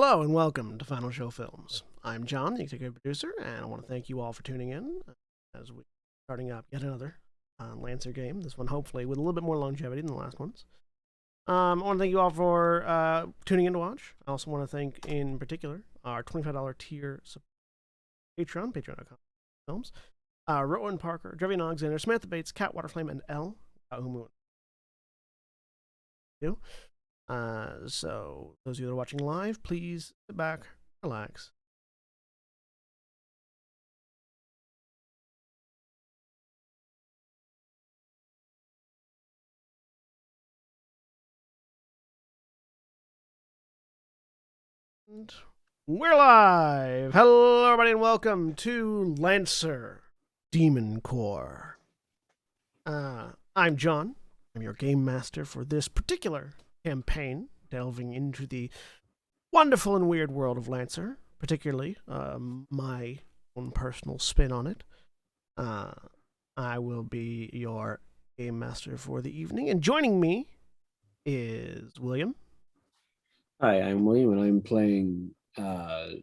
Hello and welcome to Final Show Films. I'm John, the executive producer, and I want to thank you all for tuning in as we're starting up yet another Lancer game. This one, hopefully, with a little bit more longevity than the last ones. I want to thank you all for tuning in to watch. I also want to thank, in particular, our $25 tier Patreon, patreon.com/films. Rowan Parker, Drevian Alexander, Samantha Bates, Cat Waterflame, and L, whom we want to do. So those of you that are watching live, please sit back, relax. And we're live! Hello everybody and welcome to Lancer Demon Corps. I'm John. I'm your game master for this particular campaign, delving into the wonderful and weird world of Lancer, particularly my own personal spin on it. I will be your game master for the evening, and joining me is William. Hi, I'm William, and I'm playing Shani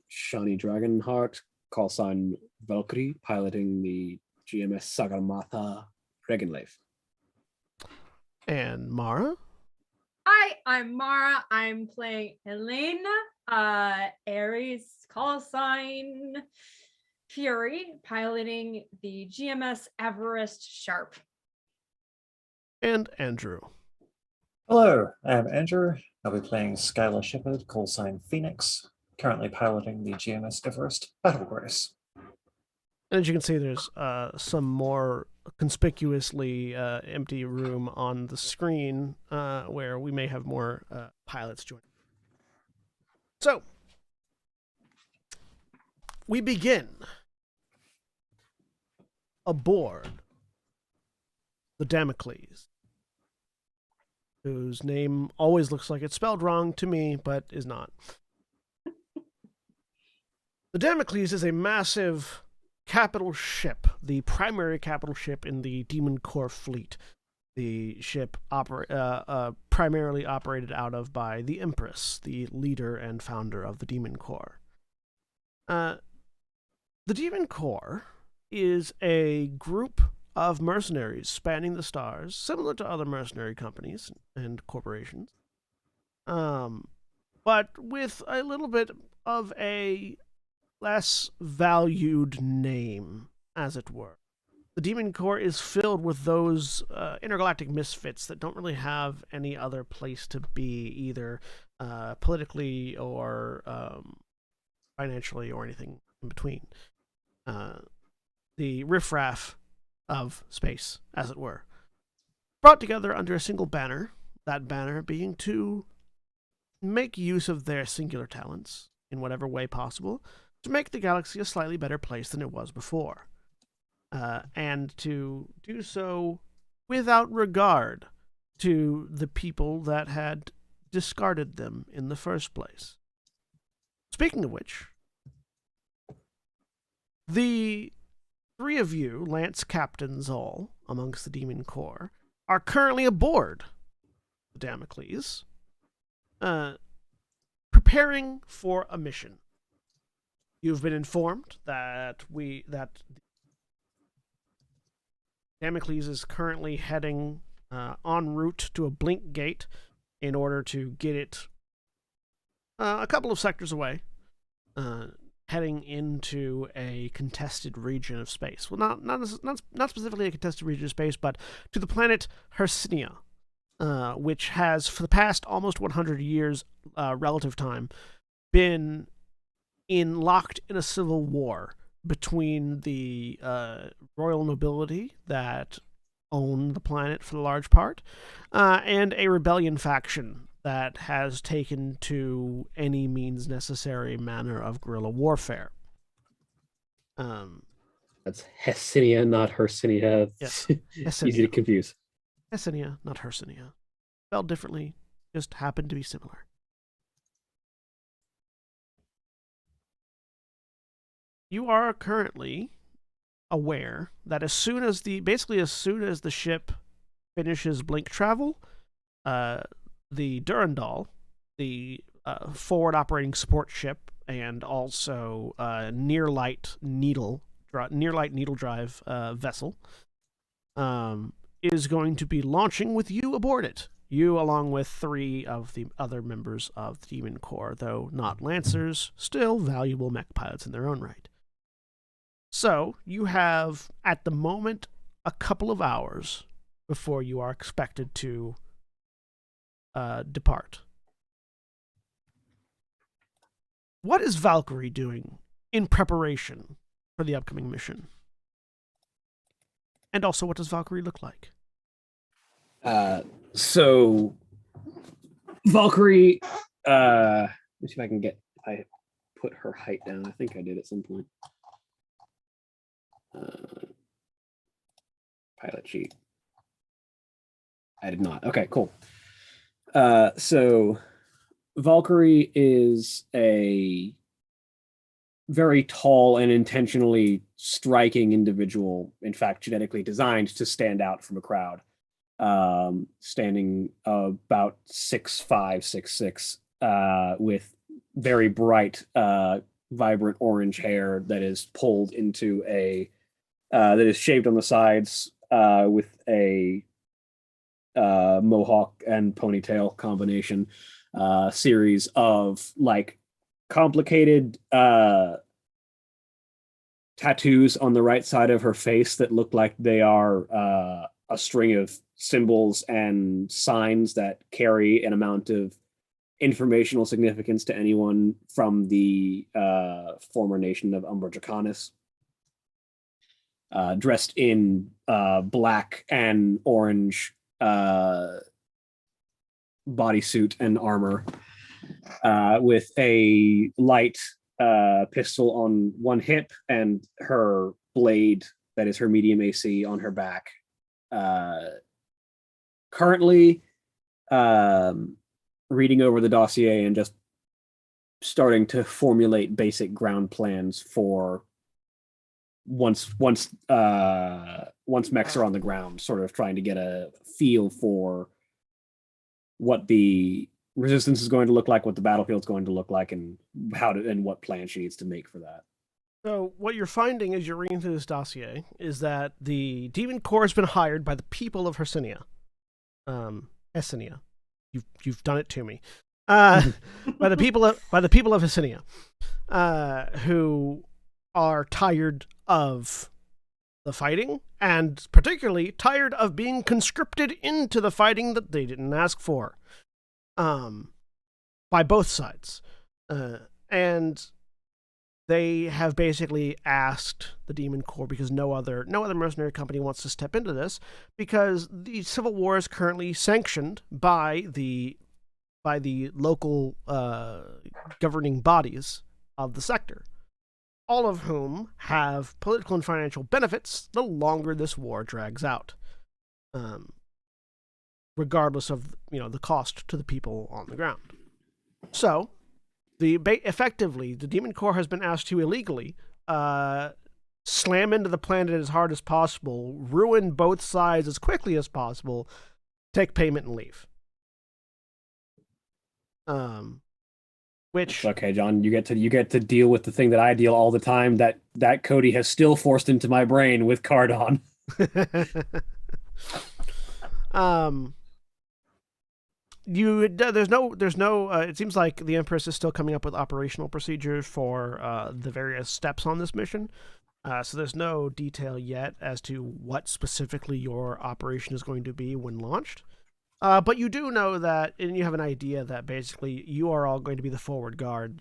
Dragonheart, call sign Valkyrie, piloting the GMS Sagarmatha Regenleif. And Mara. Hi, I'm Mara. I'm playing Elena, Ares, call sign Fury, piloting the GMS Everest Sharp. And Andrew. Hello, I'm Andrew. I'll be playing Skylar Shepherd, call sign Phoenix, currently piloting the GMS Everest Battle Grace. And as you can see, there's some more conspicuously empty room on the screen where we may have more pilots joining. So, we begin aboard the Damocles, whose name always looks like it's spelled wrong to me, but is not. The Damocles is a massive capital ship, the primary capital ship in the Demon Corps fleet. The ship primarily operated out of by the Empress, the leader and founder of the Demon Corps. The Demon Corps is a group of mercenaries spanning the stars, similar to other mercenary companies and corporations, but with a little bit of a less valued name, as it were. The Demon Corps is filled with those intergalactic misfits that don't really have any other place to be, either politically or financially or anything in between. The riffraff of space, as it were, brought together under a single banner, that banner being to make use of their singular talents in whatever way possible to make the galaxy a slightly better place than it was before, and to do so without regard to the people that had discarded them in the first place. Speaking of which, the three of you, Lance Captains all, amongst the Demon Corps, are currently aboard the Damocles, preparing for a mission. You've been informed that Damocles is currently heading en route to a blink gate in order to get it a couple of sectors away, heading into a contested region of space. Well, not specifically a contested region of space, but to the planet Hesinian, which has, for the past almost 100 years relative time, been locked in a civil war between the royal nobility that own the planet for the large part, and a rebellion faction that has taken to any means necessary manner of guerrilla warfare. That's Hesinian, not Hersinia. Yes, Easy to confuse. Hesinian, not Hersinia. Spelled differently, just happened to be similar. You are currently aware that as soon as the ship finishes blink travel, the Durandal, the forward operating support ship and also near light needle drive vessel, is going to be launching with you aboard it. You, along with 3 of the other members of the Demon Corps, though not Lancers, still valuable mech pilots in their own right. So, you have, at the moment, a couple of hours before you are expected to depart. What is Valkyrie doing in preparation for the upcoming mission? And also, what does Valkyrie look like? So Valkyrie, let me see if I put her height down. I think I did at some point. Pilot sheet. I did not. Okay, cool. So Valkyrie is a very tall and intentionally striking individual, in fact, genetically designed to stand out from a crowd. Standing about 6'5", 6'6", with very bright, vibrant orange hair that is pulled into that is shaved on the sides with a mohawk and ponytail combination, series of like complicated tattoos on the right side of her face that look like they are a string of symbols and signs that carry an amount of informational significance to anyone from the former nation of Umbra Draconis. Dressed in black and orange bodysuit and armor, with a light pistol on one hip and her blade, that is her medium AC, on her back. Currently reading over the dossier and just starting to formulate basic ground plans for once mechs are on the ground, sort of trying to get a feel for what the resistance is going to look like, what the battlefield's going to look like, and what plan she needs to make for that. So what you're finding as you're reading through this dossier is that the Demon Corps has been hired by the people of Hesinian. Hesinian. You've done it to me. By the people of Hesinian, who are tired of the fighting, and particularly tired of being conscripted into the fighting that they didn't ask for, by both sides, and they have basically asked the Demon Corps, because no other mercenary company wants to step into this, because the civil war is currently sanctioned by the local governing bodies of the sector, all of whom have political and financial benefits the longer this war drags out, regardless of the cost to the people on the ground. So, effectively, the Demon Corps has been asked to illegally slam into the planet as hard as possible, ruin both sides as quickly as possible, take payment and leave. Which, okay, John, you get to deal with the thing that I deal all the time, that Cody has still forced into my brain with Cardon. There's no it seems like the Empress is still coming up with operational procedures for the various steps on this mission. So there's no detail yet as to what specifically your operation is going to be when launched. But you do know that, and you have an idea that basically you are all going to be the forward guard,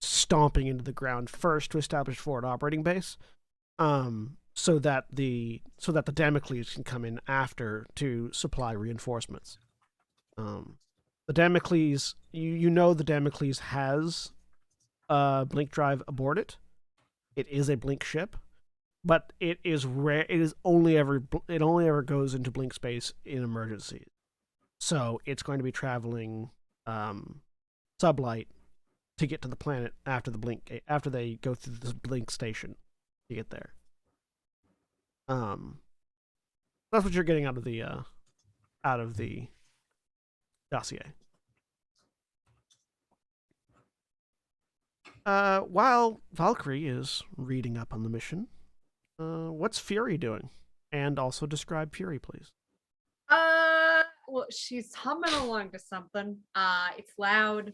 stomping into the ground first to establish forward operating base, so that the Damocles can come in after to supply reinforcements. The Damocles, the Damocles has a blink drive aboard it. It is a blink ship, but it is rare. It only ever goes into blink space in emergencies. So it's going to be traveling sublight to get to the planet after they go through the blink station to get there. That's what you're getting out of the dossier. While Valkyrie is reading up on the mission, what's Fury doing? And also describe Fury, please. Well, she's humming along to something. It's loud.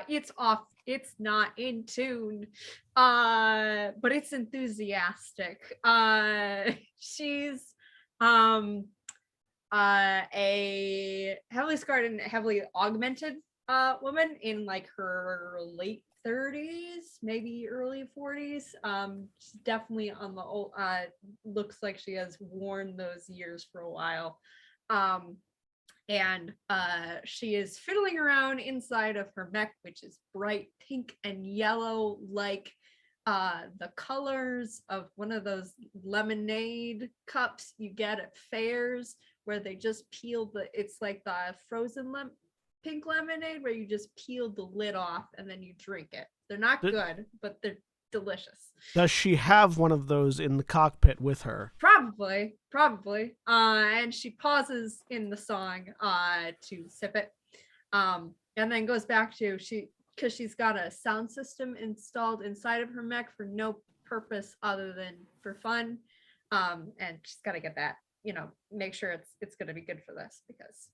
It's off. It's not in tune. But it's enthusiastic. She's a heavily scarred and heavily augmented woman in like her late 30s, maybe early 40s. She's definitely on the old, looks like she has worn those years for a while. And she is fiddling around inside of her mech, which is bright pink and yellow, like the colors of one of those lemonade cups you get at fairs, where they just peel it's like the frozen pink lemonade where you just peel the lid off and then you drink it. They're not good, but they're delicious. Does she have one of those in the cockpit with her? Probably. And she pauses in the song to sip it. And then goes back to because she's got a sound system installed inside of her mech for no purpose other than for fun. And she's got to get that, make sure it's going to be good for this, because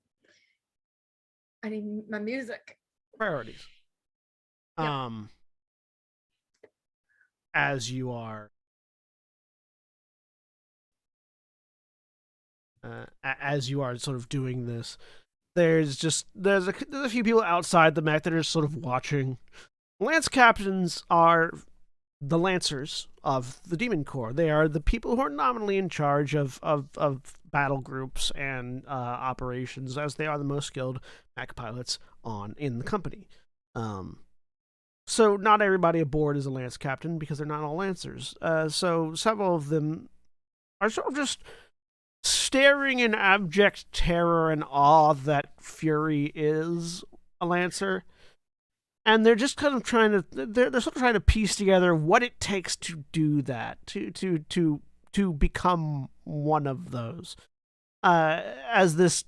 I need my music. Priorities. Yep. As you are sort of doing this, there's a few people outside the mech that are sort of watching. Lance captains are the lancers of the Demon Corps. They are the people who are nominally in charge of battle groups and operations, as they are the most skilled mech pilots in the company. So not everybody aboard is a lance captain, because they're not all lancers. So several of them are sort of just staring in abject terror and awe that Fury is a lancer. And they're just kind of they're sort of trying to piece together what it takes to do that, to become one of those. As this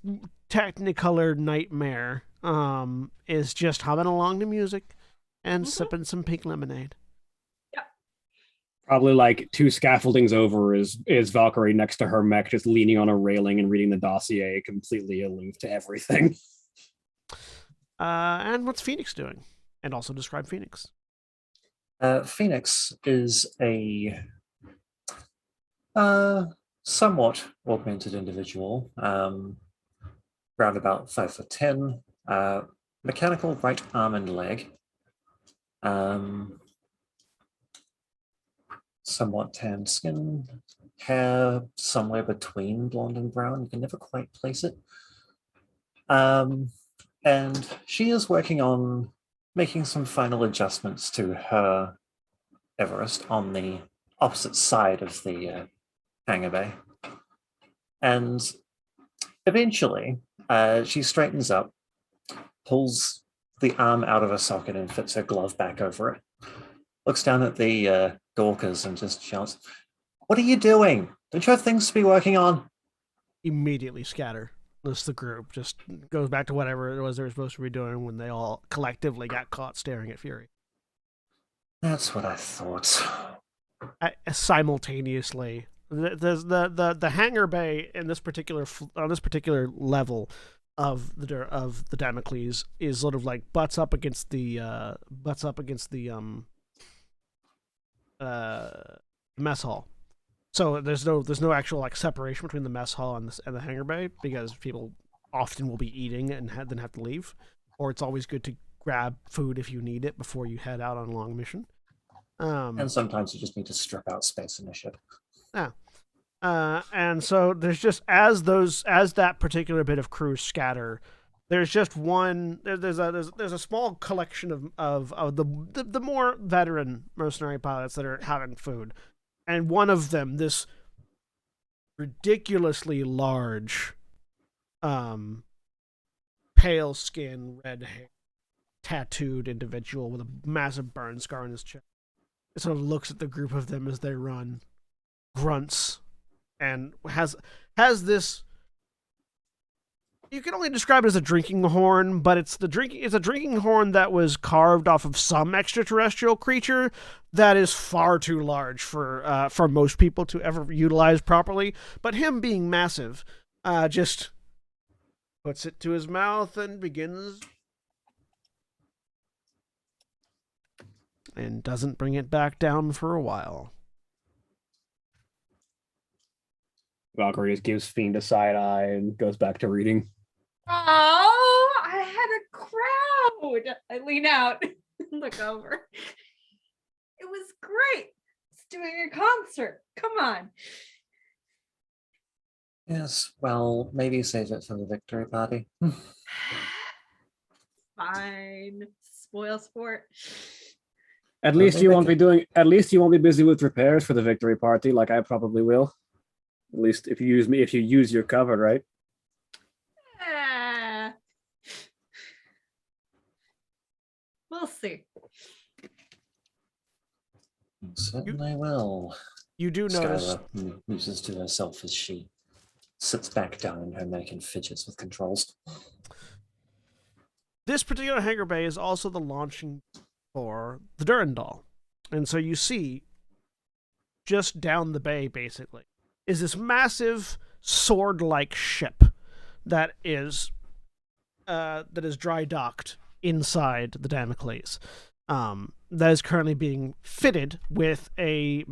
Technicolor nightmare is just humming along to music and sipping some pink lemonade. Yep. Probably like 2 scaffoldings over is Valkyrie next to her mech, just leaning on a railing and reading the dossier, completely aloof to everything. And what's Phoenix doing? And also describe Phoenix. Phoenix is a somewhat augmented individual, round about 5'10", mechanical right arm and leg. Somewhat tanned skin, hair somewhere between blonde and brown. You can never quite place it. And she is working on making some final adjustments to her Everest on the opposite side of the hangar bay. And eventually, she straightens up, pulls the arm out of her socket and fits her glove back over it. Looks down at the Gawkers and just shouts, "What are you doing? Don't you have things to be working on?" Immediately scatter. The group just goes back to whatever it was they were supposed to be doing when they all collectively got caught staring at Fury. That's what I thought. Simultaneously, the hangar bay in this particular on this particular level of the Damocles is sort of like butts up against the mess hall. So there's no actual like separation between the mess hall and the hangar bay, because people often will be eating and then have to leave, or it's always good to grab food if you need it before you head out on a long mission. And sometimes you just need to strip out space in the ship. Yeah. And so there's just as that particular bit of crew scatter, there's just one. There's a small collection of the more veteran mercenary pilots that are having food, and one of them, this ridiculously large, pale skin, red hair, tattooed individual with a massive burn scar on his chest, sort of looks at the group of them as they run, grunts, and has this You can only describe it as a drinking horn, but it's a drinking horn that was carved off of some extraterrestrial creature that is far too large for most people to ever utilize properly. But him being massive, just puts it to his mouth and begins, and doesn't bring it back down for a while. Valkyrie just gives Fiend a side eye and goes back to reading. Oh, I had a crowd. I lean out and look over. It was great. It's doing a concert. Come on. Yes, well, maybe save it for the victory party. Fine. Spoil sport. At least you won't be busy with repairs for the victory party, like I probably will. At least if you use your cover, right? We'll see. Certainly will. You do notice Skylar muses to herself as she sits back down in her neck and fidgets with controls. this particular hangar bay is also the launching for the Durandal. And so you see, just down the bay, basically, is this massive sword-like ship that is dry docked inside the Damocles. That is currently being fitted with a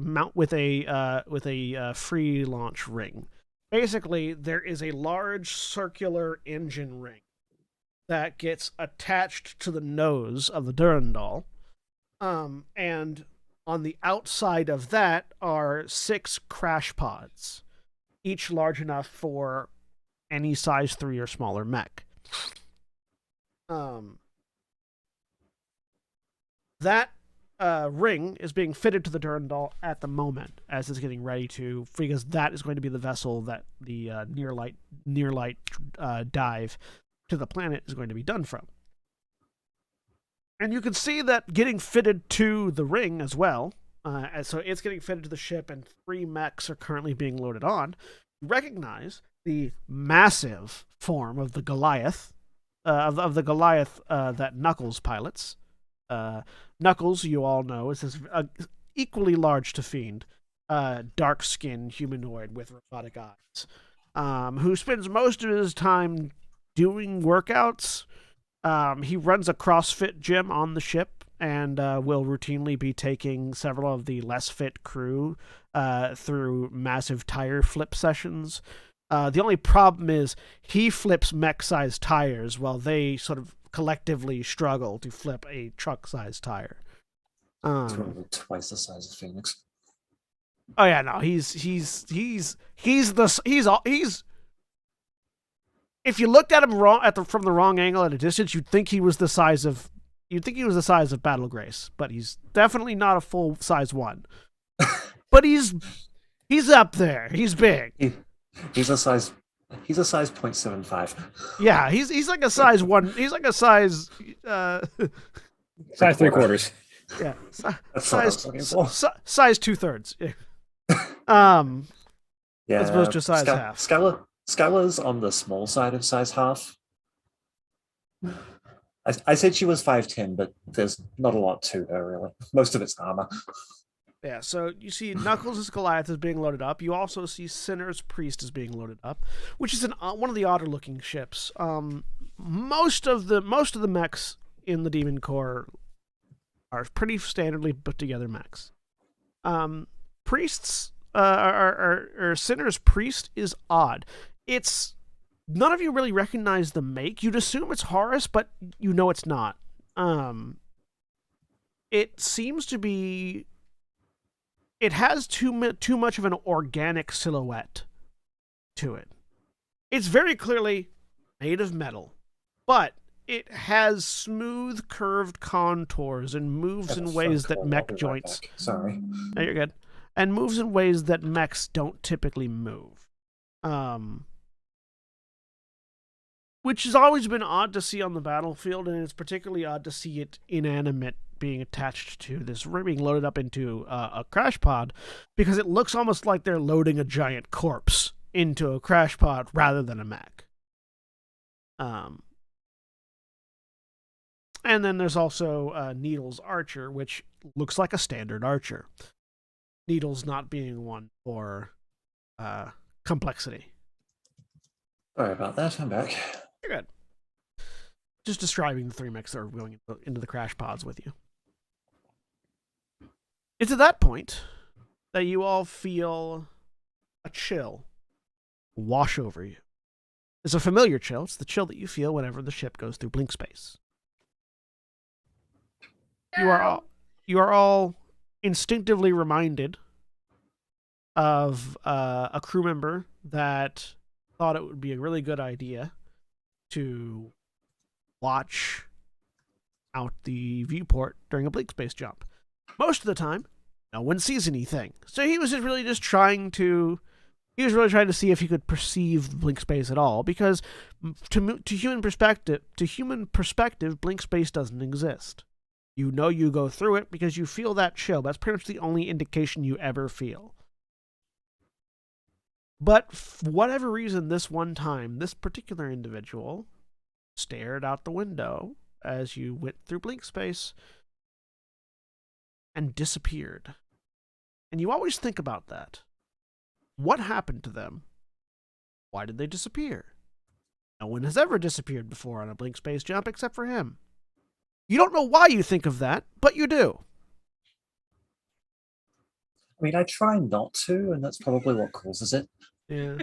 free launch ring. Basically, there is a large circular engine ring that gets attached to the nose of the Durandal, and on the outside of that are 6 crash pods, each large enough for any size 3 or smaller mech. That ring is being fitted to the Durandal at the moment, as it's getting ready to, because that is going to be the vessel that the near light dive to the planet is going to be done from. And you can see that getting fitted to the ring as well. So it's getting fitted to the ship, and 3 mechs are currently being loaded on. You recognize the massive form of the Goliath, that Knuckles pilots. Knuckles, you all know, is this equally large to Fiend, dark-skinned humanoid with robotic eyes, who spends most of his time doing workouts. He runs a CrossFit gym on the ship and will routinely be taking several of the less fit crew through massive tire flip sessions. The only problem is he flips mech-sized tires while they sort of collectively struggle to flip a truck-sized tire. It's probably twice the size of Phoenix. Oh yeah, no, he's if you looked at him from the wrong angle at a distance, you'd think he was the size of Battle Grace, but he's definitely not a full size 1. But he's up there. He's big. He's a size 0.75. Yeah, he's like a size 1. He's like a size size 3/4. Yeah, That's what I was looking for. Size 2/3. Yeah, as opposed to size half. Skylar's on the small side of size half. I said she was 5'10", but there's not a lot to her, really. Most of it's armor. Yeah, so you see Knuckles' Goliath is being loaded up. You also see Sinner's Priest is being loaded up, which is one of the odder-looking ships. Most of the mechs in the Demon Corps are pretty standardly put together mechs. Priests, or Sinner's Priest is odd. It's none of you really recognize the make. You'd assume it's Horus, but you know it's not. It seems to be. It has too much of an organic silhouette to it. It's very clearly made of metal, but it has smooth, curved contours and moves in ways that mech joints. Sorry. No, you're good. And moves in ways that mechs don't typically move. Which has always been odd to see on the battlefield, and it's particularly odd to see it inanimate being attached to this, being loaded up into a crash pod, because it looks almost like they're loading a giant corpse into a crash pod rather than a mech. Um, and then there's also Needle's Archer, which looks like a standard archer. Needles not being one for complexity. Sorry about that. I'm back. You're good. Just describing the 3 mechs that are going into the crash pods with you. It's at that point that you all feel a chill wash over you. It's a familiar chill. It's the chill that you feel whenever the ship goes through blink space. You are all instinctively reminded of a crew member that thought it would be a really good idea to watch out the viewport during a blink space jump. Most of the time, no one sees anything. So he was really trying to see if he could perceive blink space at all, because to human perspective, blink space doesn't exist. You know you go through it because you feel that chill. That's pretty much the only indication you ever feel. But for whatever reason, this one time, this particular individual stared out the window as you went through blink space and disappeared. And you always think about that. What happened to them? Why did they disappear? No one has ever disappeared before on a blink space jump except for him. You don't know why you think of that, but you do. I mean, I try not to, and that's probably what causes it. Yeah.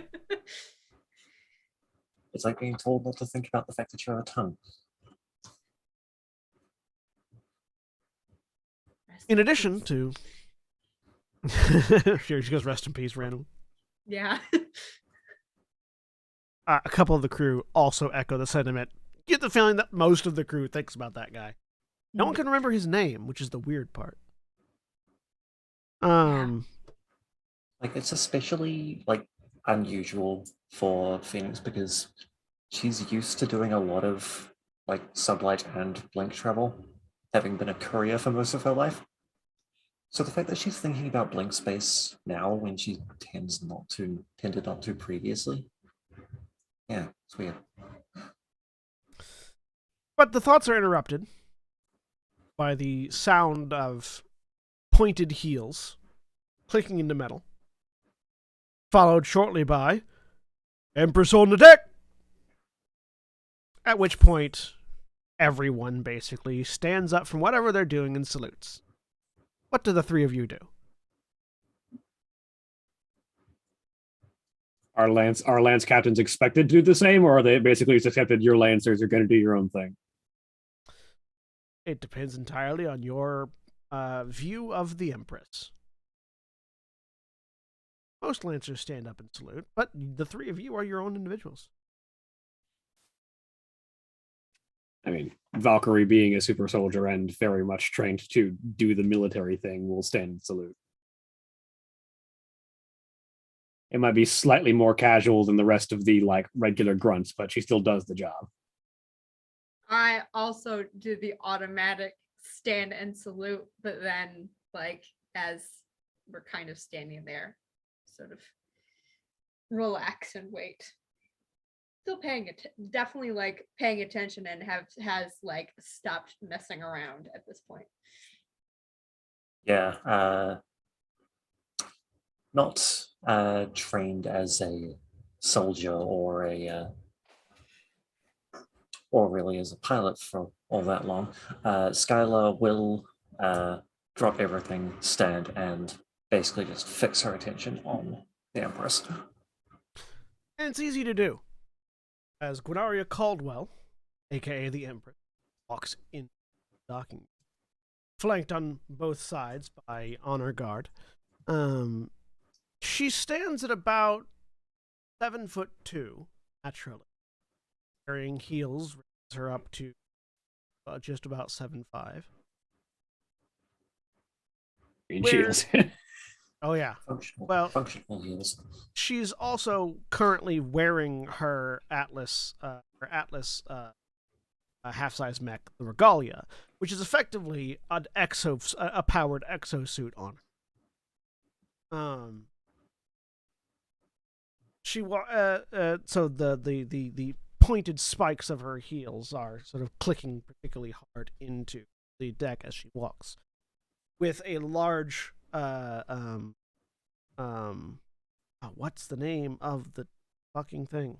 It's like being told not to think about the fact that you have a tongue. In addition to... Here she goes, rest in peace, random. Yeah. A couple of the crew also echo the sentiment. Get the feeling that most of the crew thinks about that guy. No one can remember his name, which is the weird part. Like, it's especially, like, unusual for Phoenix because she's used to doing a lot of, like, sublight and blink travel, having been a courier for most of her life. So the fact that she's thinking about blink space now when she tended not to previously, yeah, it's weird. But the thoughts are interrupted by the sound of pointed heels clicking into metal, followed shortly by Empress on the deck! At which point, everyone basically stands up from whatever they're doing and salutes. What do the 3 of you do? Are lance captains expected to do the same, or are they basically just accepted your lancers are going to do your own thing? It depends entirely on your view of the Empress. Most lancers stand up and salute, but the 3 of you are your own individuals. I mean, Valkyrie being a super soldier and very much trained to do the military thing will stand and salute. It might be slightly more casual than the rest of the like regular grunts, but she still does the job. I also do the automatic stand and salute, but then like as we're kind of standing there, sort of relax and wait. Still definitely like paying attention and has like stopped messing around at this point. Yeah, not trained as a soldier or really as a pilot for all that long. Skylar will drop everything, stand, and basically just fix her attention on the Empress. And it's easy to do. As Gwynaria Caldwell, aka the Empress, walks in docking, flanked on both sides by honor guard. She stands at about 7'2", naturally. Carrying heels raises her up to just about 7'5". I mean, she is. Oh yeah. Functional heels. She's also currently wearing her Atlas half-size mech, the Regalia, which is effectively a powered exosuit on her. So the pointed spikes of her heels are sort of clicking particularly hard into the deck as she walks, with a large what's the name of the fucking thing?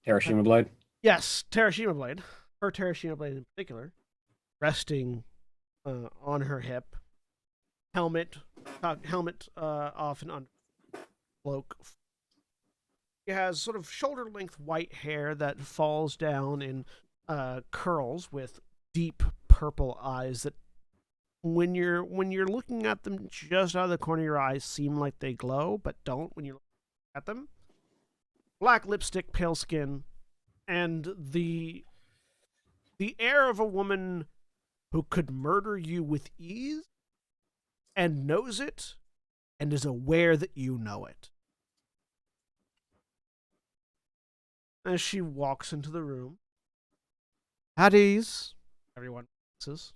Hiroshima Blade. Yes, Terashima Blade. Her Terashima Blade in particular, resting on her hip, helmet off and under cloak. She has sort of shoulder-length white hair that falls down in curls with deep purple eyes that, when you're looking at them just out of the corner of your eyes, seem like they glow, but don't when you look at them. Black lipstick, pale skin, and the air of a woman who could murder you with ease and knows it and is aware that you know it. As she walks into the room, at ease, everyone says,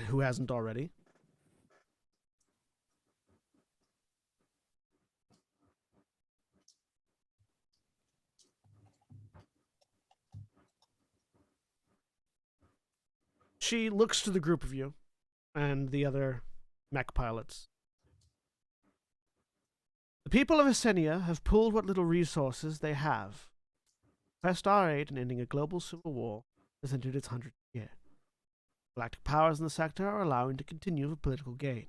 who hasn't already. She looks to the group of you and the other mech pilots. The people of Hesinian have pooled what little resources they have. Pressed our aid in ending a global civil war has entered its 100th year. Galactic powers in the sector are allowing to continue for political gain.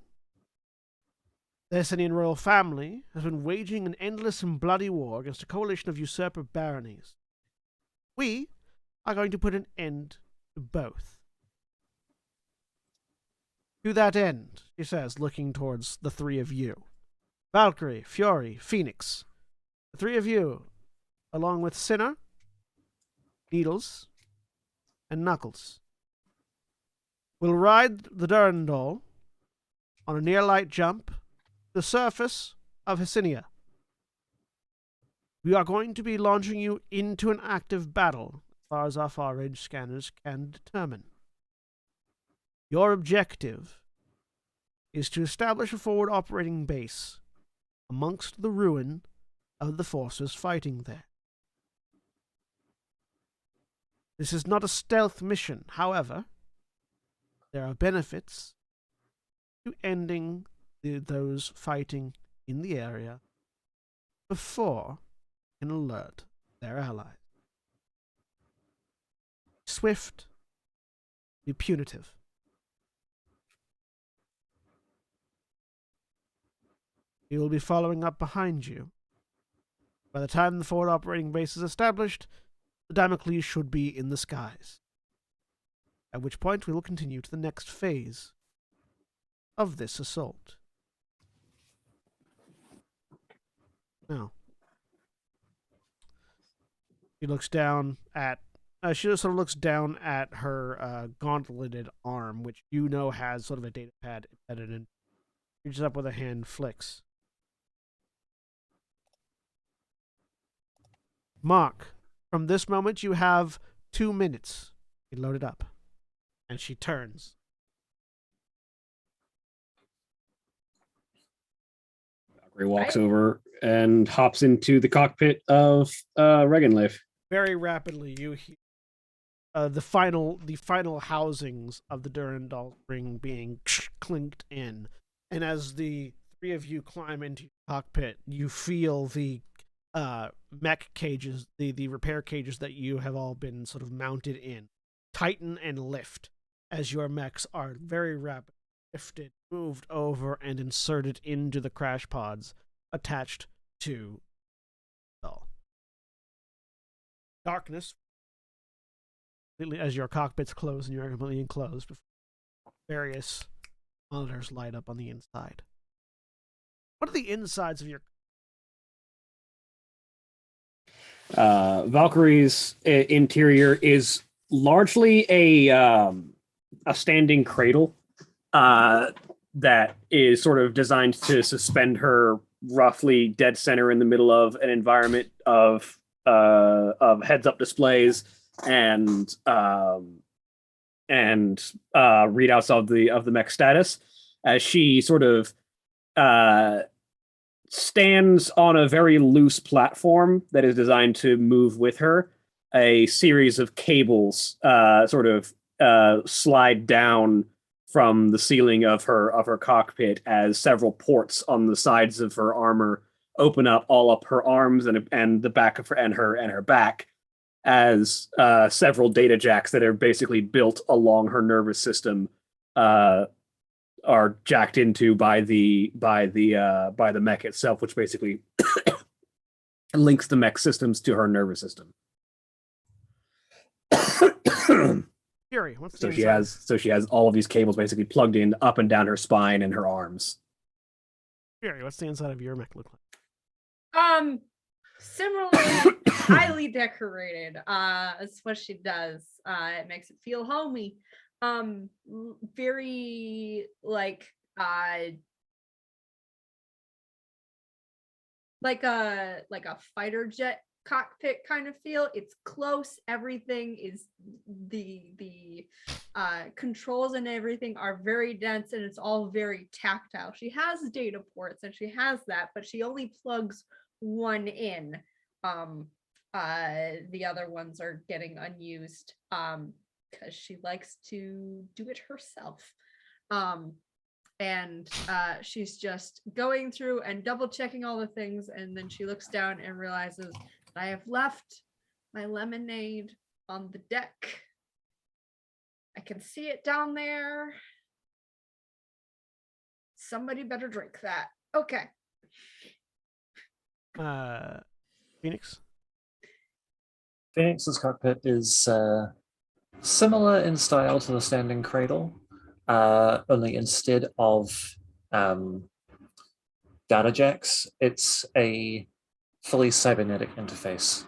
The Hesinian royal family has been waging an endless and bloody war against a coalition of usurper baronies. We are going to put an end to both. To that end, she says, looking towards the three of you. Valkyrie, Fury, Phoenix. The three of you, along with Sinner, Needles, and Knuckles, will ride the Durandal on a near-light jump to the surface of Hesinian. We are going to be launching you into an active battle, as far as our far-range scanners can determine. Your objective is to establish a forward operating base amongst the ruin of the forces fighting there. This is not a stealth mission, however. There are benefits to ending those fighting in the area before an alert their allies. Swift, be punitive. We will be following up behind you. By the time the forward operating base is established, the Damocles should be in the skies. At which point we will continue to the next phase of this assault. Now, she looks down at she sort of looks down at her gauntleted arm, which you know has sort of a data pad embedded in. Reaches up with a hand, flicks. Mark, from this moment you have 2 minutes. You load it up. And she turns. Valkyrie walks over and hops into the cockpit of Reganleif. Very rapidly, you hear the final housings of the Durandal ring being clinked in. And as the three of you climb into your cockpit, you feel the mech cages, the repair cages that you have all been sort of mounted in, tighten and lift as your mechs are very rapidly lifted, moved over, and inserted into the crash pods attached to the hull. Darkness, as your cockpits close and you're completely enclosed, various monitors light up on the inside. What are the insides of your... Valkyrie's interior is largely a standing cradle that is sort of designed to suspend her roughly dead center in the middle of an environment of heads-up displays and readouts of the mech status, as she sort of stands on a very loose platform that is designed to move with her. A series of cables slide down from the ceiling of her cockpit as several ports on the sides of her armor open up all up her arms and the back of her and her back as several data jacks that are basically built along her nervous system are jacked into by the mech itself, which basically links the mech systems to her nervous system. Fury, what's the So inside? she has all of these cables basically plugged in up and down her spine and her arms. Fury, what's the inside of your mech look like? Similarly, highly decorated. That's what she does. It makes it feel homey. Very like a fighter jet cockpit kind of feel. It's close. Everything is the controls and everything are very dense, and it's all very tactile. She has data ports and she has that, but she only plugs one in. The other ones are getting unused because she likes to do it herself. And she's just going through and double checking all the things, and then she looks down and realizes that I have left my lemonade on the deck. I can see it down there. Somebody better drink that. Okay. Phoenix? Phoenix's cockpit is similar in style to the standing cradle, only instead of data jacks, it's a fully cybernetic interface,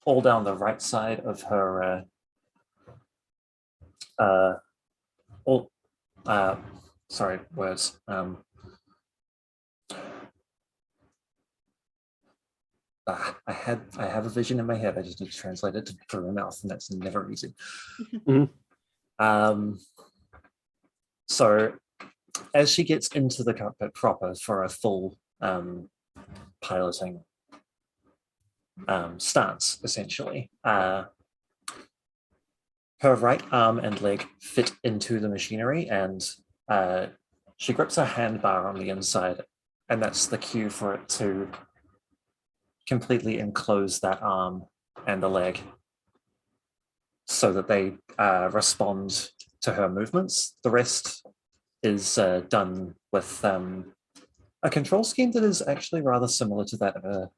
all down the right side of her sorry, words. I have a vision in my head. I just need to translate it through my mouth, and that's never easy. Mm-hmm. So as she gets into the cockpit proper for a full piloting stance, essentially, her right arm and leg fit into the machinery, and she grips a handbar on the inside, and that's the cue for it to completely enclose that arm and the leg so that they respond to her movements. The rest is done with a control scheme that is actually rather similar to that of a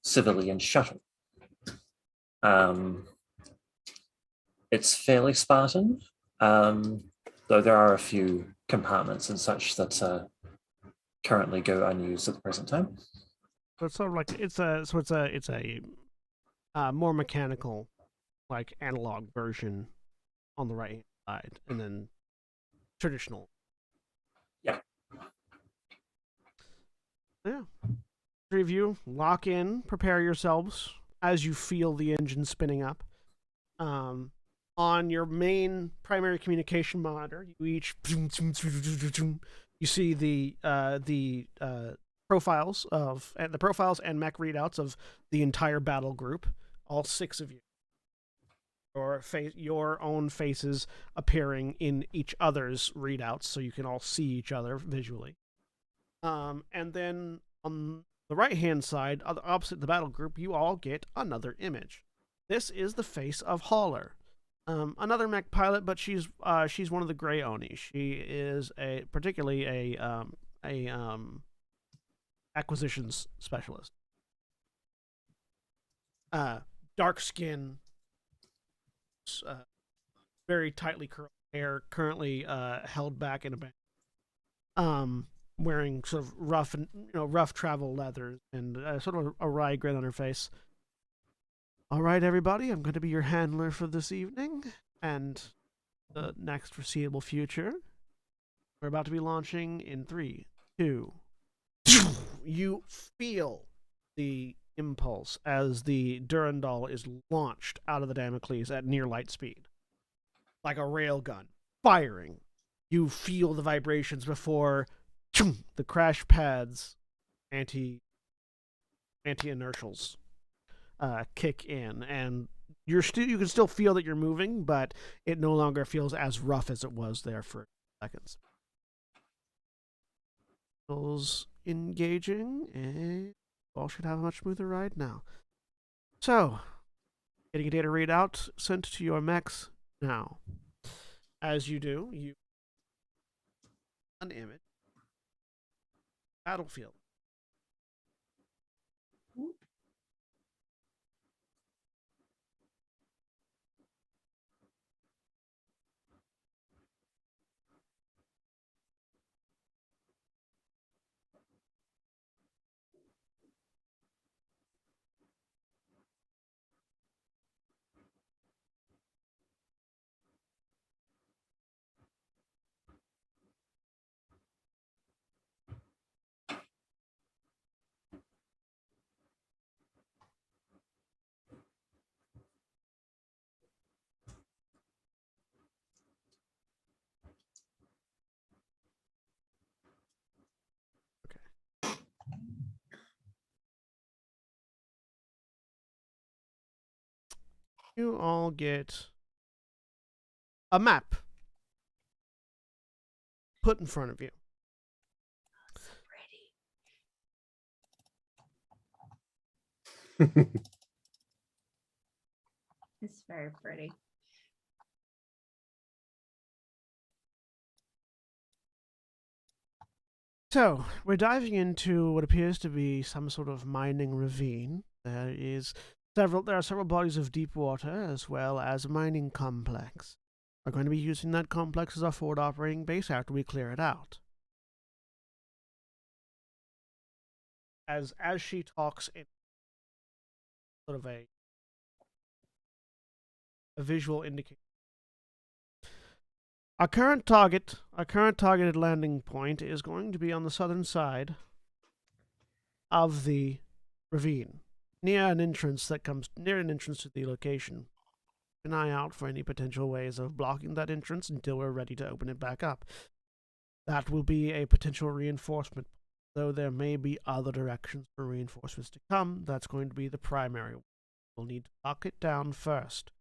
civilian shuttle. It's fairly Spartan, though there are a few compartments and such that currently go unused at the present time. So it's sort of like it's a more mechanical, like analog version on the right side, and then traditional. Yeah. Yeah. Three of you lock in, prepare yourselves as you feel the engine spinning up. On your main primary communication monitor, you each you see the profiles and mech readouts of the entire battle group, all 6 of you. Your own faces appearing in each other's readouts, so you can all see each other visually. And then on the right-hand side, opposite the battle group, you all get another image. This is the face of Haller, another mech pilot, but she's one of the Grey Oni. She is particularly a acquisitions specialist. Dark skin, very tightly curled hair, currently held back in a band. Wearing sort of rough travel leather and sort of a wry grin on her face. All right, everybody, I'm going to be your handler for this evening and the next foreseeable future. We're about to be launching in 3, 2. You feel the impulse as the Durandal is launched out of the Damocles at near light speed, like a railgun firing. You feel the vibrations before the crash pads anti-inertials kick in, and you can still feel that you're moving, but it no longer feels as rough as it was there for seconds. Engaging, and all should have a much smoother ride now. So, getting a data readout sent to your mechs now. As you do, you an image battlefield. You all get a map put in front of you. So pretty. It's very pretty. So, we're diving into what appears to be some sort of mining ravine. There are several bodies of deep water as well as a mining complex. We're going to be using that complex as our forward operating base after we clear it out. As she talks in sort of a visual indicator. Our current targeted landing point is going to be on the southern side of the ravine, near an entrance to the location. Keep an eye out for any potential ways of blocking that entrance until we're ready to open it back up. That will be a potential reinforcement. Though there may be other directions for reinforcements to come, that's going to be the primary one. We'll need to lock it down first.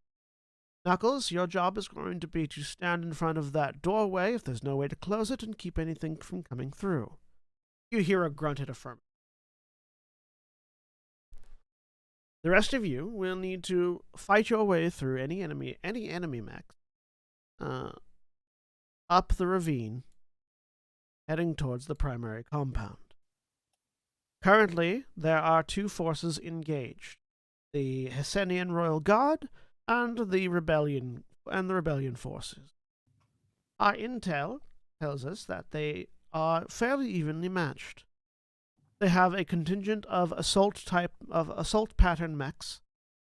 Knuckles, your job is going to be to stand in front of that doorway if there's no way to close it and keep anything from coming through. You hear a grunted affirmative. The rest of you will need to fight your way through any enemy mechs up the ravine, heading towards the primary compound. Currently, there are two forces engaged: the Hesinian Royal Guard and the rebellion forces. Our intel tells us that they are fairly evenly matched. They have a contingent of assault pattern mechs,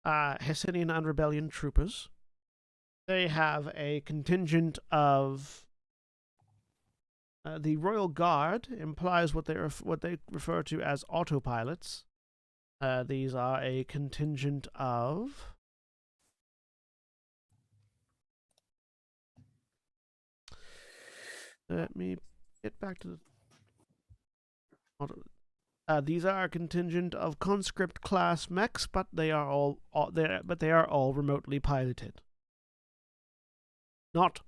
Hesinian and rebellion troopers. They have a contingent of the Royal Guard implies what they refer to as autopilots. These are a contingent of let me get back to the these are a contingent of conscript class mechs, but they are all remotely piloted. Not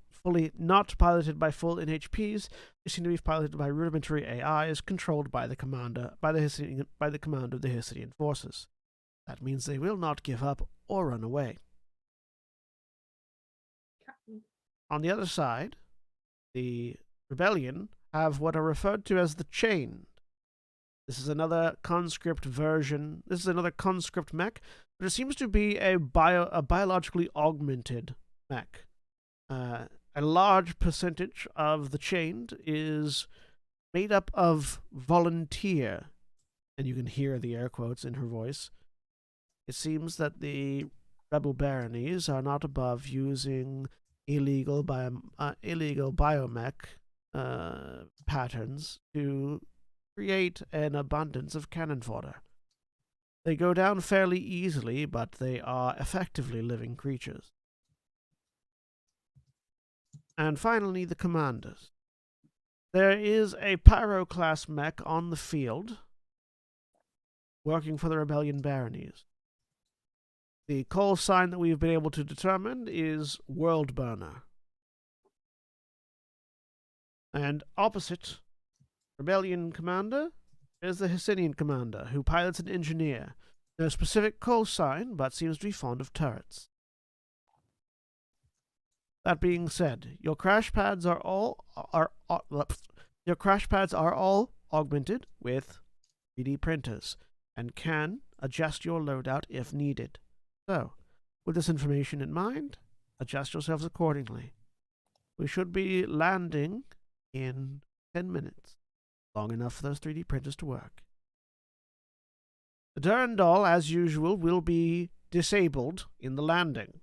piloted by full NHPs. They seem to be piloted by rudimentary AIs controlled by the command of the Hesinian forces. That means they will not give up or run away. On the other side, the rebellion have what are referred to as the Chained. This is another conscript version. This is another conscript mech, but it seems to be a biologically augmented mech. A large percentage of the Chained is made up of volunteer, and you can hear the air quotes in her voice. It seems that the rebel baronies are not above using illegal biomech patterns to create an abundance of cannon fodder. They go down fairly easily, but they are effectively living creatures. And finally, the commanders. There is a Pyro-class mech on the field working for the rebellion baronies. The call sign that we've been able to determine is World Burner. And opposite rebellion commander is the Hesinian commander, who pilots an engineer. No specific call sign, but seems to be fond of turrets. That being said, your crash pads are all augmented with 3D printers and can adjust your loadout if needed. So, with this information in mind, adjust yourselves accordingly. We should be landing in 10 minutes, long enough for those 3D printers to work. The Durandal, as usual, will be disabled in the landing.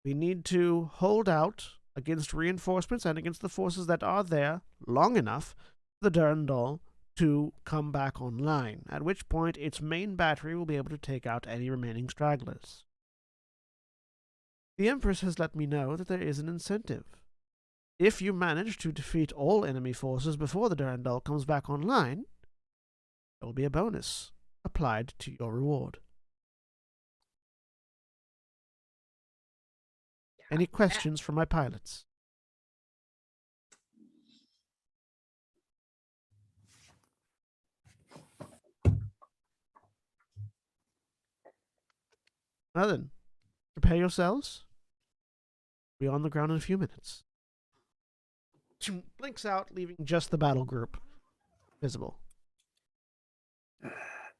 We need to hold out against reinforcements and against the forces that are there long enough for the Durandal to come back online, at which point its main battery will be able to take out any remaining stragglers. The Empress has let me know that there is an incentive. If you manage to defeat all enemy forces before the Durandal comes back online, there will be a bonus applied to your reward. Any questions from my pilots? Now then, prepare yourselves. Be on the ground in a few minutes. She blinks out, leaving just the battle group visible.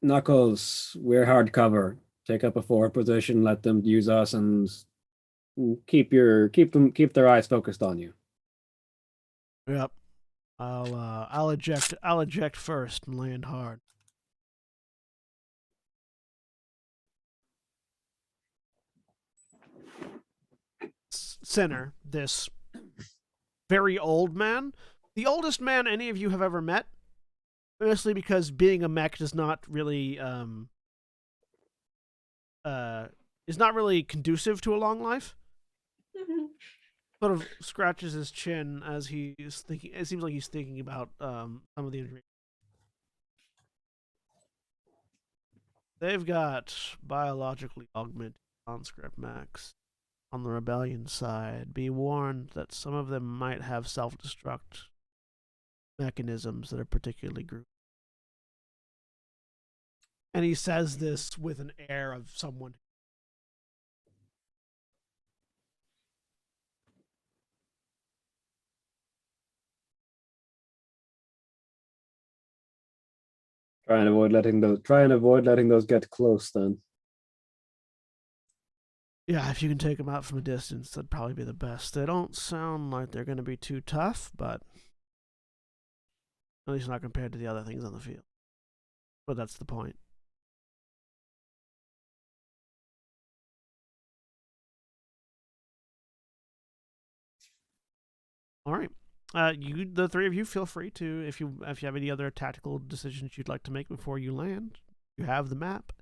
Knuckles, we're hard cover. Take up a forward position, let them use us, and keep their eyes focused on you. Yep. I'll eject first and land hard. Center, this very old man, the oldest man any of you have ever met, mostly because being a mech does not really is not really conducive to a long life. Sort of scratches his chin as he's thinking. It seems like he's thinking about some of the information. They've got biologically augmented conscript mechs on the rebellion side. Be warned that some of them might have self-destruct mechanisms that are particularly grouped. And he says this with an air of someone. Try and avoid letting those get close then. Yeah, if you can take them out from a distance, that'd probably be the best. They don't sound like they're going to be too tough, but at least not compared to the other things on the field. But that's the point. All right. The three of you, feel free to, if you have any other tactical decisions you'd like to make before you land. You have the map.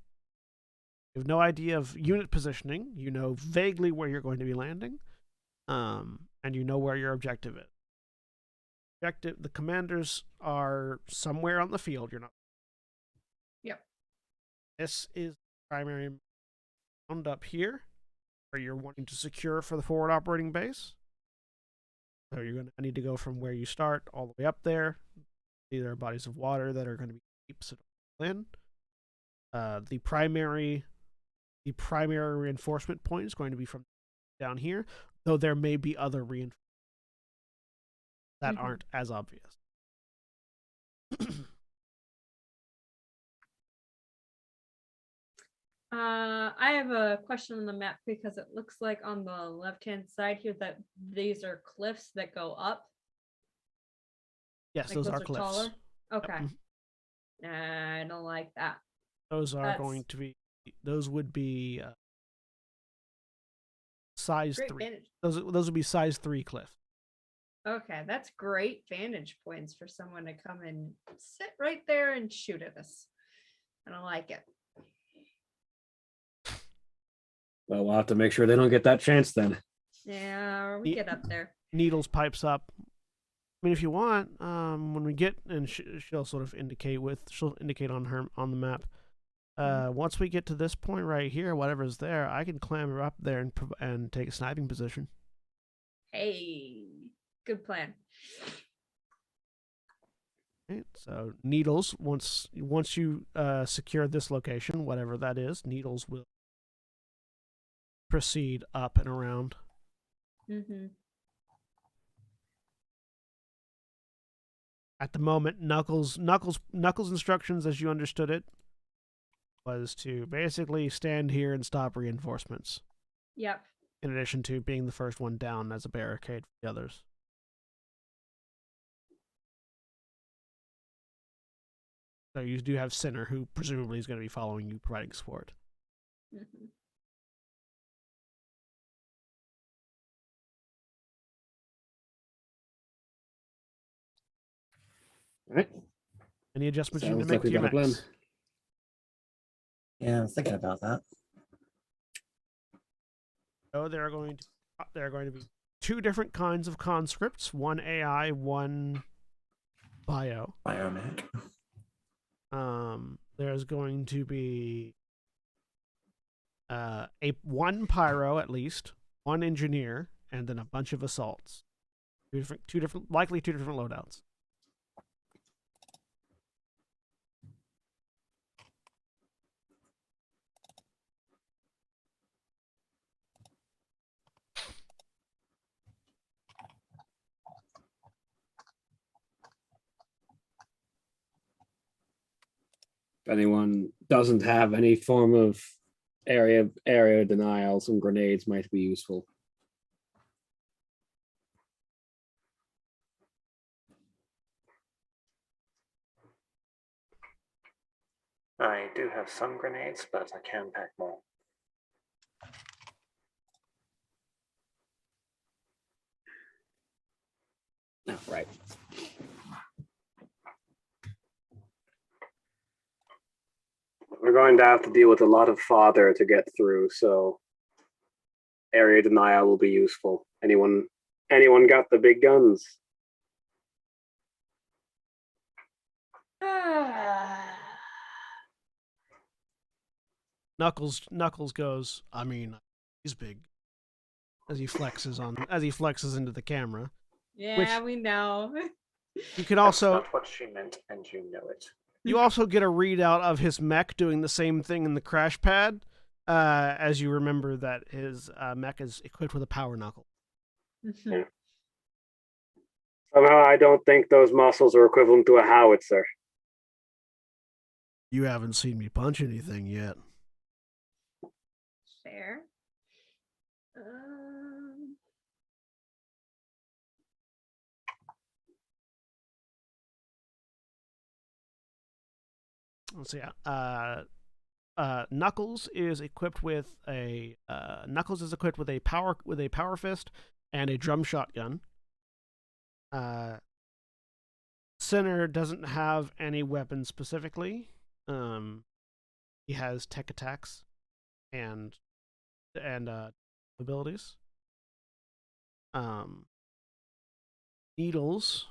You have no idea of unit positioning. You know vaguely where you're going to be landing, and you know where your objective is. The commanders are somewhere on the field. You're not. Yep. This is primary round up here, where you're wanting to secure for the forward operating base. So you're going to need to go from where you start all the way up there. There are bodies of water that are going to be deep, so don't in. The primary reinforcement point is going to be from down here, though there may be other reinforcements that aren't as obvious. I have a question on the map because it looks like on the left-hand side here that these are cliffs that go up. Yes, Like those are cliffs. taller? Okay. Yep. Nah, I don't like that. Those are going to be. Those would be size Great 3. vantage. Those would be size 3 cliffs. Okay, that's great vantage points for someone to come and sit right there and shoot at us. I don't like it. Well, we'll have to make sure they don't get that chance then. Yeah, or we get up there. Needles pipes up. mean, if you want, when we get, and she'll sort of indicate on the map. Once we get to this point right here, whatever's there, I can clamber up there and take a sniping position. Hey, good plan. Right, so Needles, once you secure this location, whatever that is, Needles will proceed up and around. Mm-hmm. At the moment, Knuckles' instructions, as you understood it, was to basically stand here and stop reinforcements. Yep. In addition to being the first one down as a barricade for the others. So you do have Sinner, who presumably is going to be following you, providing support. Mm-hmm. All right. Any adjustments you need Sounds to make like we to your got a plan. mechs? Yeah, I'm thinking about that. So there are going to be two different kinds of conscripts: one AI, one bio. Biomech. There's going to be one pyro at least, one engineer, and then a bunch of assaults. Likely two different loadouts. If anyone doesn't have any form of area denial, some grenades might be useful. I do have some grenades, but I can pack more. Oh, right. We're going to have to deal with a lot of fodder to get through, so area denial will be useful. Anyone got the big guns? Knuckles goes, I mean, he's big. As he flexes into the camera. Yeah, we know. You could also That's not what she meant, and you know it. You also get a readout of his mech doing the same thing in the crash pad, as you remember that his mech is equipped with a power knuckle. Somehow I don't think those muscles are equivalent to a howitzer. You haven't seen me punch anything yet. Fair. Let's see. Knuckles is equipped with a power fist and a drum shotgun. Sinner doesn't have any weapons specifically. He has tech attacks and abilities. Needles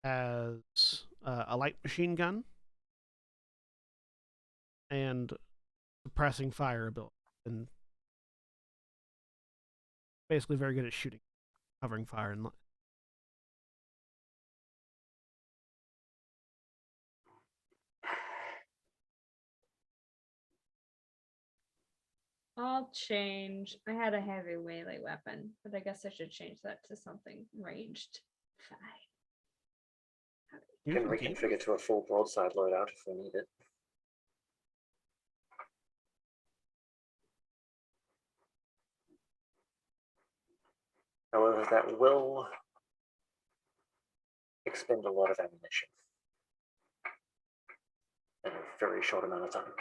has a light machine gun and suppressing fire ability, and basically very good at shooting, covering fire and light. I'll change. I had a heavy melee weapon, but I guess I should change that to something ranged. Fine. You can reconfigure to a full broadside loadout if we need it. However, that will expend a lot of ammunition in a very short amount of time.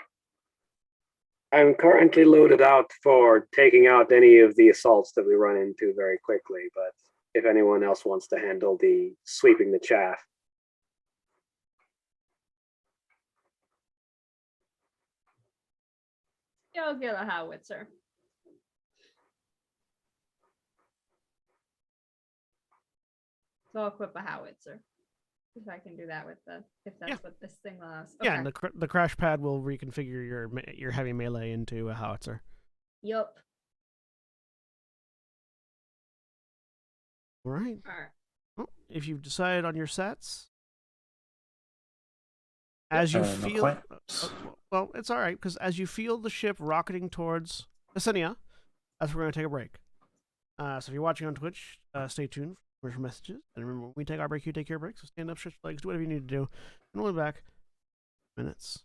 I'm currently loaded out for taking out any of the assaults that we run into very quickly, but if anyone else wants to handle the sweeping the chaff. Yeah, I'll get a howitzer. go equip a howitzer. If I can do that with if that's what this thing allows. Okay. Yeah, and the crash pad will reconfigure your heavy melee into a howitzer. Yup. All right. All right. Well, if you've decided on your sets, as you not feel, quite. well, it's all right because as you feel the ship rocketing towards Hesinian, that's where we're going to take a break. So if you're watching on Twitch, stay tuned for messages. And remember, when we take our break, you take your break. So stand up, stretch your legs, do whatever you need to do. And we'll be back in minutes.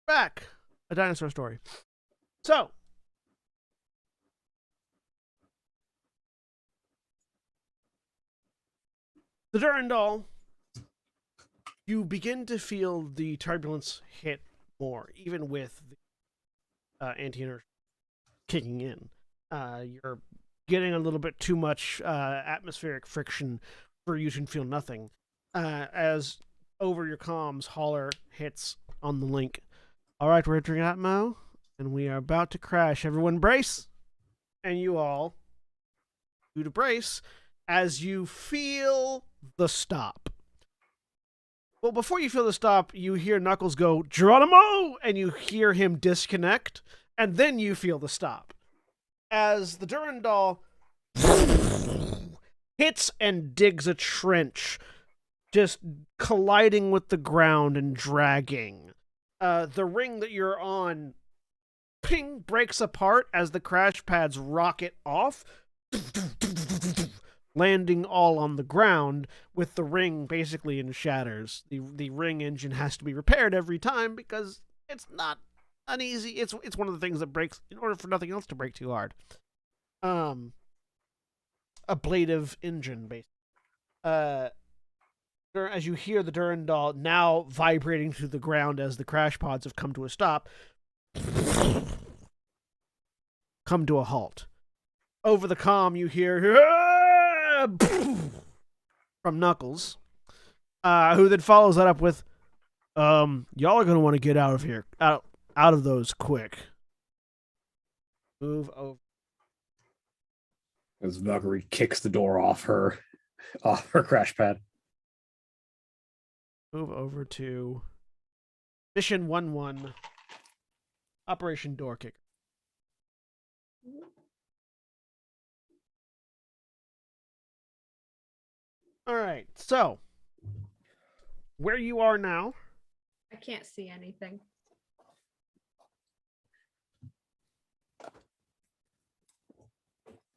back. A dinosaur story. So, the Durandal, you begin to feel the turbulence hit more, even with the anti-inertia kicking in. You're getting a little bit too much atmospheric friction for you to feel nothing. As over your comms, Holler hits on the link. All right, we're entering Atmo, and we are about to crash. Everyone brace! And you all do to brace as you feel the stop. Well, before you feel the stop, you hear Knuckles go, Geronimo! And you hear him disconnect, and then you feel the stop. As the Durandal hits and digs a trench, just colliding with the ground and dragging. The ring that you're on, ping, breaks apart as the crash pads rocket off, landing all on the ground with the ring basically in shatters. The ring engine has to be repaired every time because it's not an easy. It's one of the things that breaks in order for nothing else to break too hard. Ablative engine, basically. As you hear the Durandal now vibrating to the ground as the crash pods have come to a stop, come to a halt. Over the comm, you hear from Knuckles, who then follows that up with, y'all are going to want to get out of here, out of those quick. Move over. As Valkyrie kicks the door off her crash pad. Move over to Mission 1-1, Operation Door Kicker. All right, so where you are now. I can't see anything. All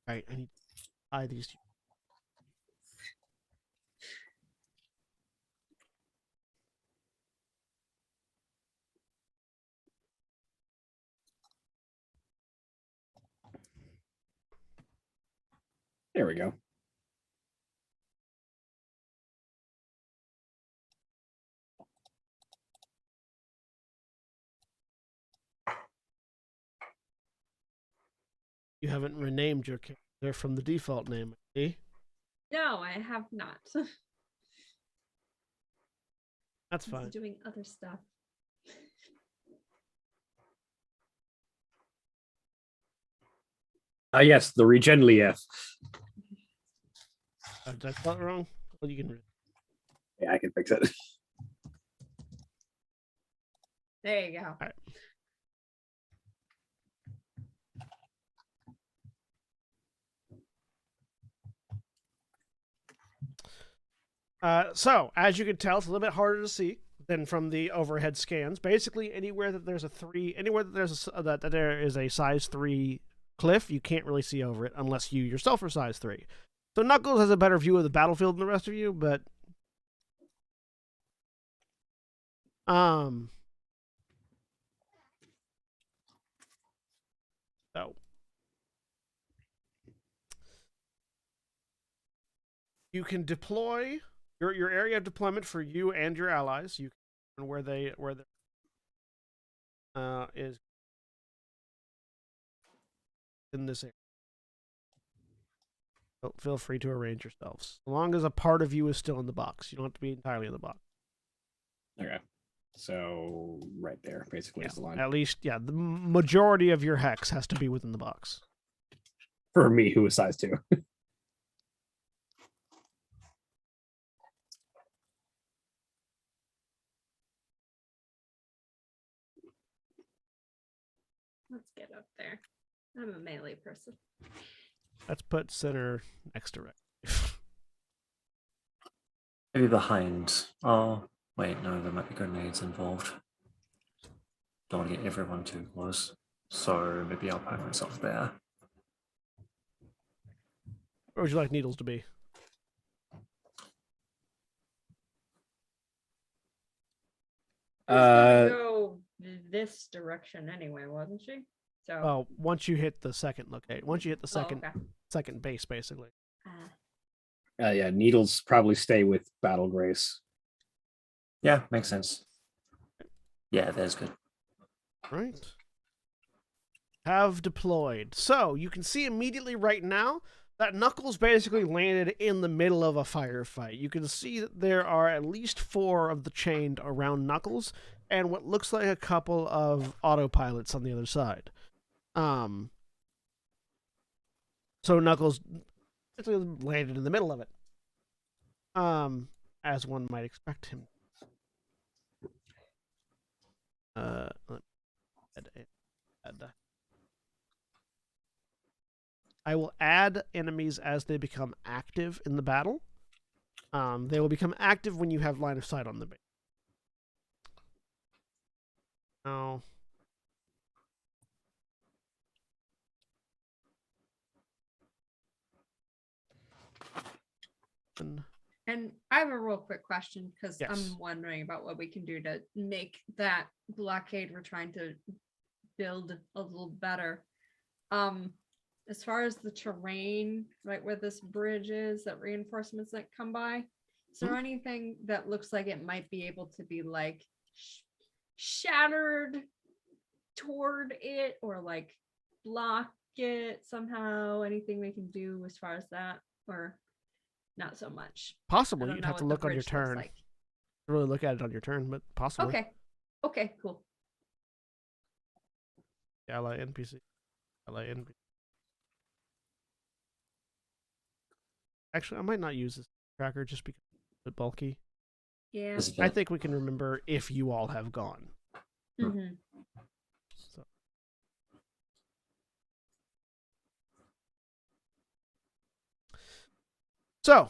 right, I need to tie these. There we go. You haven't renamed your character from the default name, see? No, I have not. That's He's fine. doing other stuff. Yes, the regen Lief. Did I spell it wrong? Well, you can. Yeah, I can fix it. There you go. So, as you can tell, it's a little bit harder to see than from the overhead scans. Basically, anywhere that there's that there is a size 3 cliff, you can't really see over it unless you yourself are size 3. So Knuckles has a better view of the battlefield than the rest of you, but so you can deploy your area of deployment for you and your allies. You can where they is in this area. So feel free to arrange yourselves. As long as a part of you is still in the box. You don't have to be entirely in the box. Okay. So right there, basically, is the line. At least, yeah, the majority of your hex has to be within the box. For me, who is size 2. Let's get up there. I'm a melee person. Let's put center next to right. Maybe behind. Oh, wait, no, there might be grenades involved. Don't want to get everyone too close. So maybe I'll put myself there. Where would you like needles to be? Just gonna go this direction anyway, wasn't she? So. Well, once you hit the second once you hit the Oh, okay. second base, basically. Yeah, needles probably stay with Battle Grace. Yeah, makes sense. Yeah, that's good. Right. Have deployed. So you can see immediately right now that Knuckles basically landed in the middle of a firefight. You can see that there are at least 4 of the chained around Knuckles, and what looks like a couple of autopilots on the other side. So Knuckles basically landed in the middle of it. As one might expect him. Let me add. I will add enemies as they become active in the battle. They will become active when you have line of sight on the base. Oh. And I have a real quick question because Yes. I'm wondering about what we can do to make that blockade we're trying to build a little better. As far as the terrain, right where this bridge is, that reinforcements that come by, is there anything that looks like it might be able to be like shattered toward it or like block it somehow? Anything we can do as far as that, or not so much? Possibly, you'd have to look on your turn. Like. Really look at it on your turn, but possibly. Okay, cool. Ally NPC. Ally NPC. Actually, I might not use this tracker just because it's a bit bulky. Yeah. I think we can remember if you all have gone. Mm-hmm. So,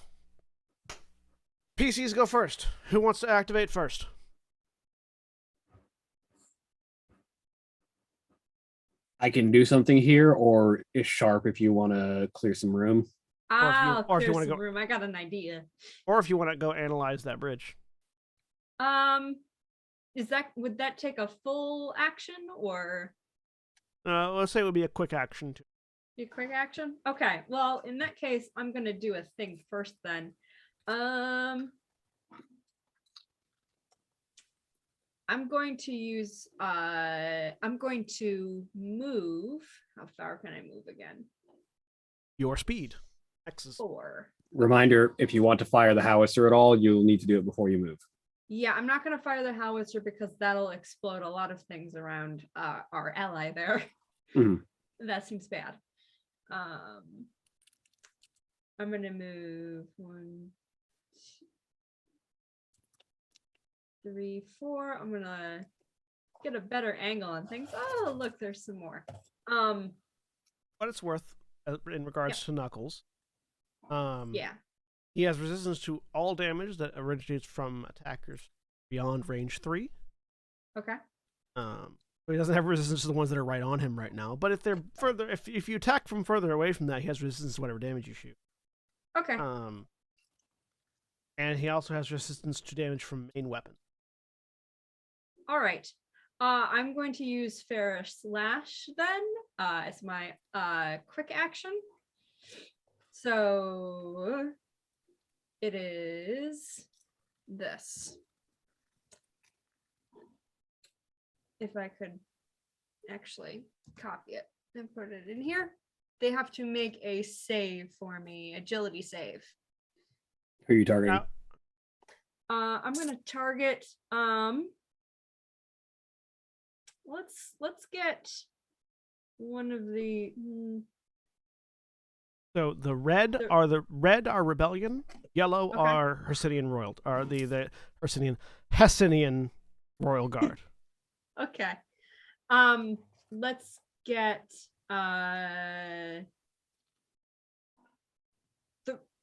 PCs go first. Who wants to activate first? I can do something here, or is Sharp if you want to clear some room. I'll or if you clear wanna some go- room. I got an idea. Or if you want to go analyze that bridge. Would that take a full action or Let's say it would be a quick action. a quick action? Okay. Well, in that case, I'm gonna do a thing first then. I'm going to use I'm going to move. How far can I move again? Your speed. X's. 4. Reminder, if you want to fire the howitzer at all, you'll need to do it before you move. Yeah, I'm not gonna fire the howitzer because that'll explode a lot of things around our ally there. Mhm. That seems bad. I'm gonna move 1, 2, 3, 4. I'm gonna get a better angle on things. Oh, look, there's some more. What it's worth in regards to Knuckles. Yeah. He has resistance to all damage that originates from attackers beyond range 3. Okay. But he doesn't have resistance to the ones that are right on him right now. But if they're further, if you attack from further away from that, he has resistance to whatever damage you shoot. Okay. And he also has resistance to damage from main weapon. All right. I'm going to use Fair Slash then as my quick action. So it is this. If I could actually copy it and put it in here. They have to make a save for me, agility save. Who are you targeting? I'm gonna target let's get one of the So the red are rebellion, yellow Okay. are Hesinian royal, are the Hesinian royal guard. Okay. Let's get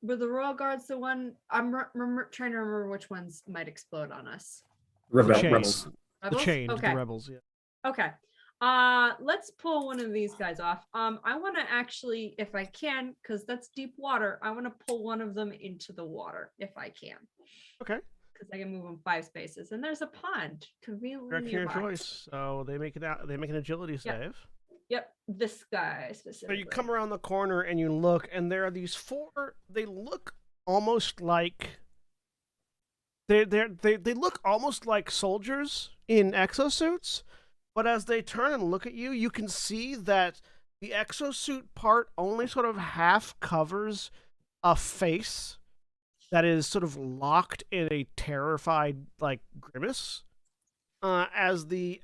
were the royal guards the one? I'm trying to remember which ones might explode on us. Rebels. chains. Rebels. The Rebels? chained, Okay. the rebels, yeah. Okay. Let's pull one of these guys off. I want to actually, if I can, because that's deep water, I want to pull one of them into the water if I can. Okay. because I can move them 5 spaces, and there's a pond conveniently Direction your nearby. choice. So they make it out. They make an agility save. Yep, this guy So specifically. you come around the corner and you look, and there are these 4. They look almost like they look almost like soldiers in exosuits, but as they turn and look at you, you can see that the exosuit part only sort of half covers a face that is sort of locked in a terrified like grimace. As the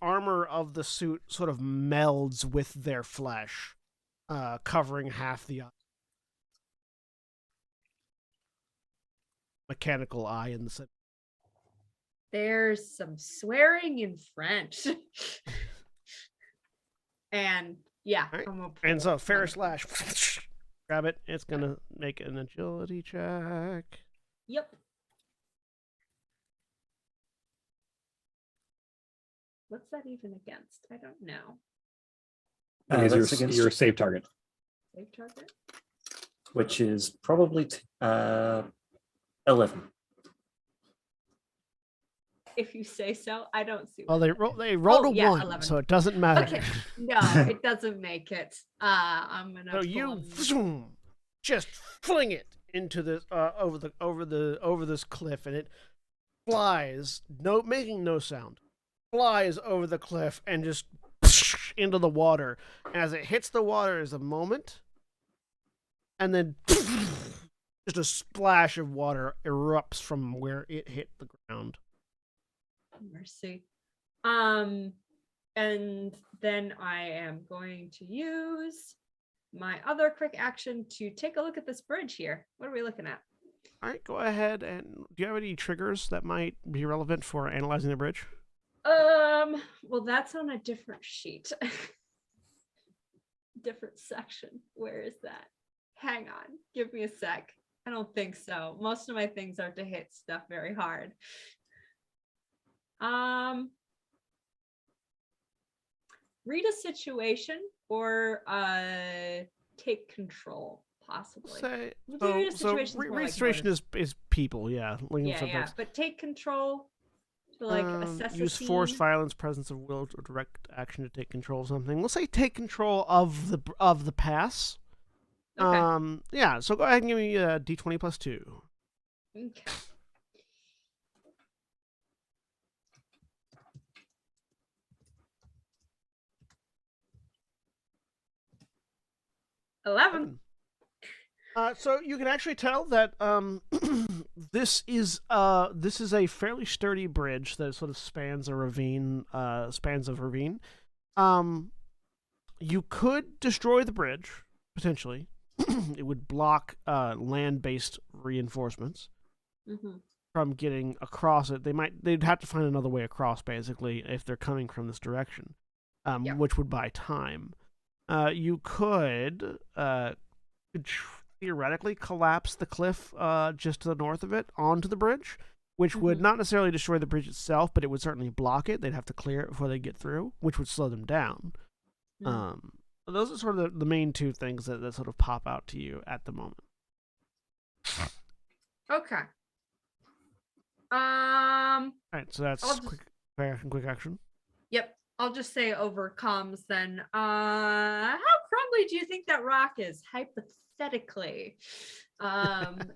armor of the suit sort of melds with their flesh, covering half the mechanical eye in the center. There's some swearing in French. And yeah, All right. I'm gonna And so pull Ferris another- Lash, grab it. It's gonna make an agility check. Yep. What's that even against? I don't know. It That's is against your save target. Save target? which is probably 11. If you say so, I don't see. Well, what they rolled Oh, a yeah, 1, 11. so it doesn't matter. Okay. No, it doesn't make it. I'm gonna. So pull you a- zoom, just fling it into this over this cliff, and it flies, making no sound, flies over the cliff and just into the water. As it hits the water, is a moment, and then just a splash of water erupts from where it hit the ground. Mercy. And then I am going to use my other quick action to take a look at this bridge here. What are we looking at? All right, go ahead. And do you have any triggers that might be relevant for analyzing the bridge? Well, that's on a different sheet. Different section. Where is that? Hang on. Give me a sec. I don't think so. Most of my things are to hit stuff very hard. Read a situation or take control, possibly. Say, We'll do read a situation's more like situation is people, yeah. Linking Yeah, subjects. but take control to like assess a use force, scene. violence, presence of will, or direct action to take control of something. We'll say take control of the pass. Okay. Yeah. So go ahead and give me a d20 plus 2. Okay. $11. So you can actually tell that this is a fairly sturdy bridge that sort of spans a ravine. You could destroy the bridge potentially. It would block land-based reinforcements Mm-hmm. from getting across it. They'd have to find another way across basically if they're coming from this direction, Yep. which would buy time. You could theoretically collapse the cliff just to the north of it onto the bridge, which would Mhm. not necessarily destroy the bridge itself, but it would certainly block it. They'd have to clear it before they get through, which would slow them down. Mm. Those are sort of the main two things that sort of pop out to you at the moment. Okay. All right, so that's I'll just- quick action. Yep. I'll just say overcomes then. How crumbly do you think that rock is? Hypothetically. And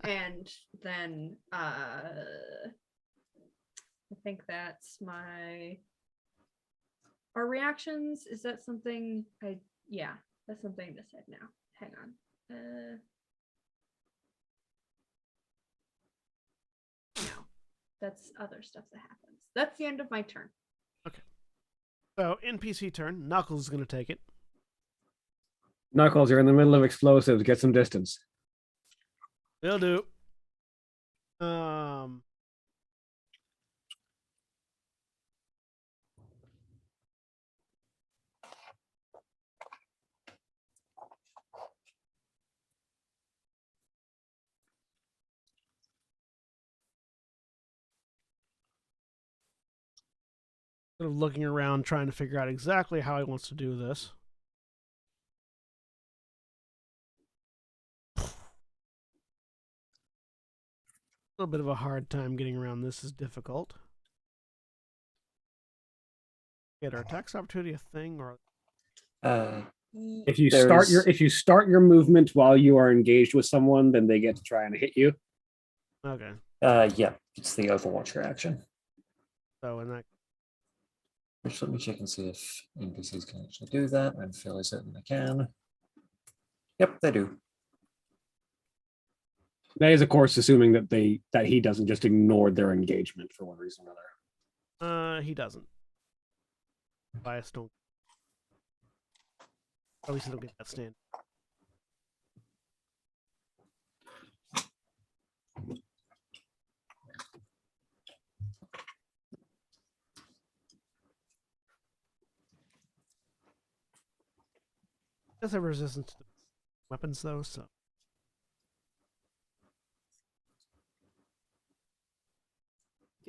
then I think that's our reactions. Is that something yeah, that's something to say now. Hang on. No. That's other stuff that happens. That's the end of my turn. So NPC turn. Knuckles is going to take it. Knuckles, you're in the middle of explosives. Get some distance. Will do. Sort of looking around, trying to figure out exactly how he wants to do this. little bit of a hard time getting around this is difficult. Get our attacks opportunity a thing or If you start your movement while you are engaged with someone, then they get to try and hit you. okay. Yeah, it's the Overwatch reaction. So in that Which let me check and see if NPCs can actually do that. I'm fairly certain they can. Yep, they do. That is, of course, assuming that he doesn't just ignore their engagement for one reason or another. he doesn't. Bias don't. At least I don't get that stand. Does have resistance to weapons though, so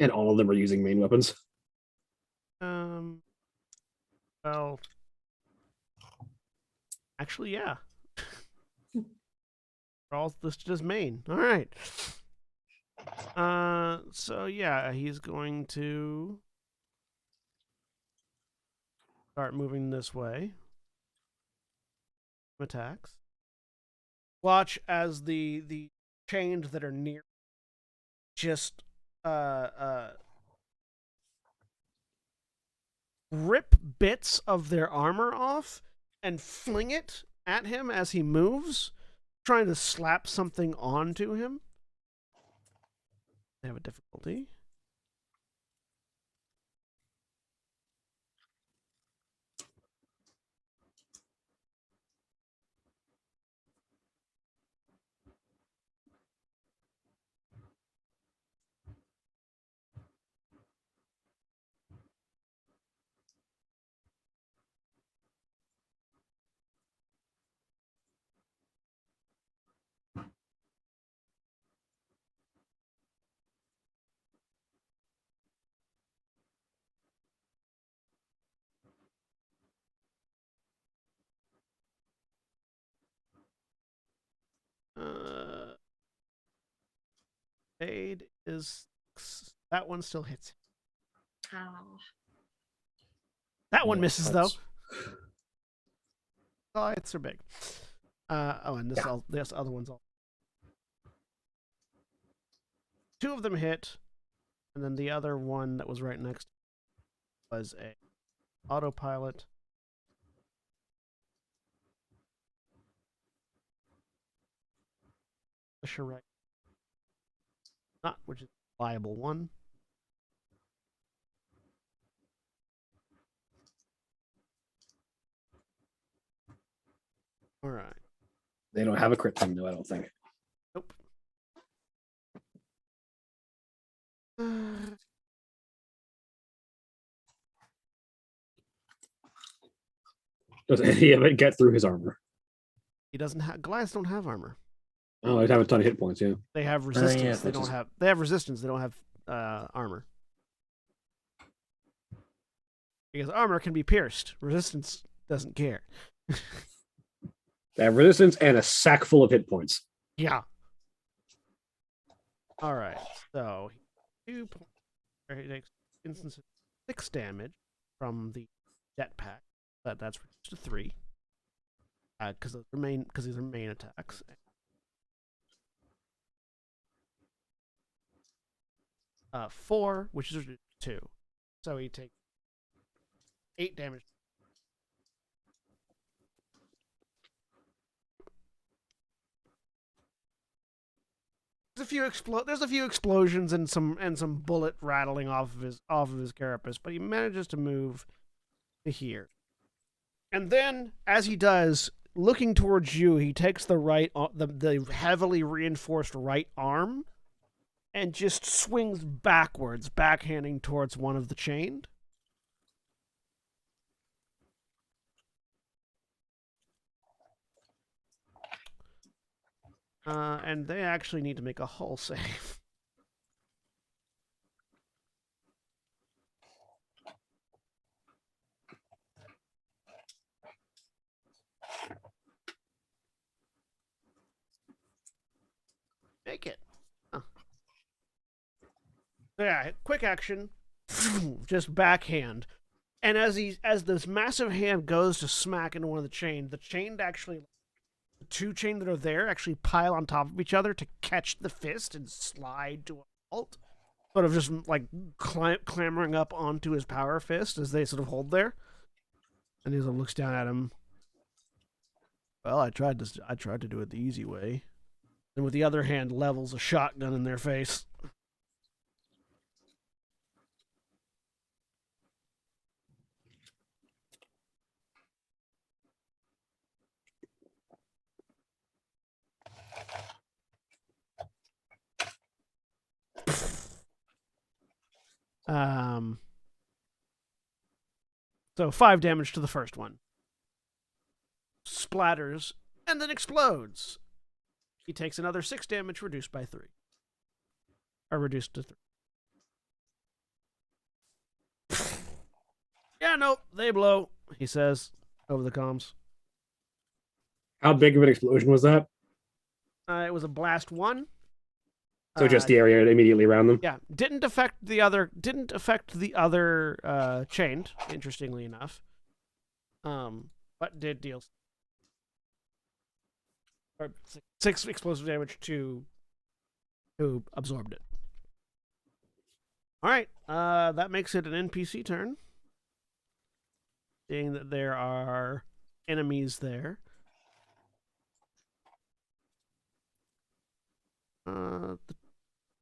And all of them are using main weapons. well, actually, yeah. They're all listed as main. All right. So yeah, he's going to start moving this way. Attacks. Watch as the chains that are near just rip bits of their armor off and fling it at him as he moves, trying to slap something onto him. They have a difficulty. Aid is that one still hits. Oh. That one Yeah, misses that's- though. Oh, it's are big. And this other one's all. Two of them hit, and then the other one that was right next was a autopilot. The charade. Not which is a viable one. All right. They don't have a crit thing, though, I don't think. Nope. Does any of it get through his armor? He doesn't have. Goliaths don't have armor. Oh, I have a ton of hit points, yeah. They have resistance. yeah, they don't have. They have resistance. They don't have armor. Because armor can be pierced. Resistance doesn't care. They have resistance and a sack full of hit points. Yeah. All right. So 2 points. He takes instance 6 damage from the jetpack. But that's reduced to 3. Because these are main attacks. 4, which is 2. So he takes 8 damage. There's a few explosions and some bullet rattling off of his carapace, but he manages to move to here. And then, as he does, looking towards you, he takes the heavily reinforced right arm and just swings backwards, backhanding towards one of the chained. And they actually need to make a hull save. Make it. Yeah, quick action, just backhand. And as this massive hand goes to smack into one of the chain actually, the two chain that are there actually pile on top of each other to catch the fist and slide to a halt. Sort of just like clambering up onto his power fist as they sort of hold there. And he looks down at him. Well, I tried to do it the easy way. And with the other hand, levels a shotgun in their face. So 5 damage to the first one. Splatters and then explodes. He takes another 6 damage, reduced by 3. Or reduced to 3. Yeah, nope, they blow, he says over the comms. How big of an explosion was that? It was a blast 1. So just the area immediately around them? Yeah, didn't affect the other chained, interestingly enough. But did deal 6 explosive damage to who absorbed it. All right, that makes it an NPC turn. Seeing that there are enemies there.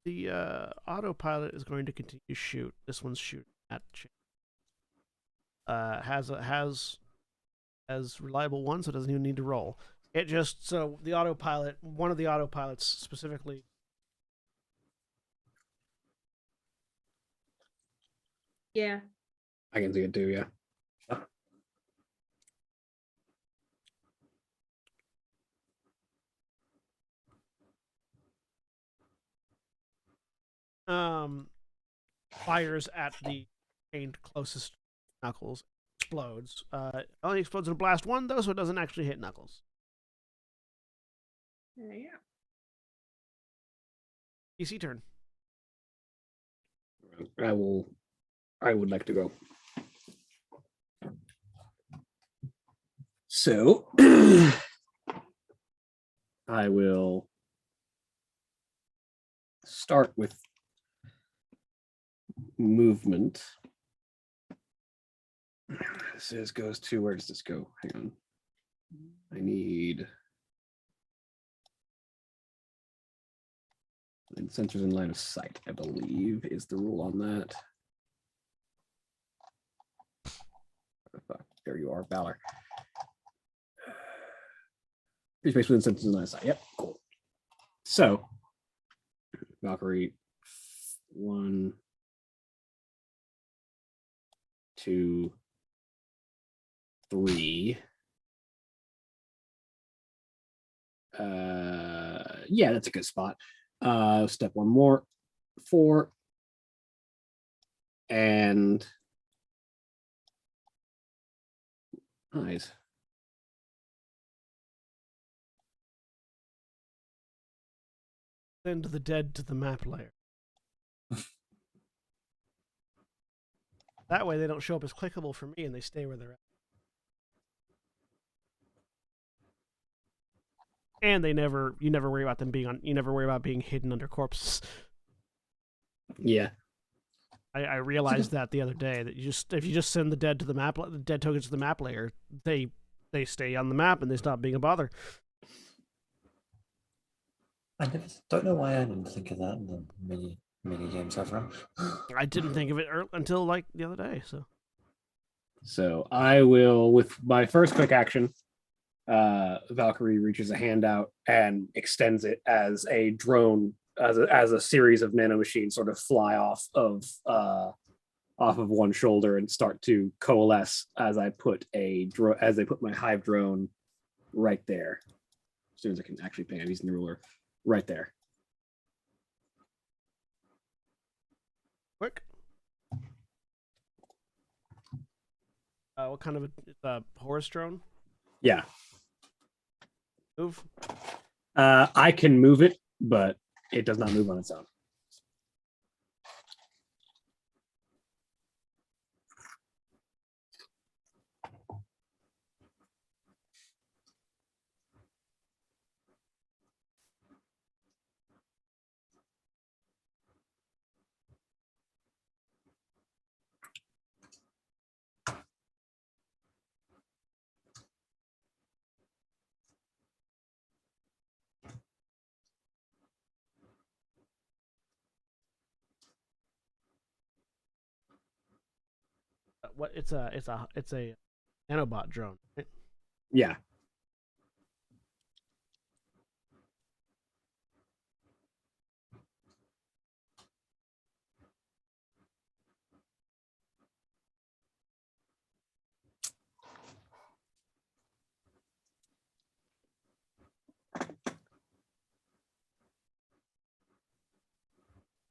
The autopilot is going to continue to shoot. This one's shooting at chain. Has reliable 1, so it doesn't even need to roll. It just, so the autopilot, one of the autopilots specifically. Yeah. I can see it too, yeah. Fires at the chained closest Knuckles, explodes. Only explodes in a blast 1 though, so it doesn't actually hit Knuckles. Yeah. PC turn. I would like to go. So I will start with movement. This goes to, where does this go? Hang on. I need sensors in line of sight, I believe, is the rule on that. There you are, Valor. Free space within sensors in line of sight. Yep, cool. So, Valkyrie, 1, 2, 3. Yeah, that's a good spot. Step 1 more, 4, and nice. Send the dead to the map layer. That way they don't show up as clickable for me and they stay where they're at. And you never worry about them being hidden under corpses. Yeah. I realized that the other day that if you just send the dead tokens to the map layer, they stay on the map and they stop being a bother. Don't know why I didn't think of that in the mini games I've run. I didn't think of it until like the other day. So I will, with my first quick action, Valkyrie reaches a hand out and extends it as a drone, as a series of nanomachines sort of fly off of one shoulder and start to coalesce as I put my hive drone right there. As soon as I can actually ping, I'm using the ruler right there. Quick. What kind of a horse drone? Yeah. Move. I can move it, but it does not move on its own. what? It's a nanobot drone. Right? Yeah.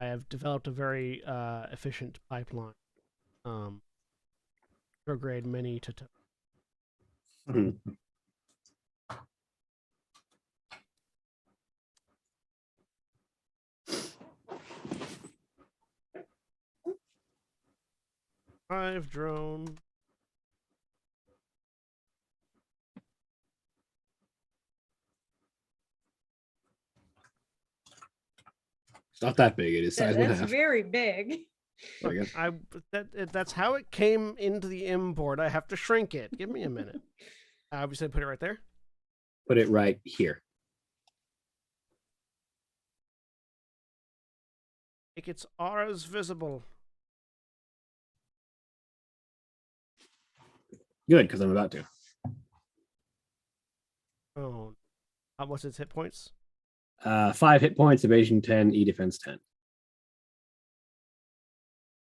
I have developed a very efficient pipeline. Grade many to. Mhm. 5 drone. It's not that big. It is size one That's half. very big. There we Look, go. that's how it came into the import. I have to shrink it. Give me a minute. I obviously put it right there. Put it right here. Make its auras visible. Good, because I'm about to. Oh, what's its hit points? 5 hit points, evasion 10, E defense 10.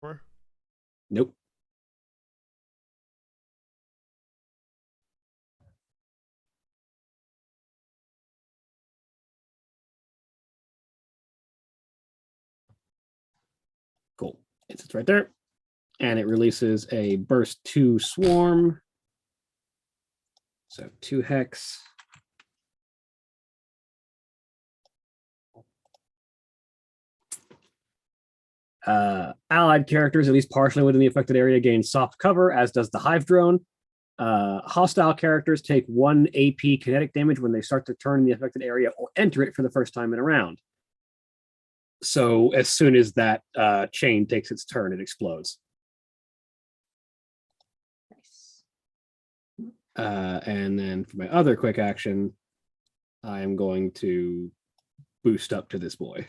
Or Nope. Cool. It sits right there. And it releases a burst 2 swarm. So 2 hex. Allied characters, at least partially within the affected area, gain soft cover, as does the hive drone. Hostile characters take 1 AP kinetic damage when they start to turn in the affected area or enter it for the first time in a round. So as soon as that chain takes its turn, it explodes. Nice. And then for my other quick action, I am going to boost up to this boy.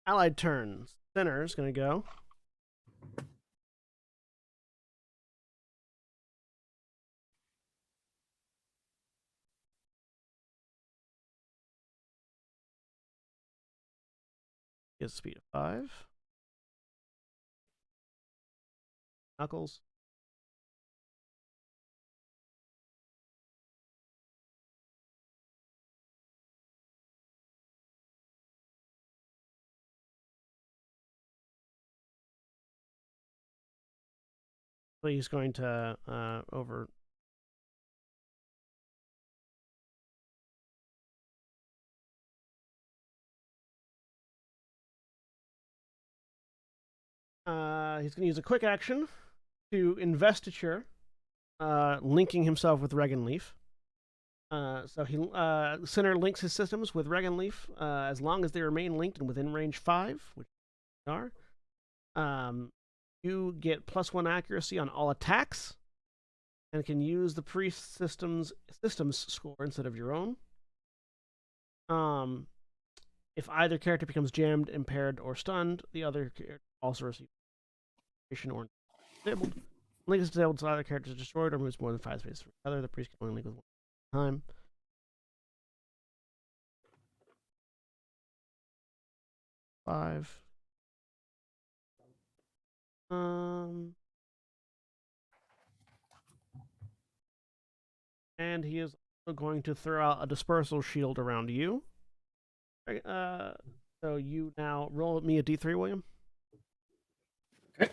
Allied turns. Center is going to go. Gets speed of 5. Knuckles. So he's going to over. He's going to use a quick action to investiture, linking himself with Regan Leaf. So he Center links his systems with Regan Leaf as long as they remain linked and within range 5, which they are. You get +1 accuracy on all attacks, and can use the priest systems score instead of your own. If either character becomes jammed, impaired, or stunned, the other character also receives or disabled. Link is disabled, so either character is destroyed or moves more than 5 spaces from the other. The priest can only link with one time. Five. And he is also going to throw out a dispersal shield around you. So you now roll me a d3, William. Okay.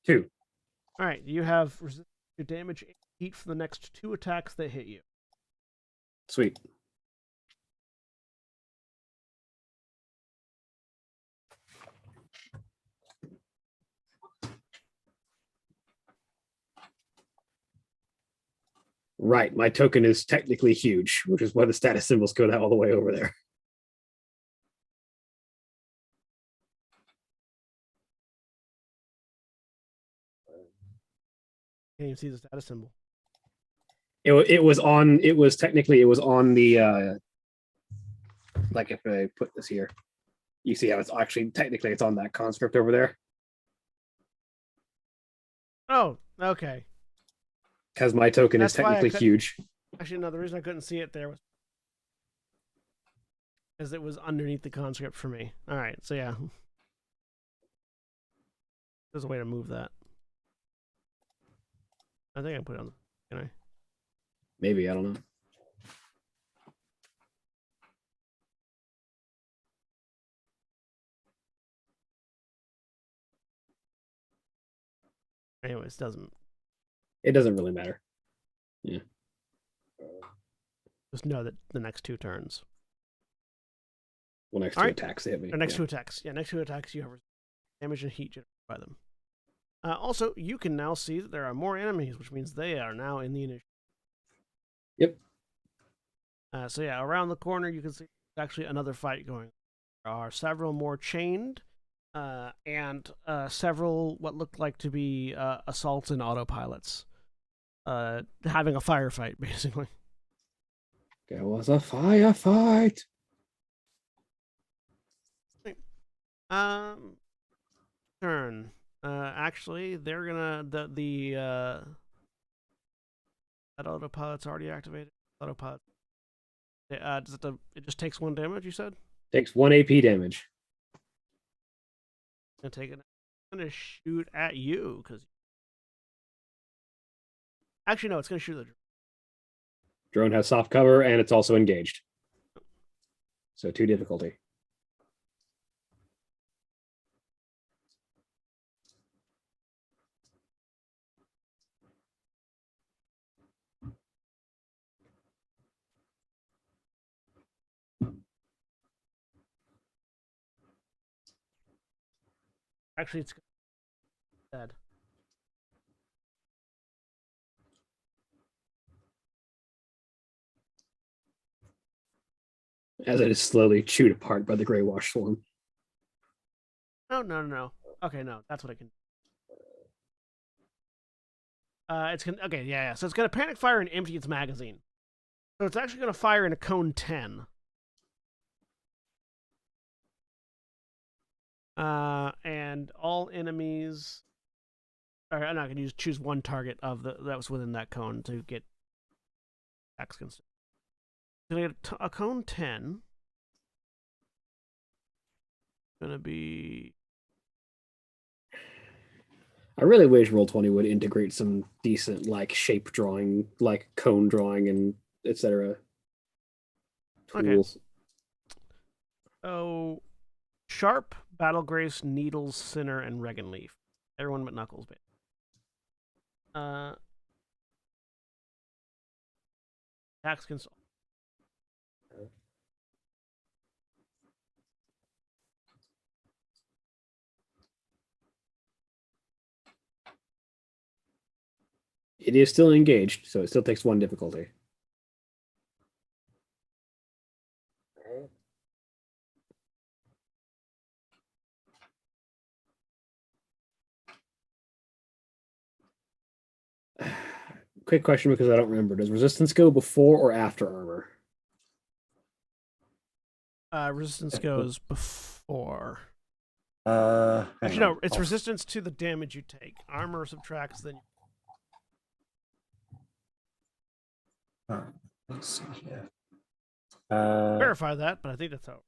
2. All right, you have resistance to damage and heat for the next 2 attacks that hit you. Sweet. Right, my token is technically huge, which is why the status symbols go all the way over there. Can't even see the status symbol. It was on. It was technically it was on the. Like if I put this here, you see how it's actually technically it's on that conscript over there. Oh, okay. Because my token That's is why I technically could- huge. Actually, no. The reason I couldn't see it there was because it was underneath the conscript for me. All right. So yeah, there's a way to move that. I think I put it on. Can I? Maybe I don't know. Anyways, doesn't. It doesn't really matter. Just know that the next 2 turns. Well, next All two right. attacks they hit me. Or next Yeah. 2 attacks. Yeah, next 2 attacks you have damage and heat generated by them. Also, you can now see that there are more enemies, which means they are now in the initiative. Yep. So yeah, around the corner you can see there's actually another fight going. There are several more chained, and several what look like to be assaults and autopilots, having a firefight basically. There was a firefight. Turn. Actually, they're gonna that autopilot's already activated. Autopilot. It just takes 1 damage. You said. Takes 1 AP damage. Gonna take it. I'm gonna shoot at you because. Actually, no. It's gonna shoot the. Drone has soft cover and it's also engaged. So 2 difficulty. Actually, it's dead. As it is slowly chewed apart by the gray wash swarm. No. Okay, no, that's what I can. Okay, yeah. So it's gonna panic fire and empty its magazine. So it's actually gonna fire in a cone 10. And all enemies. Or I'm not gonna choose 1 target of that was within that cone to get attacks against it. So we get a cone 10. Gonna be. I really wish Roll20 would integrate some decent like shape drawing, like cone drawing and etc. Okay. tools. Oh, Sharp, Battle Grace, Needles, Sinner, and Regan Leaf. Everyone but Knuckles, babe. Attacks against. It is still engaged, so it still takes 1 difficulty. Quick question because I don't remember. Does resistance go before or after armor? Resistance goes before. Hang Actually, no, on. it's I'll- resistance to the damage you take. Armor subtracts then. Let's see here. Verify that, but I think that's how.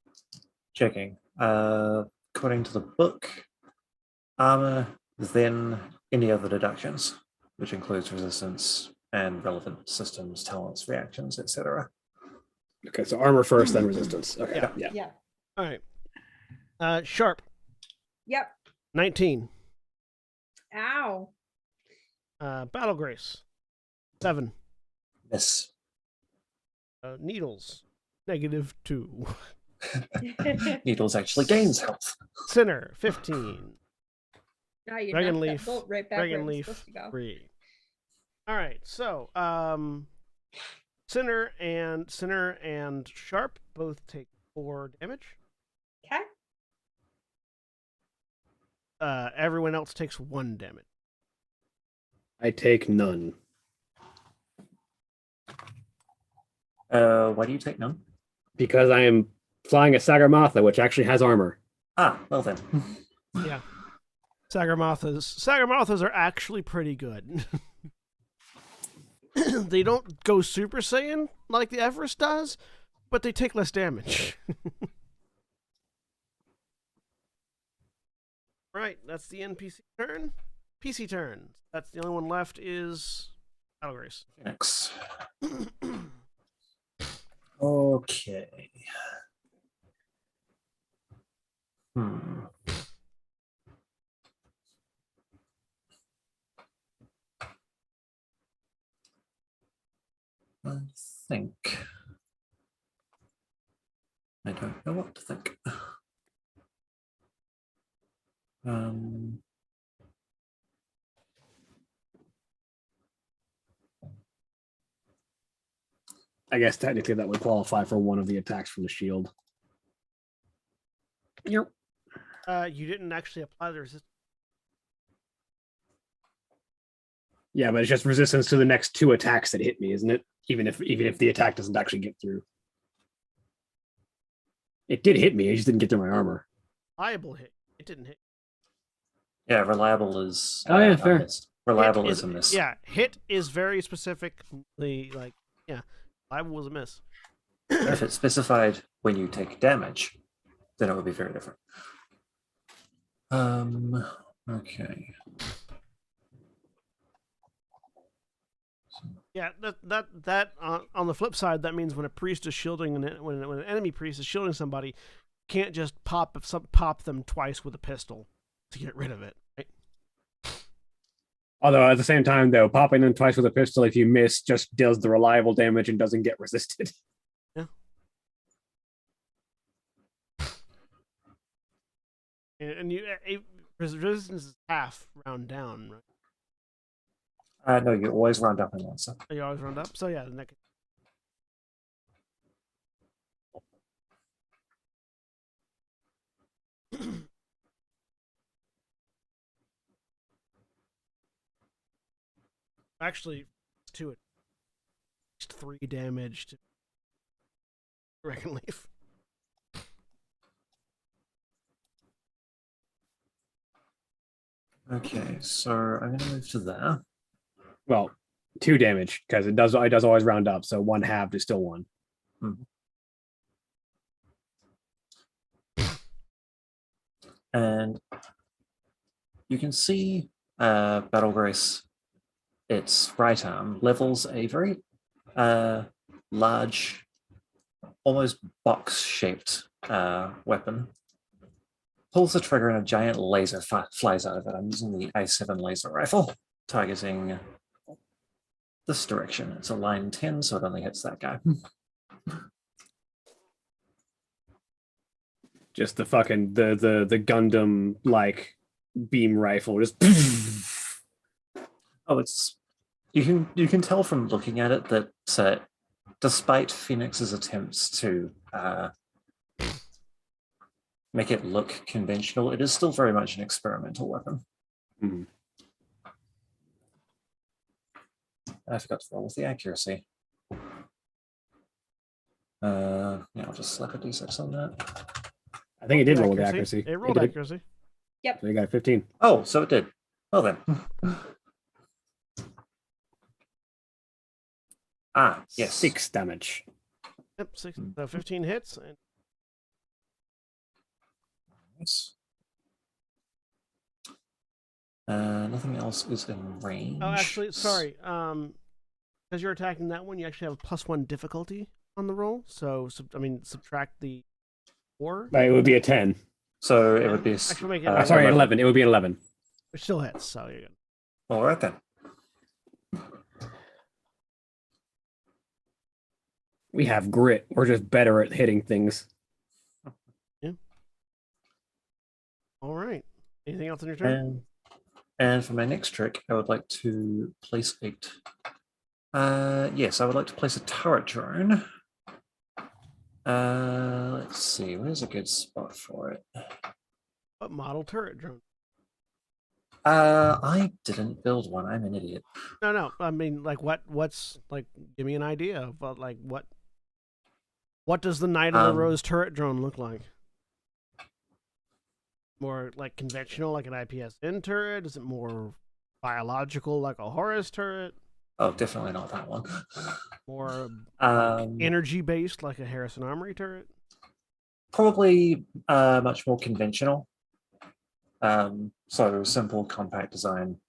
Checking. According to the book, armor, then any other deductions, which includes resistance and relevant systems, talents, reactions, etc. Okay, so armor first, then resistance. Okay, Yeah. yeah. Yeah. All right. Sharp, Yep. 19. Ow. Battle Grace, 7. Miss. Needles, -2. Needles actually gains health. Sinner, 15. Now you Dragon knocked that Leaf, bolt right back Dragon where it was Leaf, supposed to go. 3. All right, so Sinner and Sharp both take 4 damage. Okay. Everyone else takes 1 damage. I take none. Why do you take none? Because I am flying a Sagarmatha, which actually has armor. Ah, well then. Yeah. Sagarmathas are actually pretty good. They don't go Super Saiyan like the Everest does, but they take less damage. Right, that's the NPC turn. PC turn. That's the only one left is Battle Grace. Phoenix. Okay. Hmm. I think. I don't know what to think. Um, I guess technically that would qualify for one of the attacks from the shield. Yep. You didn't actually apply the resistance. Yeah, but it's just resistance to the next 2 attacks that hit me, isn't it? Even if the attack doesn't actually get through. It did hit me, it just didn't get through my armor. Reliable hit. It didn't hit. yeah, reliable is. Oh, yeah, a fair. miss. Reliable Hit is a miss. Yeah, hit is very specifically like, yeah, reliable was a miss. If it's specified when you take damage, then it would be very different. Okay. Yeah, that on the flip side, that means when a priest is shielding, when an enemy priest is shielding somebody, you can't just pop them twice with a pistol to get rid of it. Right? Although at the same time, though, popping them twice with a pistol if you miss just deals the reliable damage and doesn't get resisted. Yeah. And resistance is half round down, right? No, you always round up in answer. You always round up. So yeah, the next. Actually, to it, 3 damage to Reckon Leaf. Okay, so I'm going to move to there. Well, 2 damage, because it does always round up, so 1 halved is still 1. And you can see Battle Grace, its right arm, levels a very large, almost box-shaped weapon. Pulls the trigger and a giant laser flies out of it. I'm using the i7 laser rifle, targeting this direction. It's a line 10, so it only hits that guy. Just the fucking the Gundam like beam rifle just Oh, it's you can tell from looking at it that despite Phoenix's attempts to make it look conventional, it is still very much an experimental weapon. Mm-hmm. I forgot to roll with the accuracy. Yeah, I'll just slap a d6 on that. I think it did roll with accuracy. It rolled accuracy. So you got a 15. Oh, so it did. Well then. Yes. 6 damage. Yep, 6. So 15 hits. And Nice. Nothing else is in range. oh, actually, sorry. Because you're attacking that one, you actually have a +1 difficulty on the roll. So subtract the 4. It would be a 10. So it would be. Actually, make it Sorry, 11. It would be an 11. Which still hits. So you're good. All right then. We have grit. We're just better at hitting things. Yeah. All right. Anything else on your turn? And for my next trick, I would like to place yes, I would like to place a turret drone. Let's see, where's a good spot for it? What model turret drone? I didn't build one. I'm an idiot. No. I mean, like, what's like? Give me an idea of like what What does the Knight of the Rose turret drone look like? More like conventional, like an IPSN turret? Is it more biological, like a Horus turret? Oh, definitely not that one. More like Um, energy-based, like a Harrison Armory turret? Probably much more conventional. So simple, compact design,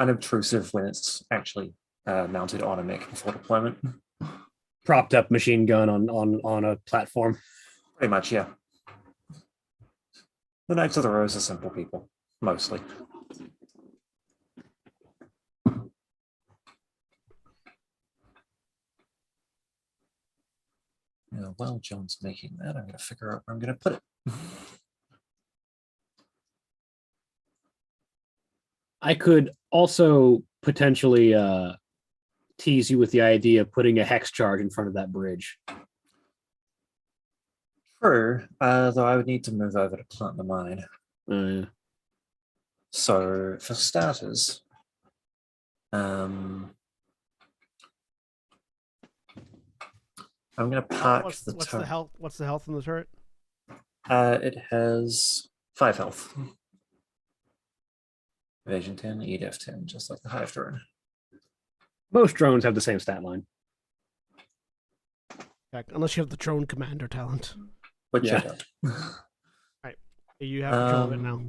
unobtrusive when it's actually mounted on a mech before deployment. Propped up machine gun on a platform. Pretty much, yeah. The Knights of the Rose are simple people, mostly. Yeah, while John's making that, I'm going to figure out where I'm going to put it. I could also potentially tease you with the idea of putting a hex charge in front of that bridge. True, though I would need to move over to plant the mine. Yeah. So, for starters, I'm going to park what's the the health? What's the health in the turret? It has 5 health. Evasion 10, EDF 10, just like the Hive drone. Most drones have the same stat line. Unless you have the drone commander talent. Which Yeah. I don't. Right. You have control of it now.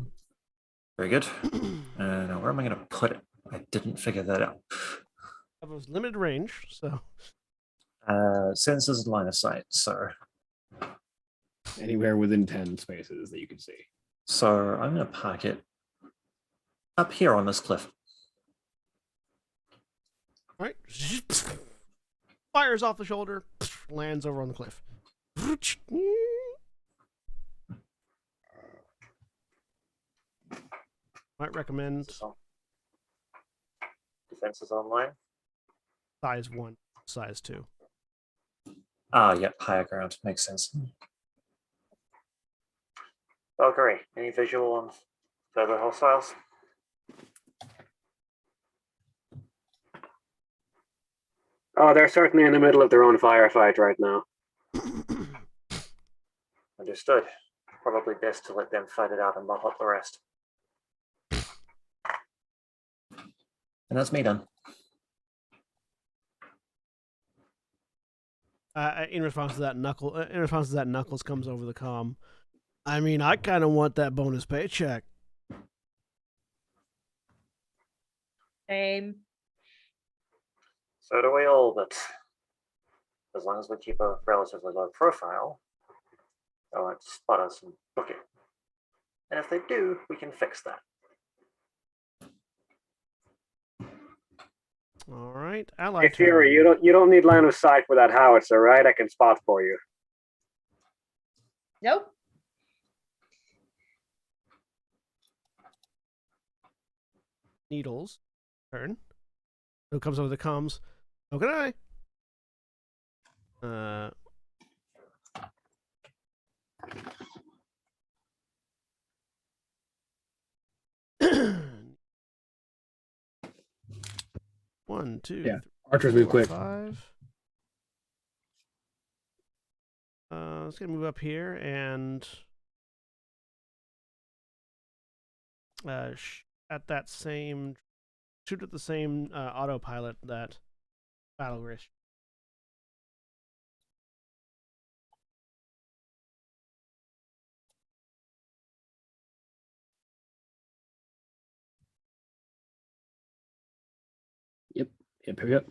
Very good. Now, where am I going to put it? I didn't figure that out. It was limited range, so Sensors and line of sight. So Anywhere within 10 spaces that you can see. I'm going to park it up here on this cliff. all right. Fires off the shoulder, lands over on the cliff. Might recommend Defenses online. size 1, size 2. Yep, higher ground. Makes sense. Valkyrie, any visual on further hostiles? Oh, they're certainly in the middle of their own firefight right now. Understood. Probably best to let them fight it out and mop up the rest. And that's me done. In response to that, Knuckles comes over the comm. I mean, I kind of want that bonus paycheck. Same. So do we all, but as long as we keep a relatively low profile, they won't spot us and book it. And if they do, we can fix that. All right, ally. Hey Fury, you don't need line of sight for that howitzer, right? I can spot for you. Nope. Needles. Turn. Who comes over the comms? Oh, can I? One, two, Yeah. three, Archers move quick. 5. Let's get move up here and at that same shoot at the same autopilot that Battle Grish. Yep, pick up.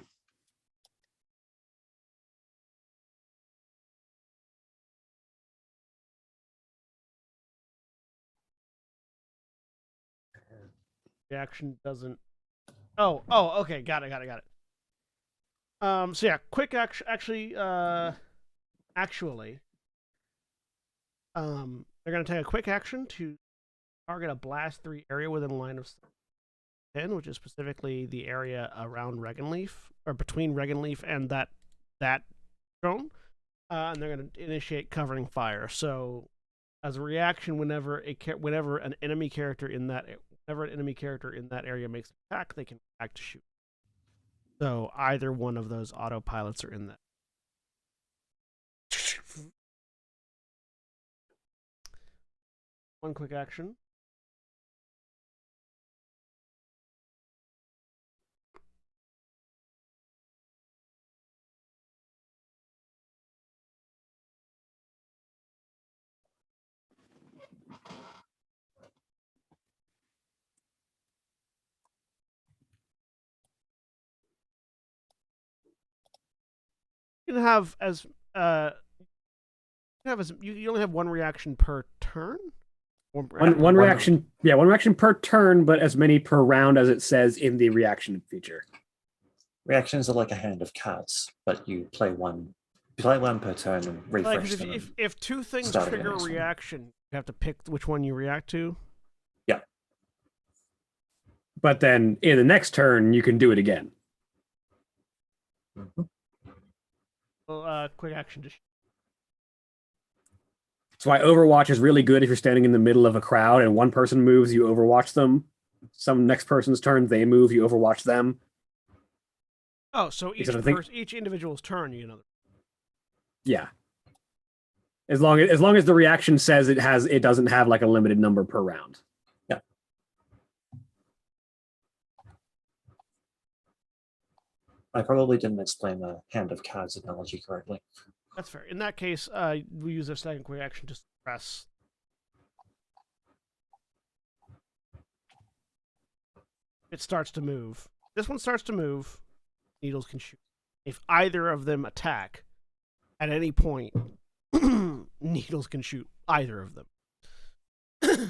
Reaction doesn't. Oh, okay, got it. So yeah, quick actually, they're gonna take a quick action to target a blast 3 area within line of 10, which is specifically the area around Reganleaf or between Reganleaf and that drone, and they're gonna initiate covering fire. So, as a reaction, whenever an enemy character in that area makes an attack, they can act to shoot. So either one of those autopilots are in that. 1 quick action. You can have as you only have 1 reaction per turn. One reaction, yeah, 1 reaction per turn, but as many per round as it says in the reaction feature. Reactions are like a hand of cards, but you play one per turn and refresh Like, them. if 2 things start trigger a again next one. reaction, you have to pick which one you react to. Yeah. But then in the next turn, you can do it again. Mhm. Well, quick action to. That's why Overwatch is really good if you're standing in the middle of a crowd and one person moves, you Overwatch them. Some next person's turn, they move, you Overwatch them. Oh, so each individual's turn, you know. Yeah. As long as the reaction says it doesn't have like a limited number per round. Yeah. I probably didn't explain the hand of cards analogy correctly. That's fair. In that case, we use a second quick action to suppress. It starts to move. This one starts to move. Needles can shoot. If either of them attack, at any point, Needles can shoot either of them.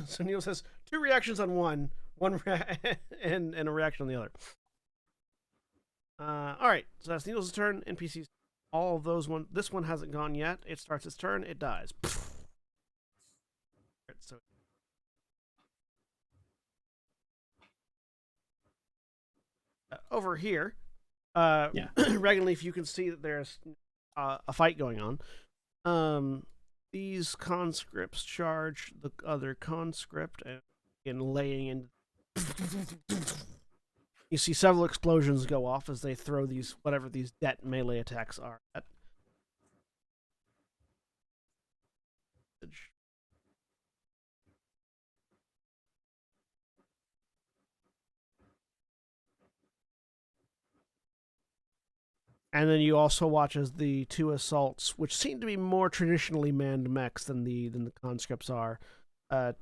So Needles has 2 reactions on one and a reaction on the other. All right, so that's Needles' turn. NPCs, all of those one. This one hasn't gone yet. It starts its turn. It dies. So over here, Reganleaf, you can see that there's a fight going on. These conscripts charge the other conscript and begin laying in. You see several explosions go off as they throw these whatever these det melee attacks are at. And then you also watch as the 2 assaults, which seem to be more traditionally manned mechs than the conscripts are,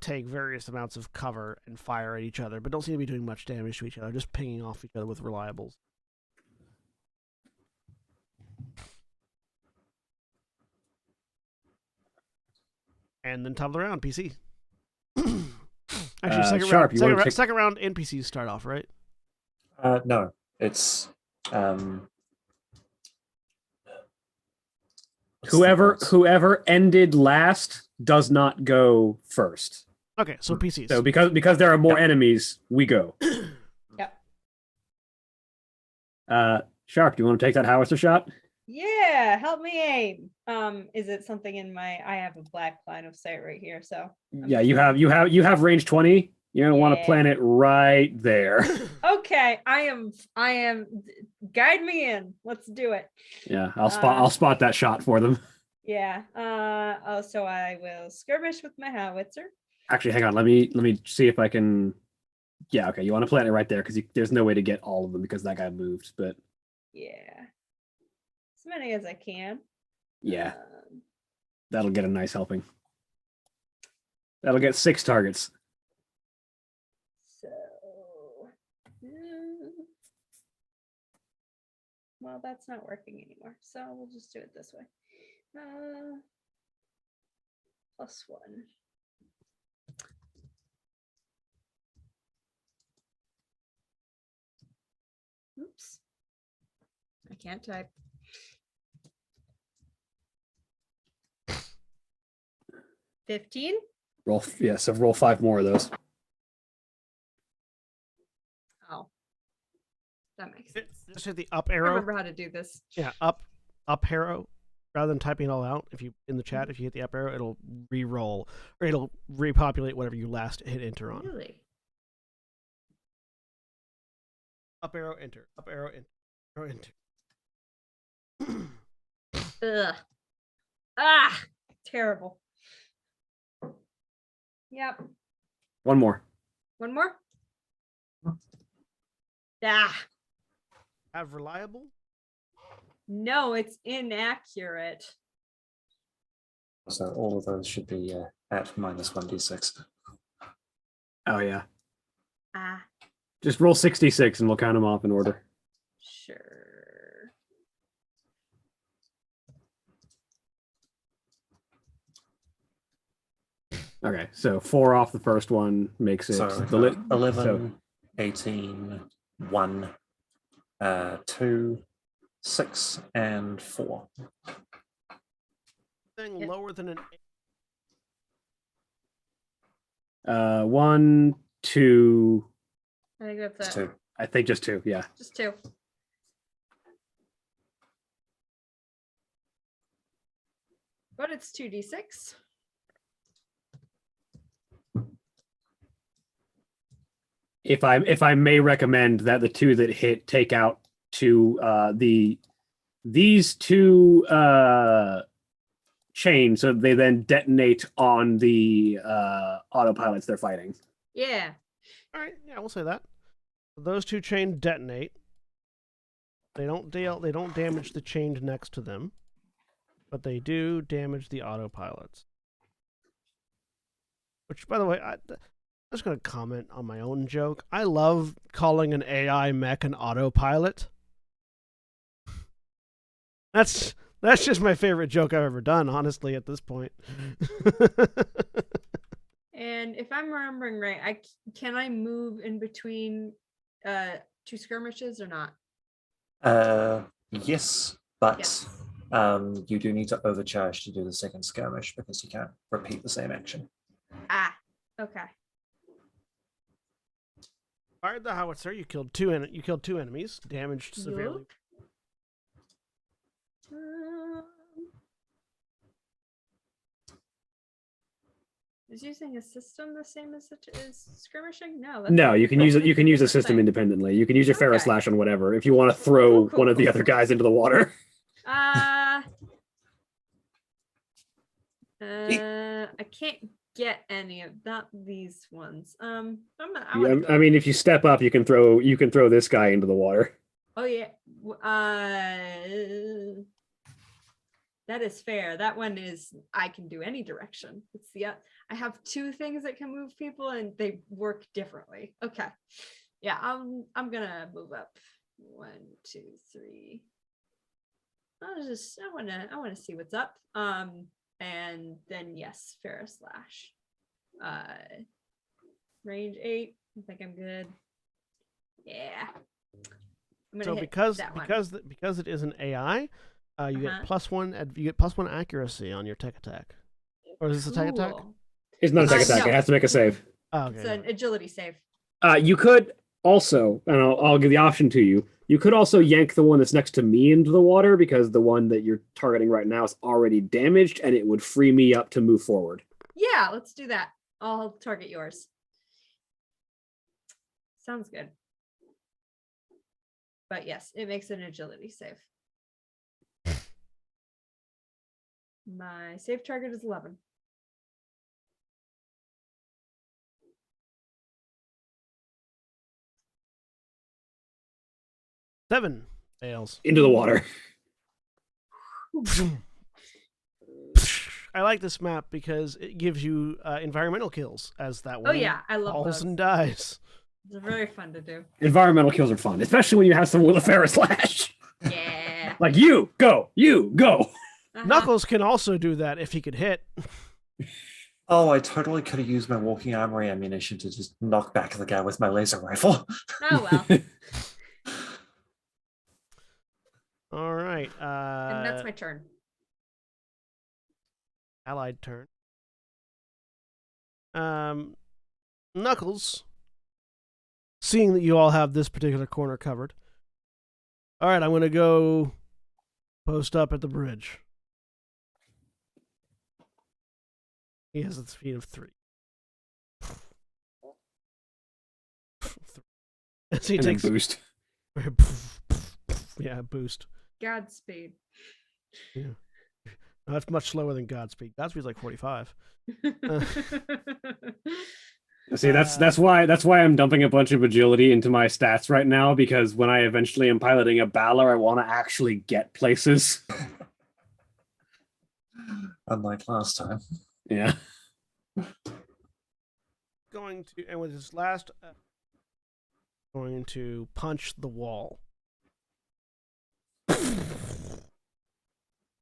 take various amounts of cover and fire at each other, but don't seem to be doing much damage to each other, just pinging off each other with reliables. And then top of the round, PC. Actually, second round, NPCs start off, right? No, it's whoever ended last does not go first. Okay, so PCs. So because there are more enemies, we go. Yep. Shark, do you want to take that howitzer shot? Yeah, help me aim. Is it something in my? I have a black line of sight right here, so. Yeah, you have range 20. You're gonna want to plant it right there. Okay, I am. Guide me in. Let's do it. Yeah, I'll spot that shot for them. Yeah. So I will skirmish with my howitzer. Actually, hang on. Let me see if I can. Yeah, okay. You want to plant it right there because there's no way to get all of them because that guy moved. But yeah, as many as I can. Yeah, that'll get a nice helping. That'll get 6 targets. So, well, that's not working anymore. So we'll just do it this way. +1. Oops. I can't type. $15. So roll 5 more of those. Oh, that makes sense. Just hit the up I arrow. remember how to do this. Yeah, up arrow. Rather than typing it all out, if you in the chat, if you hit the up arrow, it'll re-roll or it'll repopulate whatever you last hit enter on. Really? Up arrow, enter. Up arrow, enter. Arrow, enter. Ugh. Ah, terrible. Yep. One more. One more. Ah, Have reliable? no, it's inaccurate. So all of those should be at minus 1d6. Oh yeah. Ah, Just roll 66 and we'll count them off in order. sure. Okay, so 4 off the first one makes it So the lit. 11, So 18, 1, 2, 6, and 4. Thing Yeah. lower than an 1, 2. I think that's It's it. 2. I think just 2. Yeah. Just 2. But it's 2d6. If I may recommend that the 2 that hit take out these 2 chains, so they then detonate on the autopilots they're fighting. Yeah. All right, yeah, we'll say that. Those 2 chains detonate. They don't damage the chain next to them, but they do damage the autopilots. Which, by the way, I'm just gonna comment on my own joke. I love calling an AI mech an autopilot. That's just my favorite joke I've ever done, honestly, at this point. And if I'm remembering right, can I move in between 2 skirmishes or not? Yes, but Yes. you do need to overcharge to do the second skirmish because you can't repeat the same action. Ah, okay. Fired the howitzer. You killed 2 enemies, damaged severely. Is using a system the same as skirmishing? No. No, you can use it. You can use a different system thing. independently. You can use your Ferris Okay. slash on whatever. If you want to throw Cool, one of the cool, other cool. guys into the water. I can't get any of these ones. I wanna go. I mean, if you step up, you can throw this guy into the water. Oh yeah. That is fair. That one is I can do any direction. It's I have 2 things that can move people and they work differently. Okay. Yeah, I'm gonna move up. 1, 2, 3. I wanna see what's up. And then yes, Ferris slash. Range 8. I think I'm good. Yeah. I'm gonna So hit because that one. because it is an AI, you get Uh-huh. +1 accuracy on your tech attack. Or is this a tech attack? Cool. It's not a tech attack. No. It has to make a save. Oh, It's okay. an agility save. You could also, and I'll give the option to you. You could also yank the one that's next to me into the water because the one that you're targeting right now is already damaged, and it would free me up to move forward. Yeah, let's do that. I'll target yours. Sounds good. But yes, it makes an agility save. My save target is 11. Seven fails. Into the water. I like this map because it gives you environmental kills as that one. Oh yeah, I love falls those. and dies. It's very fun to do. Environmental kills are fun, especially when you have someone with a Ferris slash. Yeah. Like you go. Uh-huh. Knuckles can also do that if he could hit. Oh, I totally could have used my walking armory ammunition to just knock back the guy with my laser rifle. Oh well. All right. And that's my turn. Allied turn. Knuckles, seeing that you all have this particular corner covered. All right, I'm going to go post up at the bridge. He has a speed of 3. As he And then takes boost. yeah, boost. Godspeed. That's much slower than Godspeed. Godspeed's like 45. See, that's why I'm dumping a bunch of agility into my stats right now, because when I eventually am piloting a Balor, I want to actually get places. Unlike last time. Yeah. Going to, and with his last, going to punch the wall.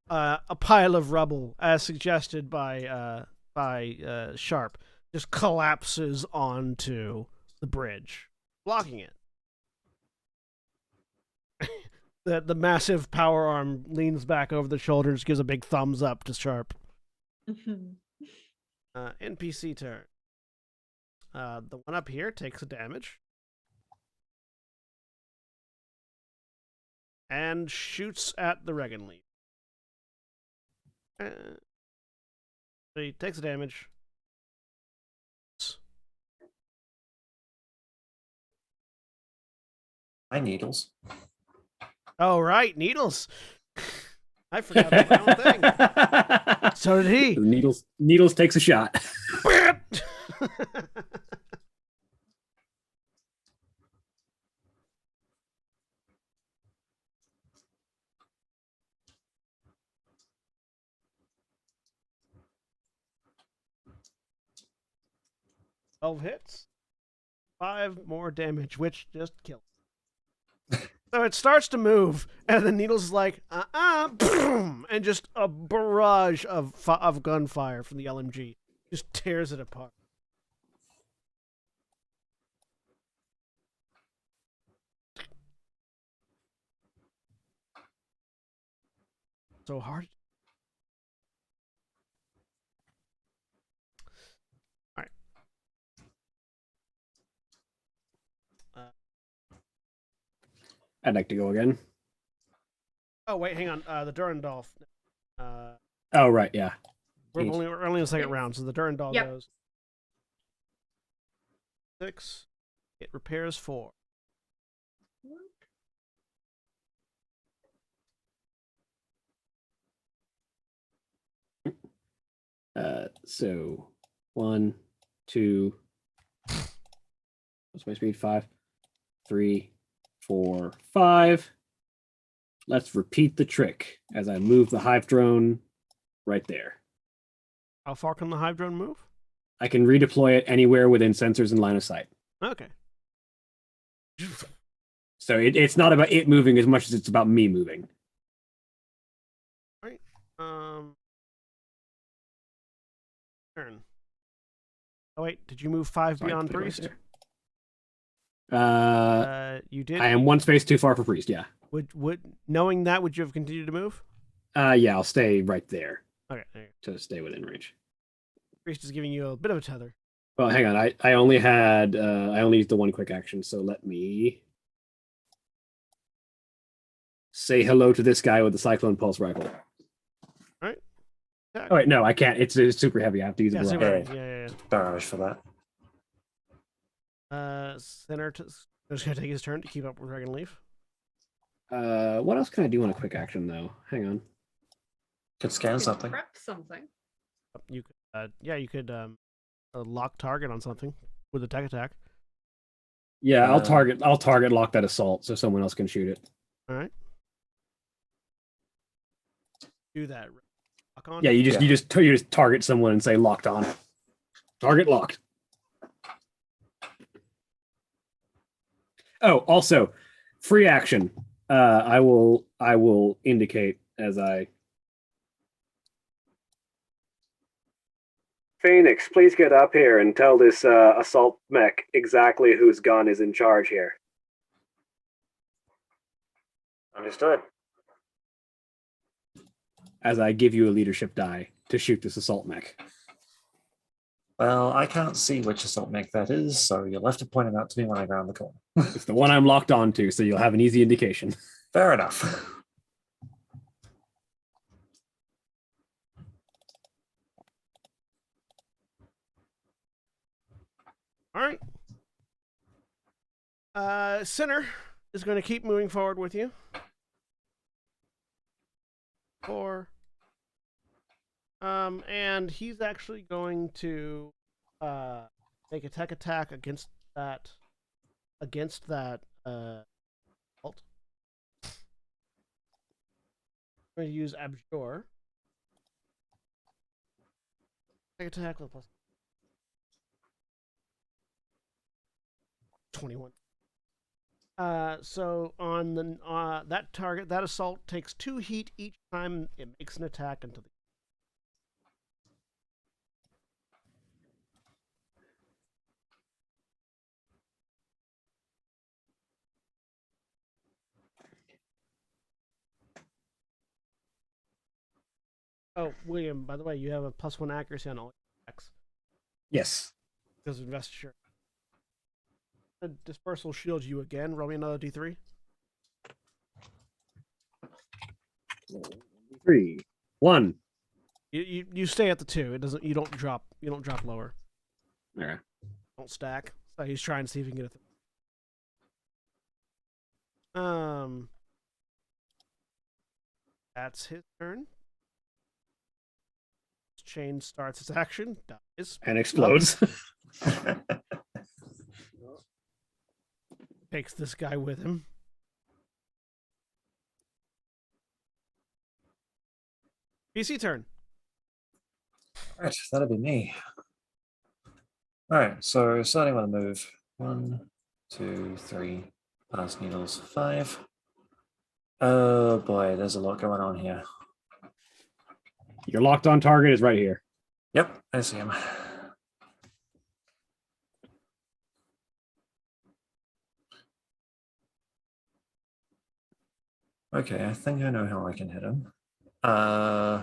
A pile of rubble, as suggested by Sharp, just collapses onto the bridge, blocking it. The massive power arm leans back over the shoulders, gives a big thumbs up to Sharp. NPC turn. The one up here takes a damage. And shoots at the Regan Leaf. So he takes a damage. Hi, Needles. Oh, right, Needles. I forgot about my own thing. So did he. Needles takes a shot. 12 hits. 5 more damage, which just kills. So it starts to move, and the Needles is like, boom, and just a barrage of gunfire from the LMG just tears it apart. So hard. All right. I'd like to go again. Oh wait, hang on. The Durandal. Oh right, yeah. We're only in the second round, so the Durandal Yep. goes 6. It repairs 4. So 1, 2. What's my speed? 5, 3, 4, 5. Let's repeat the trick as I move the hive drone right there. How far can the hive drone move? I can redeploy it anywhere within sensors and line of sight. Okay. So it's not about it moving as much as it's about me moving. Right. Turn. Oh wait, did you move 5 Sorry, beyond put it right priest? there. You did. I am 1 space too far for priest. Yeah. Would knowing that, would you have continued to move? Yeah, I'll stay right there Okay. There you go. to stay within range. Priest is giving you a bit of a tether. Well, hang on. I only had I only used the 1 quick action, so let me say hello to this guy with the Cyclone Pulse rifle. Yeah. Oh wait, no, I can't. It's super heavy. I have to use Yeah, it. super barrage. heavy. Yeah. Barrage for that. Center is gonna take his turn to keep up with Dragon Leaf. What else can I do on a quick action though? Hang on. Could scan You could something. Prep something. You could, you could lock target on something with a tech attack. Yeah, I'll target lock that assault so someone else can shoot it. All right. Do that. Lock on. Yeah, you just target someone and say locked on. Target locked. Oh, also, free action. I will indicate as I. Phoenix, please get up here and tell this assault mech exactly whose gun is in charge here. Understood. As I give you a leadership die to shoot this assault mech. Well, I can't see which assault mech that is, so you'll have to point it out to me when I round the corner. It's the one I'm locked on to, so you'll have an easy indication. Fair enough. All right. Sinner is going to keep moving forward with you. 4, And he's actually going to make a tech attack against that alt. I'm going to use Abjure. Tech attack with plus 21. So on the that target, that assault takes 2 heat each time it makes an attack into the. Oh, William, by the way, you have a +1 accuracy on all attacks Yes. because of investiture. The dispersal shields you again. Roll me another d3. 3, 1. You stay at the 2. It doesn't. You don't drop lower. Okay. Don't stack. So he's trying to see if he can get it. That's his turn. Chain starts its action, dies, And explodes. takes this guy with him. PC turn. Alright, that'll be me. Alright, so starting with a move. 1, 2, 3, pass needles, 5. Oh boy, there's a lot going on here. Your locked on target is right here. Yep, I see him. Okay, I think I know how I can hit him. Oh,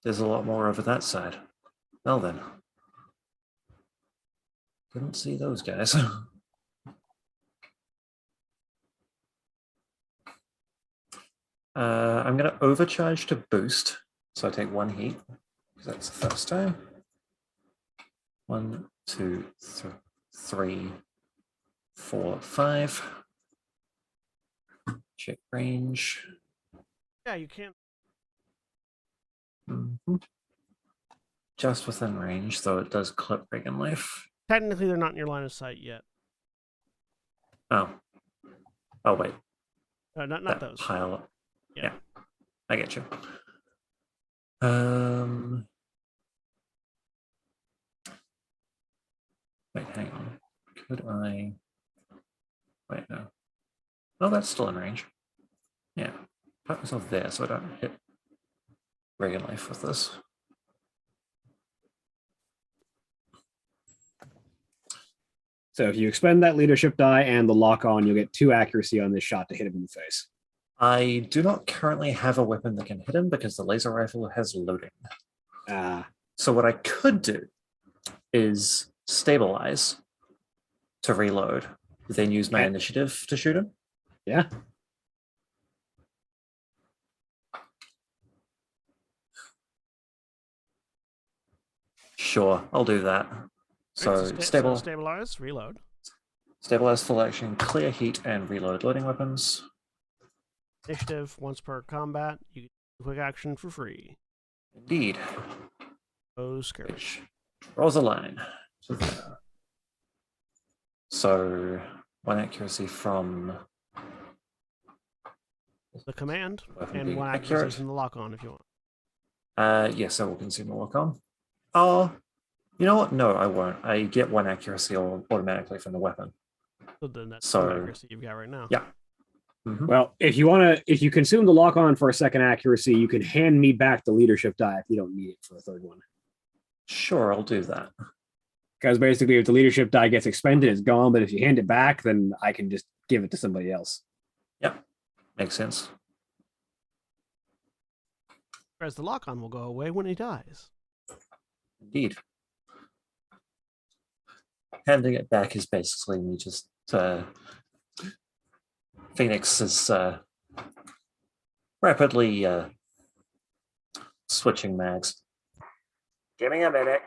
there's a lot more over that side. Well then. Couldn't see those guys. I'm going to overcharge to boost. So I take 1 heat, because that's the first time. 1, 2, 3, 4, 5. Check range. Yeah, you can. Just within range, though it does clip Regan Life. Technically, they're not in your line of sight yet. Oh. Oh, wait. Not That those. pile up. Yeah. Yeah, I get you. Wait, hang on. Could I? Wait, no. Oh, that's still in range. Yeah. Put myself there so I don't hit Regan Life with this. So if you expend that leadership die and the lock on, you'll get 2 accuracy on this shot to hit him in the face. I do not currently have a weapon that can hit him because the laser rifle has loading. So what I could do is stabilize to reload, then use my initiative to shoot him. Yeah. Sure, I'll do that. So Stabilize, reload. Stabilize full action, clear heat, and reload loading weapons. Initiative once per combat. You get quick action for free. Indeed. Oh, skirmish. Which draws a line. So 1 accuracy from The command, weapon and being 1 accuracy accurate. from the lock on if you want. Yes, I will consume the lock on. Oh, you know what? No, I won't. I get 1 accuracy automatically from the weapon. So then that's So- 2 accuracy you've got right now. Yeah. Mhm. Well, if you consume the lock on for a 2nd accuracy, you can hand me back the leadership die if you don't need it for a 3rd one. Sure, I'll do that. Because basically, if the leadership die gets expended, it's gone. But if you hand it back, then I can just give it to somebody else. Yep, makes sense. Whereas the lock on will go away when he dies. Indeed. Handing it back is basically me just Phoenix is rapidly switching mags. Give me a minute.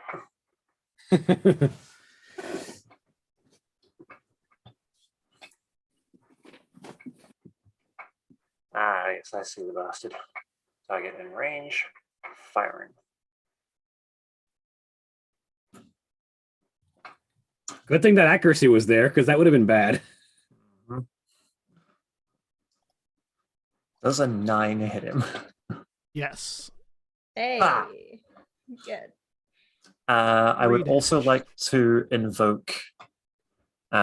Ah, yes, I see the bastard. Target in range. Firing. Good thing that accuracy was there, because that would have been bad. Does a 9 hit him? Yes. Hey, Ah. good. I would 3 also damage. like to invoke. You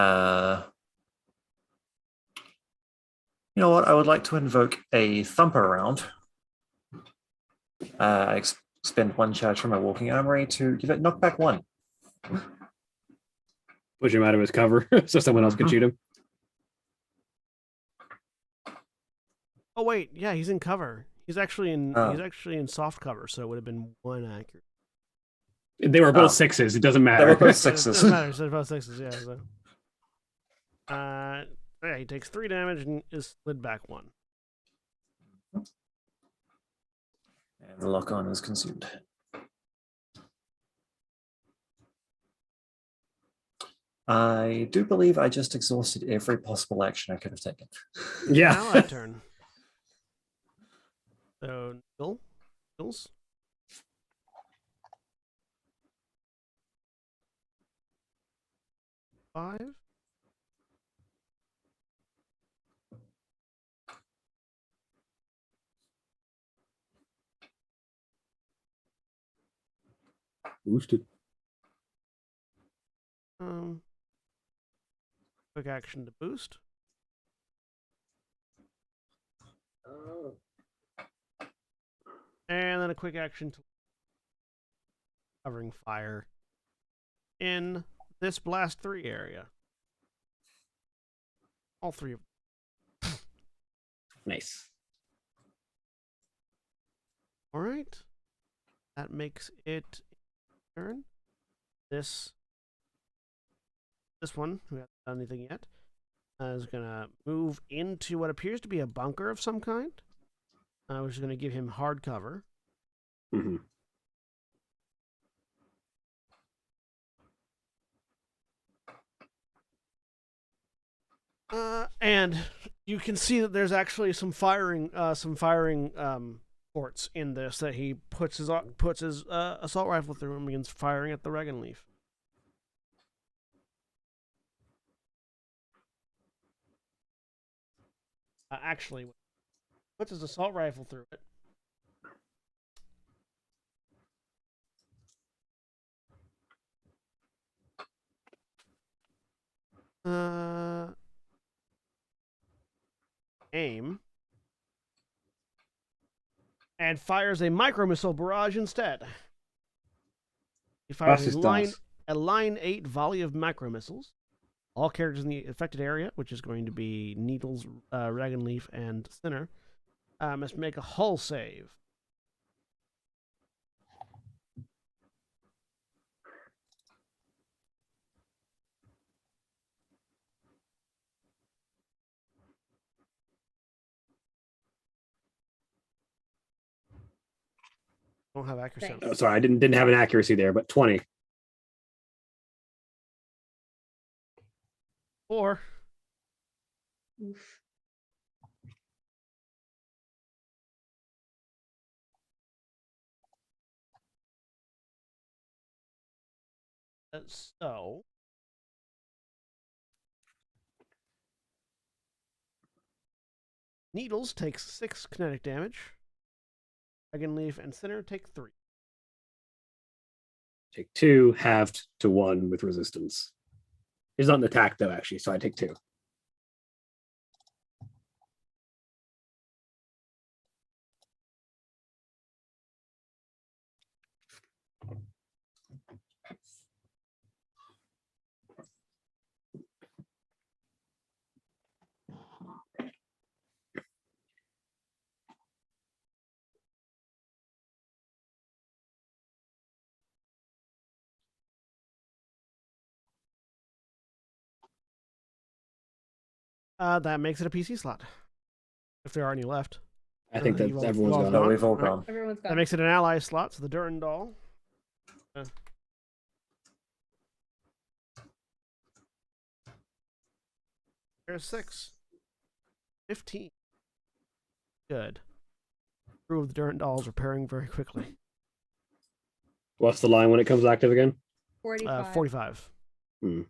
know what? I would like to invoke a thumper round. I spend 1 charge from my walking armory to give it knockback 1. Push him out of his cover so someone else can Mhm. shoot him. Oh wait, yeah, he's in cover. He's actually in Oh. he's actually in soft cover, so it would have been 1 accurate. They were both Oh. 6s. It doesn't They matter. were both It 6s. doesn't matter. So both 6s, yeah. So. Yeah, he takes 3 damage and is slid back 1. And the lock on is consumed. I do believe I just exhausted every possible action I could have taken. Yeah. Ally turn. So Nils. Five. Boosted. Quick action to boost. And then a quick action to covering fire in this blast 3 area. All 3 of them. Nice. All right. That makes it turn. This one, who hasn't done anything yet, is going to move into what appears to be a bunker of some kind, which is going to give him hard cover. Mm-hmm. And you can see that there's actually some firing ports in this that he puts his assault rifle through and begins firing at the Regan Leaf. Actually, puts his assault rifle through it. Aim. And fires a micro missile barrage instead. He fires a line 8 volley of macro missiles. All characters in the affected area, which is going to be Needles, Regan Leaf, and Sinner, must make a hull save. Don't have accuracy. Thanks. Oh, sorry, I didn't have an accuracy there, but 20. 4. Oof. So Needles takes 6 kinetic damage. Regan Leaf and Sinner take 3. Take 2, halved to 1 with resistance. He's not an attack, though, actually, so I take 2. That makes it a PC slot. If there are any left. I think that You've all everyone's gone. gone. No, we've all Right. gone. Everyone's That got makes it an ally slot, so the Durandal. There's 6. 15. Good. Crew of the Durandal is repairing very quickly. What's the line when it comes active again? 45. 45. Hmm.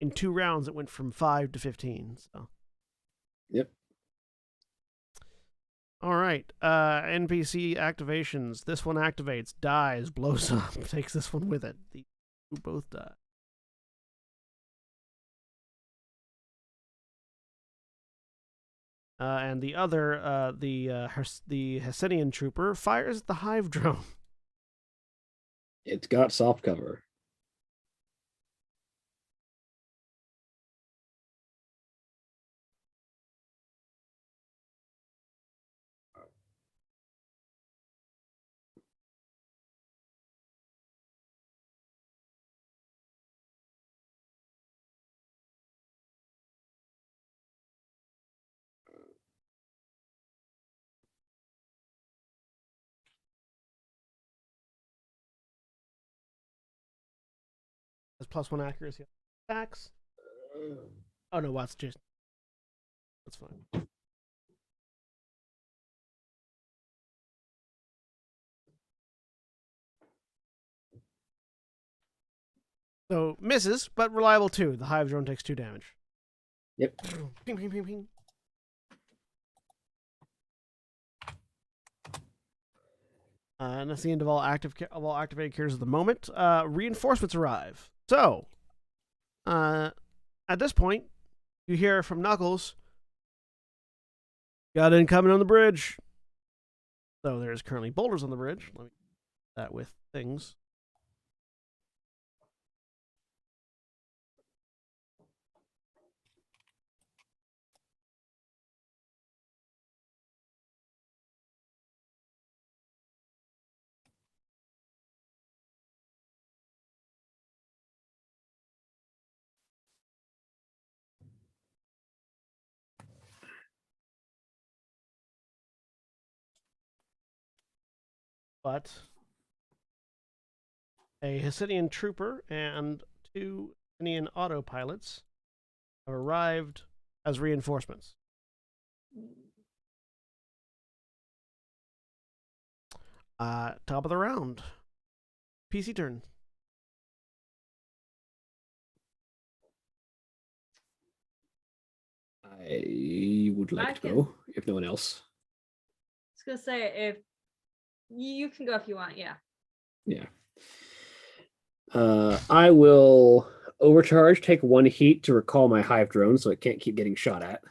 In 2 rounds, it went from 5 to 15. So. Yep. All right. NPC activations. This one activates, dies, blows up, takes this one with it. The two both die. And the other, the Hesinian trooper, fires the hive drone. It's got soft cover. Has +1 accuracy attacks. Oh no, Watts just. That's fine. So misses, but reliable too. The hive drone takes 2 damage. Yep. Ping, ping, ping, ping. And that's the end of all activated characters at the moment. Reinforcements arrive. So, at this point, you hear from Knuckles, "Got incoming on the bridge." So there's currently boulders on the bridge. Let me do that with things. But a Hesinian trooper and 2 Hesinian autopilots have arrived as reinforcements. Top of the round. PC turn. I would like I to can- go, if no one else. I was gonna say, if you can go if you want, yeah. Yeah. I will overcharge, take 1 heat to recall my hive drone so it can't keep getting shot at.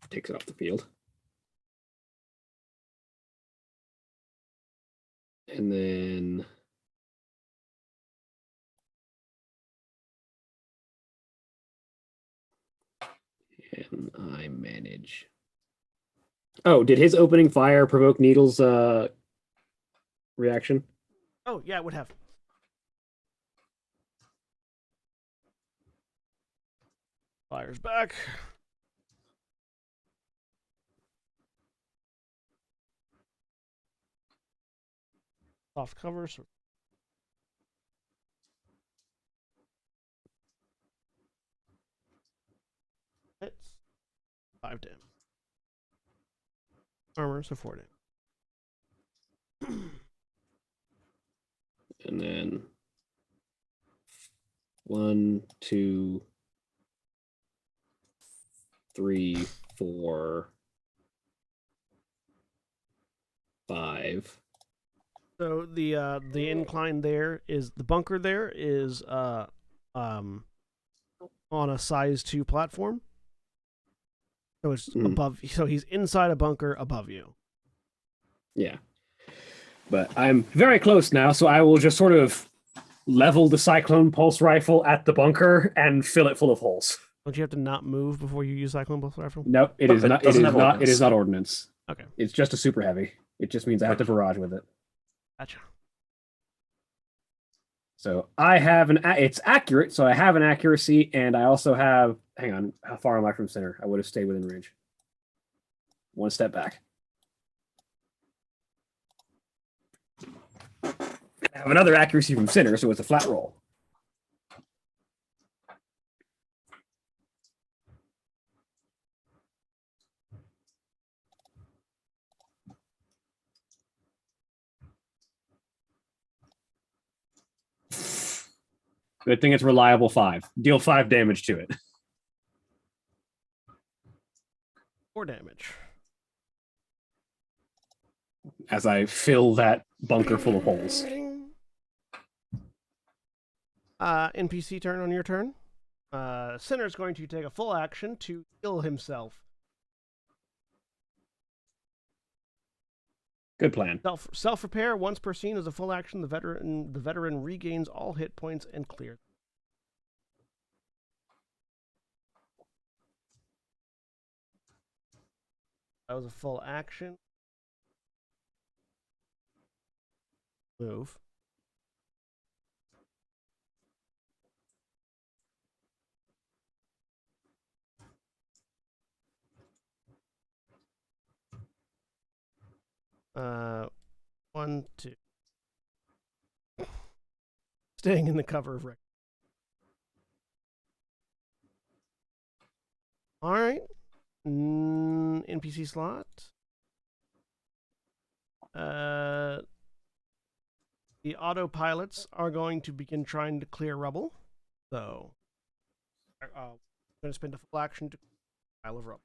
Takes it off the field. And then can I manage? Oh, did his opening fire provoke Needle's reaction? Oh, yeah, it would have. Fires back. Soft cover. So hits. 5 damage. Armor, so 4 damage. And then 1, 2, 3, 4, 5. So the incline there is the bunker there is on a size 2 platform. So it's above, so he's inside a bunker above you. Yeah. But I'm very close now, so I will just sort of level the Cyclone Pulse Rifle at the bunker and fill it full of holes. Don't you have to not move before you use Cyclone Pulse Rifle? No, it is It not. It doesn't is have not. It ordnance. is not ordnance. Okay. It's just a super heavy. It just means I have to barrage with it. Gotcha. So I have an. It's accurate, so I have an accuracy, and I also have. Hang on, how far am I from center? I would have stayed within range. 1 step back. I have another accuracy from center, so it's a flat roll. Good thing it's reliable 5. Deal 5 damage to it. 4 damage. As I fill that bunker full of holes. NPC turn on your turn. Sinner's going to take a full action to heal himself. Good plan. Self repair once per scene is a full action. The veteran regains all hit points and clears. That was a full action. Move. One, two. Staying in the cover of Rick. All right. NPC slot. The autopilots are going to begin trying to clear rubble. So, I'm going to spend a full action to clear a pile of rubble.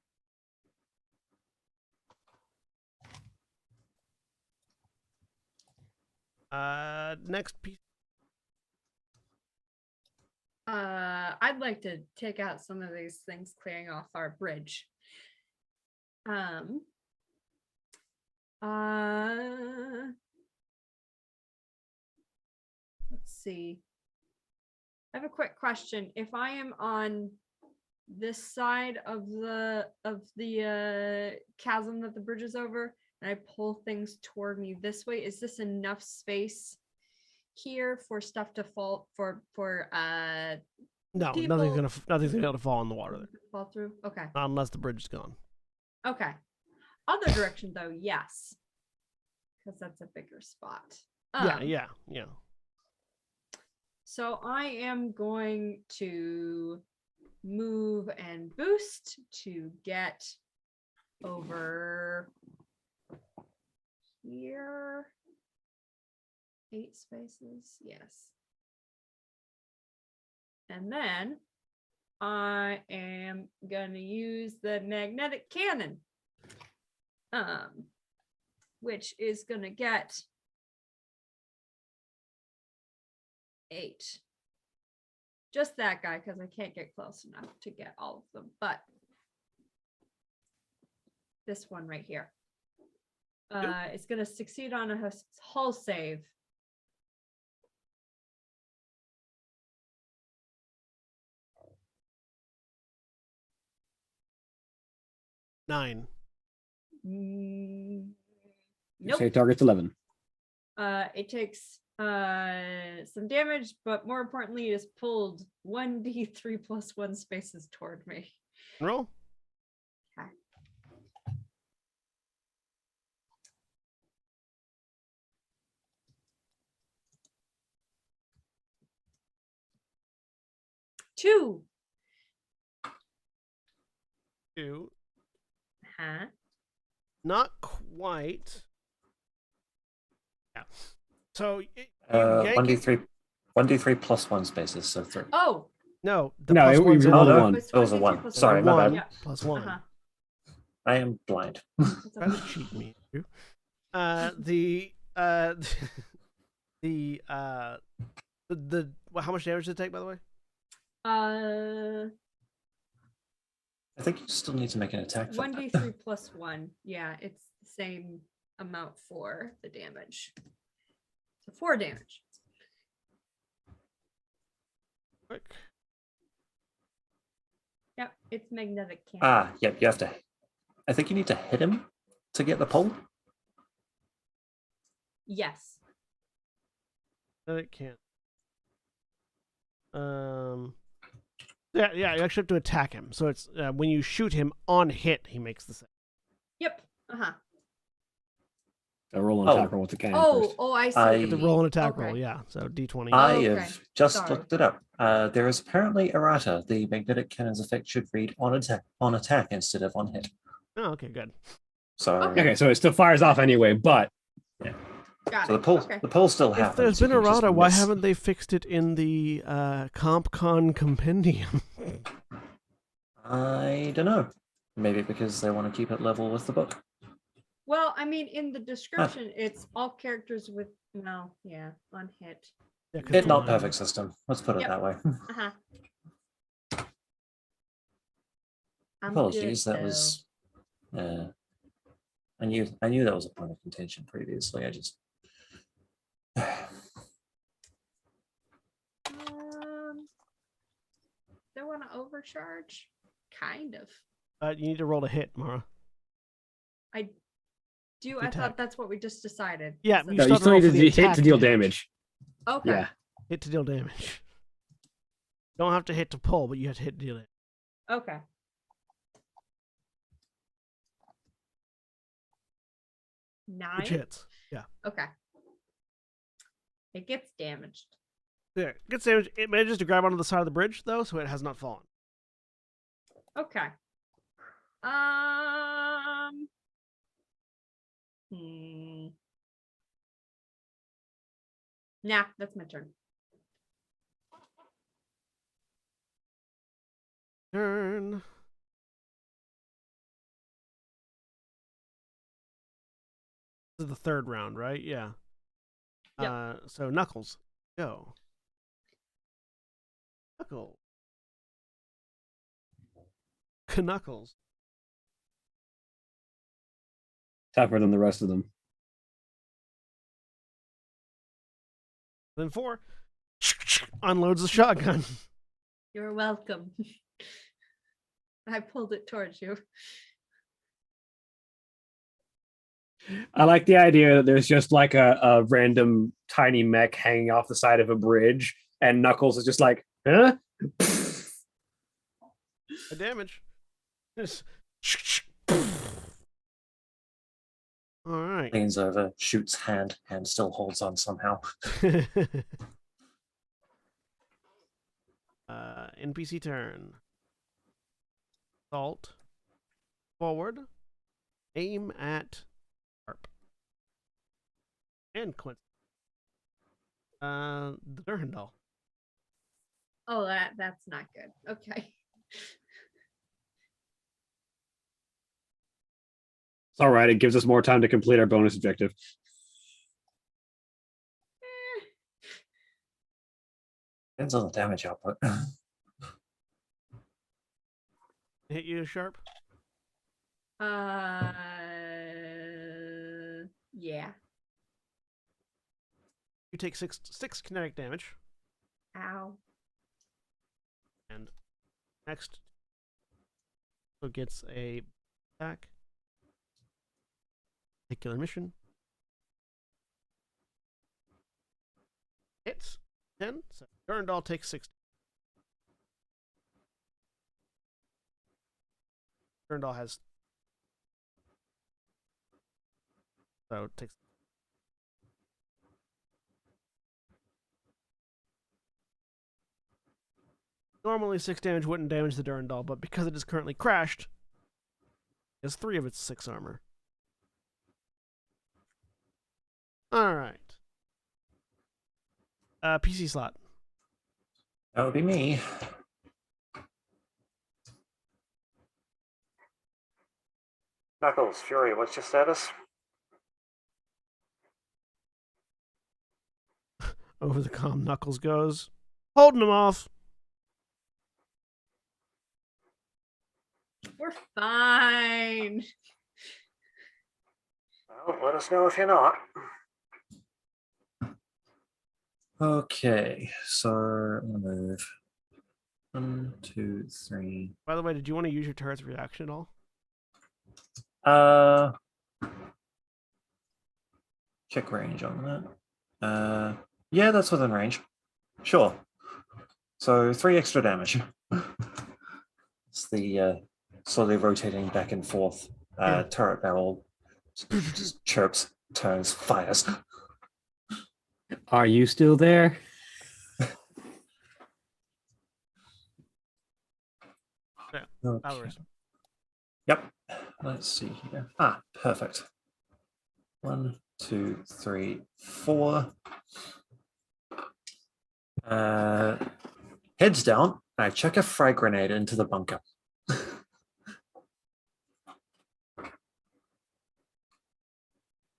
Next piece. I'd like to take out some of these things clearing off our bridge. Let's see. I have a quick question. If I am on this side of the chasm that the bridge is over, and I pull things toward me this way, is this enough space here for stuff to fall No, people- nothing's gonna be able to fall in the water there. fall through? Okay. Not unless the bridge is gone. Okay. Other direction though, yes. Because that's a bigger spot. Yeah. So I am going to move and boost to get over here. 8 spaces, yes. And then I am gonna use the magnetic cannon, which is gonna get 8. Just that guy, because I can't get close enough to get all of them, but this one right here. It's gonna succeed on a hull save. Nine. Nope. Say target's 11. It takes some damage, but more importantly, it is pulled 1d3 plus 1 spaces toward me. Roll. Okay. Two. Huh? Not quite. Yeah. So One d three plus 1 spaces, so 3. Oh. no, the No, plus it- one's we in rolled the- a 1. It's It was a 1d3 1. plus Sorry, my one. bad. Yeah. Plus 1. Uh-huh. I am blind. It's Try to okay. cheat me. You. How much damage did it take, by the way? I think you still need to make an attack for that. 1d3 plus 1. Yeah, it's the same amount for the damage. So 4 damage. Quick. Yep, it's magnetic cannon. Ah, yep, you have to. I think you need to hit him to get the pull. Yes. No, it can't. Yeah, you actually have to attack him. So it's when you shoot him on hit, he makes the save. Yep. Uh-huh. So roll an Oh. attack roll with the cannon first. I see. I- You have to roll an attack roll, Okay. yeah. So D20. I okay. have just Sorry. looked it up. There is apparently errata. The magnetic cannon's effect should read on attack instead of on hit. Oh, okay, good. So Okay. Okay, so it still fires off anyway, but Got So it. the poll, Okay. the poll still happens. If there's you been can just errata, why miss. haven't they fixed it in the CompCon compendium? I don't know. Maybe because they want to keep it level with the book. Well, I mean, in the description, it's all characters with unhit. Yeah, 'cause It's the- not perfect system. Let's put it Yep. that way. Uh-huh. I'm Apologies. good, That was. I knew that was a point of contention previously. I just. They want to overcharge? Kind of. you need to roll a hit, Mara. I do. The I thought attack. that's what we just decided. Yeah, So you No, still you have to still roll need for to the hit to attack deal damage. damage. okay. Yeah. Hit to deal damage. Don't have to hit to pull, but you have to hit to deal it. Okay. Nine. Which hits. Yeah. Okay. It gets damaged. Yeah. Gets damage. It manages to grab onto the side of the bridge, though, so it has not fallen. Okay. Nah, that's my turn. Turn. This is the third round, right? Yeah. Yep. So Knuckles, go. Knuckles. Knuckles. Tougher than the rest of them. Then 4. Unloads the shotgun. You're welcome. I pulled it towards you. I like the idea that there's just like a random tiny mech hanging off the side of a bridge, and Knuckles is just like, huh? The damage. Just all right. Leans over, shoots hand still holds on somehow. NPC turn. Salt. Forward. Aim at Corp. And Quint. The Durandal. Oh, that's not good. Okay. It's all right. It gives us more time to complete our bonus objective. Depends on the damage output. Hit you sharp. Yeah. You take six kinetic damage. Ow. And next, so gets a attack. Particular mission. Hits 10. So Durandal takes 6. Durandal has. So it takes. Normally 6 damage wouldn't damage the Durandal, but because it is currently crashed, it has 3 of its 6 armor. Alright. PC slot. That would be me. Knuckles, Fury, what's your status? Over the comm, Knuckles goes. Holding him off. We're fine. Well, let us know if you're not. Okay, so I'm gonna move 1, 2, 3. By the way, did you want to use your turret's reaction at all? Check range on that. Yeah, that's within range. Sure. So 3 extra damage. It's the slowly rotating back and forth turret barrel. Just chirps, turns, fires. Are you still there? Okay. Hours. Yep. Let's see here. Perfect. 1, 2, 3, 4. Heads down. I chuck a frag grenade into the bunker.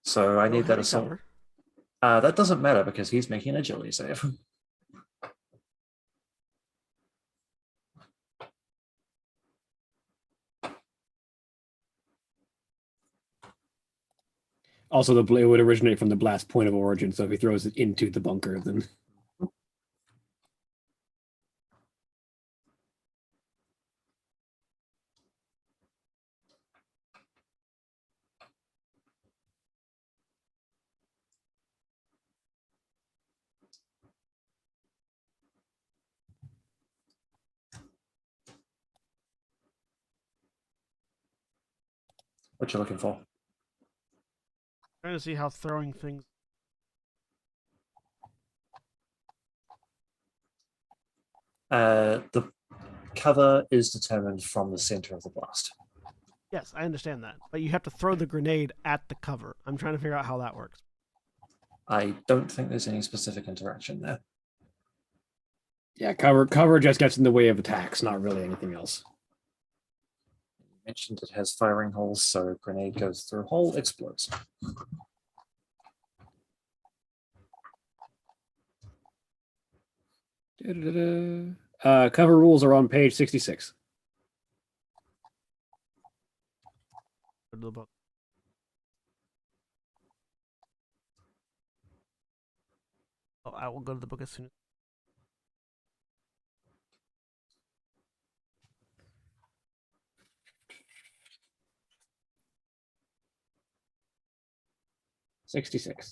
So I Go need ahead that and assault. cover. That doesn't matter because he's making an agility save. Also, the blade would originate from the blast point of origin, so if he throws it into the bunker, then What you looking for? Trying to see how throwing things. The cover is determined from the center of the blast. Yes, I understand that, but you have to throw the grenade at the cover. I'm trying to figure out how that works. I don't think there's any specific interaction there. yeah, cover just gets in the way of attacks, not really anything else. You mentioned it has firing holes, so grenade goes through hole, explodes. Cover rules are on page 66. Go to the book. Oh, I will go to the book as soon as. $66.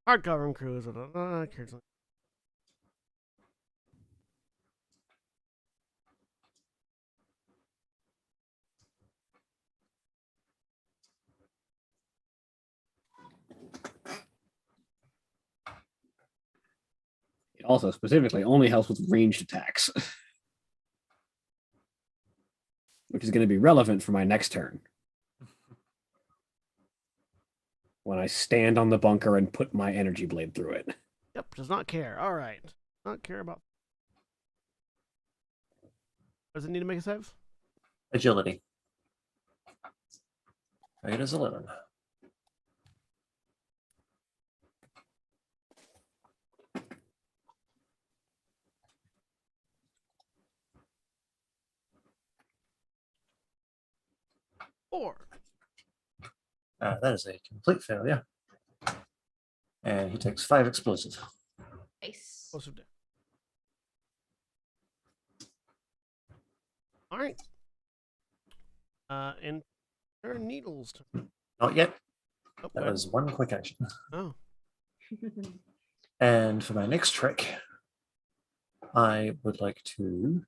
Hardcover and cruise. It also specifically only helps with ranged attacks, which is going to be relevant for my next turn. When I stand on the bunker and put my energy blade through it. Yep, does not care. All right. Not care about. Does it need to make a save? Agility. It is 11. Four. That is a complete failure. And he takes 5 explosive. Nice. Explosive damage. All right. And there are needles. Not yet. Oh, That good. was one quick action. Oh, And for my next trick, I would like to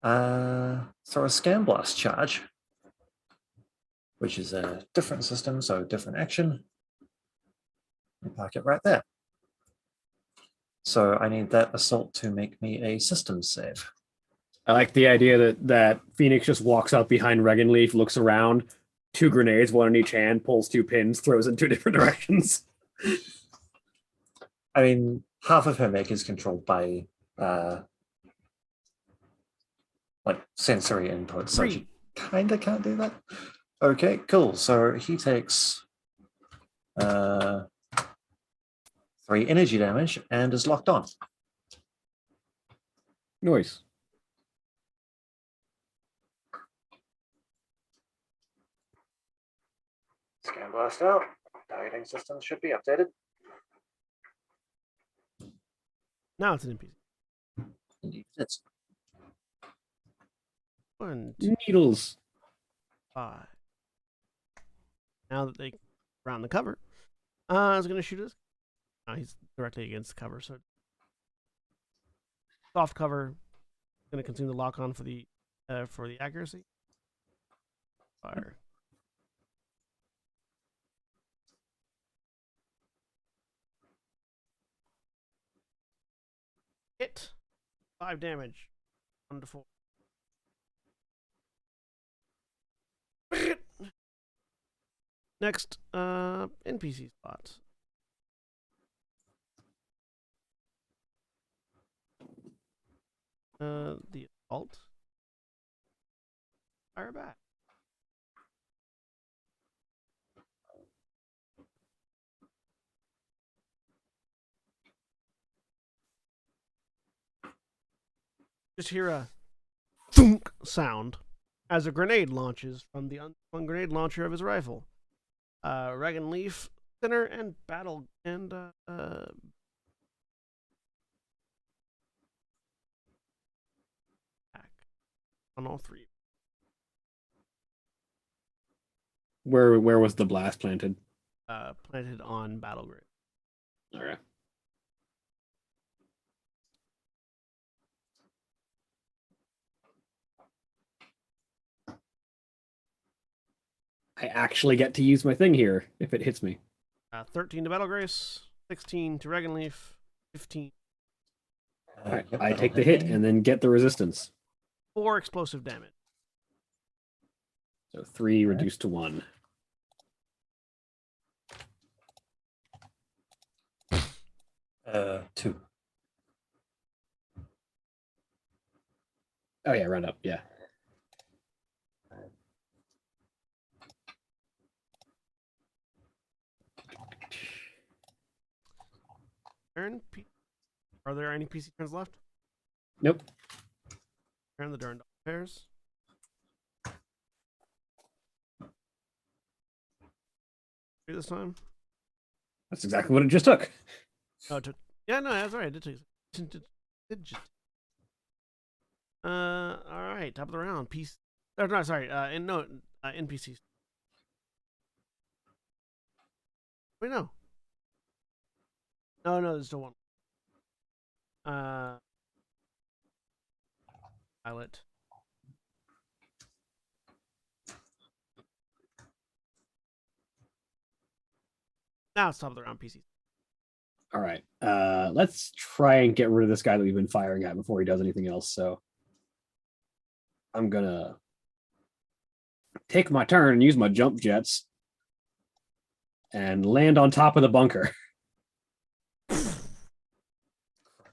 throw a scan blast charge, which is a different system, so different action. And park it right there. So I need that assault to make me a system save. I like the idea that Phoenix just walks up behind Reganleaf, looks around, 2 grenades, one in each hand, pulls 2 pins, throws in 2 different directions. I mean, half of her make is controlled by like sensory input, so she kind of can't do that. Okay, cool. So he takes 3 energy damage and is locked on. Noise. Scan blast out. Targeting systems should be updated. now it's an NPC. Indeed, it is. 1, 2, Needles. 5. Now that they around the cover, I was going to shoot us. He's directly against the cover, so soft cover. Going to consume the lock on for the accuracy. Fire. Hit. 5 damage. 1 to 4. Next, NPC spot. The alt. Fire back. Just hear a thunk sound as a grenade launches from the unslung grenade launcher of his rifle. Regan Leaf, Thinner, and Battle and back on all 3. Where was the blast planted? Planted on Battle Grid. All right. I actually get to use my thing here if it hits me. 13 to Battle Grace, 16 to Regan Leaf, 15. All right, Yep, I that'll take the hit hit me. and then get the resistance. 4 explosive damage. So 3 Alright. reduced to 1. Two. Oh yeah, round up. Yeah. Turn. Are there any PC turns left? Nope. Turn the Durandal pairs. This time. That's exactly what it just took. Oh, it took. Yeah, no, that's right. It did take. All right. Top of the round. Peace. Oh, no, sorry. NPCs. Wait, no. No, there's still one. Pilot. Now it's top of the round. PCs. All right. Let's try and get rid of this guy that we've been firing at before he does anything else. So I'm gonna take my turn and use my jump jets and land on top of the bunker.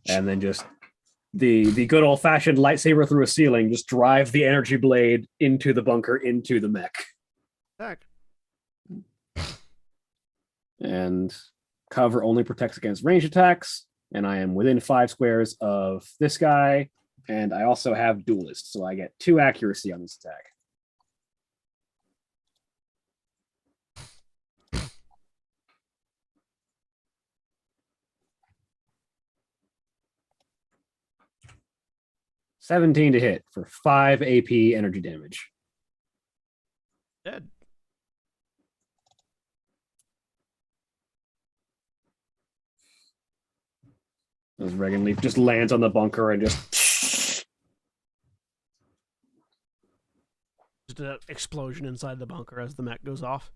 And then just the good old fashioned lightsaber through a ceiling, just drive the energy blade into the bunker, into the mech. Attack. And cover only protects against range attacks. And I am within 5 squares of this guy. And I also have duelist, so I get 2 accuracy on this attack. $17 to hit for 5 AP energy damage. Dead. As Regan Leaf just lands on the bunker and just Just an explosion inside the bunker as the mech goes off.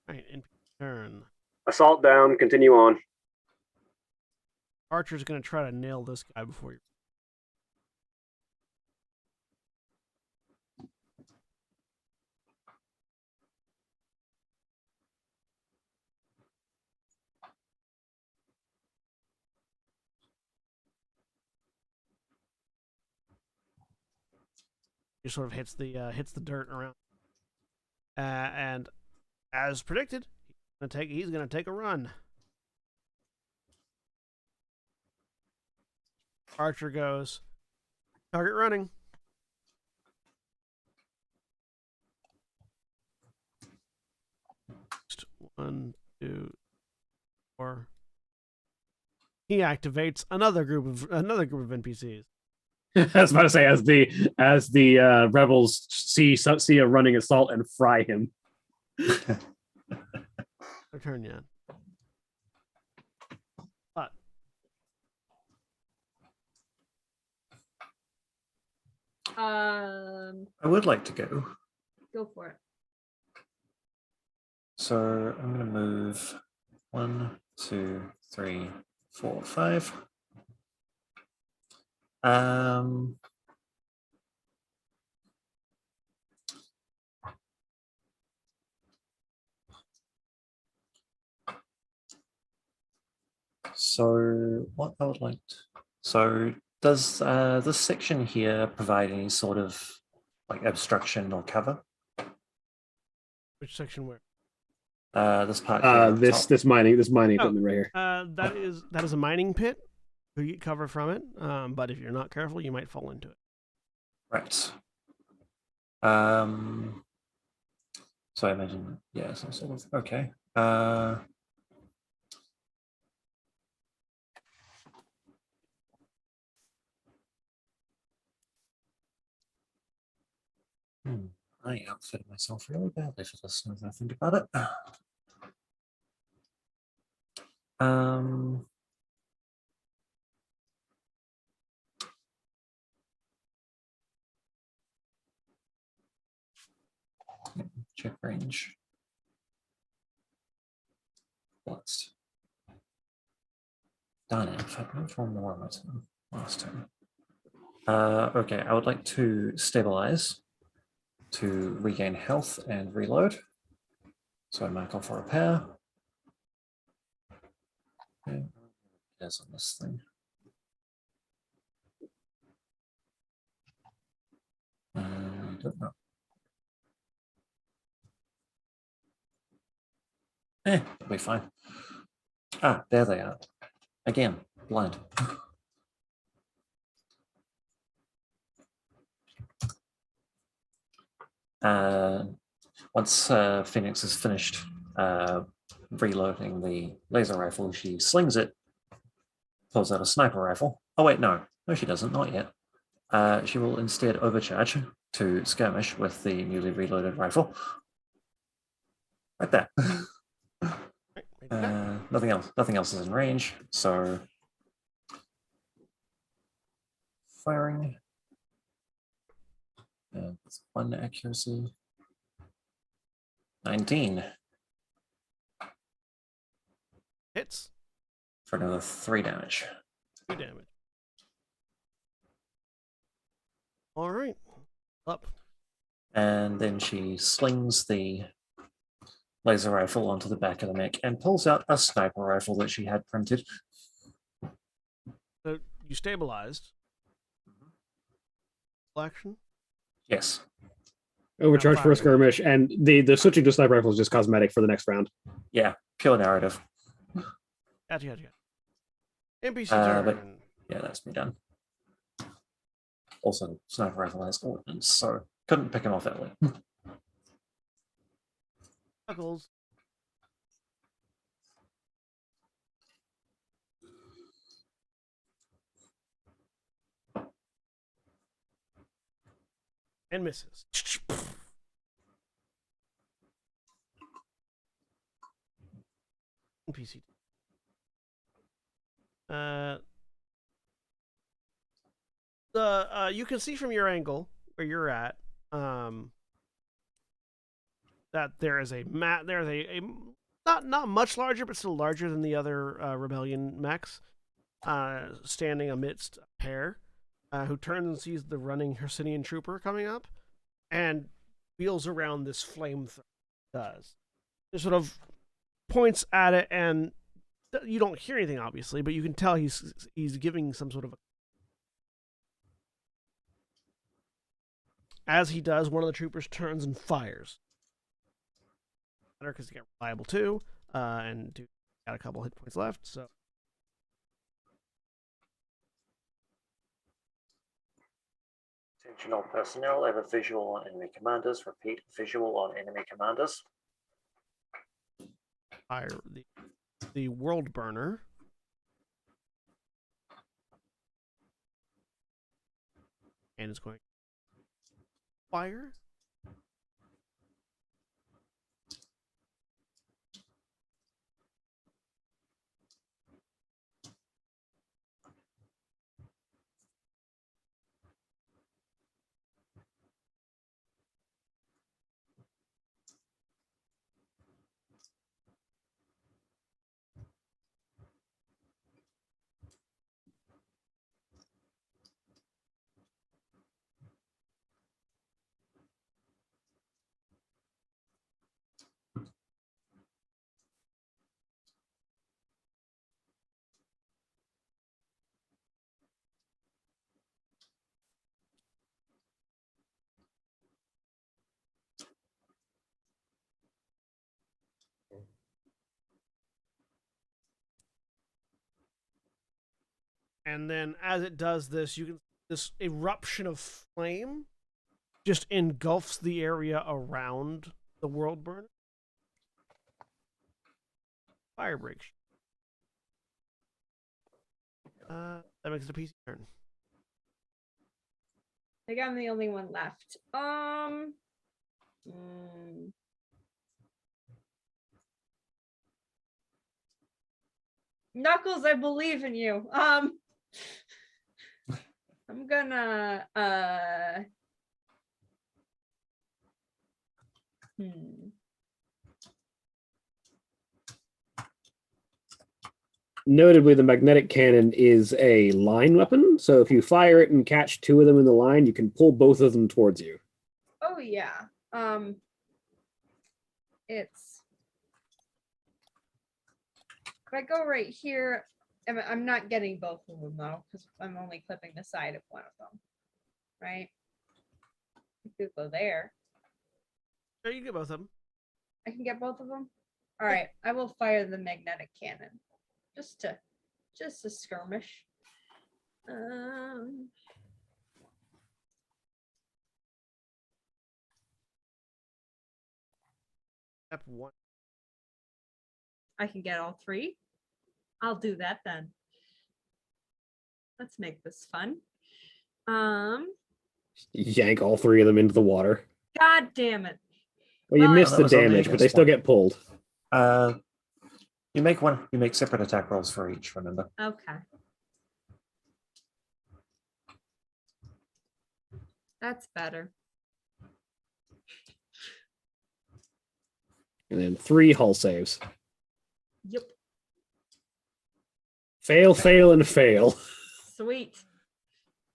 Alright, in turn. assault down, continue on. Archer's gonna try to nail this guy before you. He sort of hits the dirt around, and as predicted, he's gonna take a run. Archer goes, target running. Just 1, 2, 4. He activates another group of NPCs. I was about to say, as the rebels see a running assault and fry him. Their turn, yeah. But I would like to go. Go for it. So I'm going to move 1, 2, 3, 4, 5. Um, so what I would like to, so does this section here provide any sort of like obstruction or cover? Which section where? This part here. up top. This mining Oh, equipment right here. That is a mining pit. You get cover from it, but if you're not careful, you might fall into it. Right. So I imagine, yeah, some sort of, okay. I outfitted myself really badly for this, now that I think about it. Check range. Blast. Darn it, if I'd moved one more on my turn last turn. Okay, I would like to stabilize to regain health and reload. So I mark off a repair. Okay. There's on this thing. I don't know. It'll be fine. Ah, there they are. Again, blind. Once Phoenix is finished reloading the laser rifle, she slings it, pulls out a sniper rifle. Oh wait, no, she doesn't, not yet. She will instead overcharge to skirmish with the newly reloaded rifle. Like that. Nothing else is in range, so firing. It's 1 accuracy. 19. Hits. For another 3 damage. 3 damage. All right. Up. And then she slings the laser rifle onto the back of the mech and pulls out a sniper rifle that she had printed. So you stabilized. Action. Yes. Overcharge for a skirmish, and the switching to sniper rifle is just cosmetic for the next round. Yeah, pure narrative. Gotcha. NPC turn. Yeah, that's me done. Also, sniper rifle has ordnance, so couldn't pick him off early. Knuckles. And misses. NPC. You can see from your angle where you're at, that there is a not much larger, but still larger than the other rebellion mechs, standing amidst a pair, who turns and sees the running Hesinian trooper coming up, and wheels around this flamethrower. Does it sort of points at it, and you don't hear anything obviously, but you can tell he's giving some sort of. As he does, one of the troopers turns and fires. Because he got reliable too, and got a couple hit points left. So Attention all personnel, have a visual on enemy commanders. Repeat, visual on enemy commanders. fire the world burner. And it's going to fire. And then as it does this, you can this eruption of flame just engulfs the area around the world burner. Fire breaks. That makes it a PC turn. I think I'm the only one left. Knuckles, I believe in you. I'm gonna Notably, the magnetic cannon is a line weapon, so if you fire it and catch two of them in the line, you can pull both of them towards you. Oh yeah. It's if I go right here, I'm not getting both of them though, because I'm only clipping the side of one of them. Right? I could go there. Sure, you get both of them. I can get both of them. All right, I will fire the magnetic cannon, just to skirmish. Step 1. I can get all three. I'll do that then. Let's make this fun. Yank all three of them into the water. God damn it. Well, you Well, miss that the was only damage, but they against still one. get pulled. You make separate attack rolls for each, remember? Okay. That's better. And then 3 hull saves. Yep. Fail, fail, and fail. Sweet.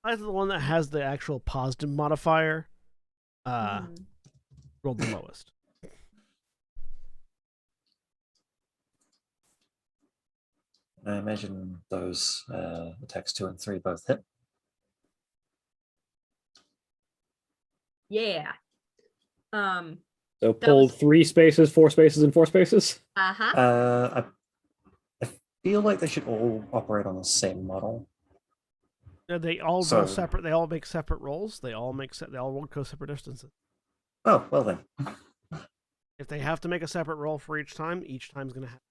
That's the one that has the actual positive modifier. Rolled the lowest. I imagine those attacks 2 and 3 both hit. Yeah. So pulled 3 spaces, 4 spaces, and 4 spaces. Uh-huh. I feel like they should all operate on the same model. They all So- roll separate. They all make separate rolls. They all go separate distances. Oh, well then. If they have to make a separate roll for each time's going to have.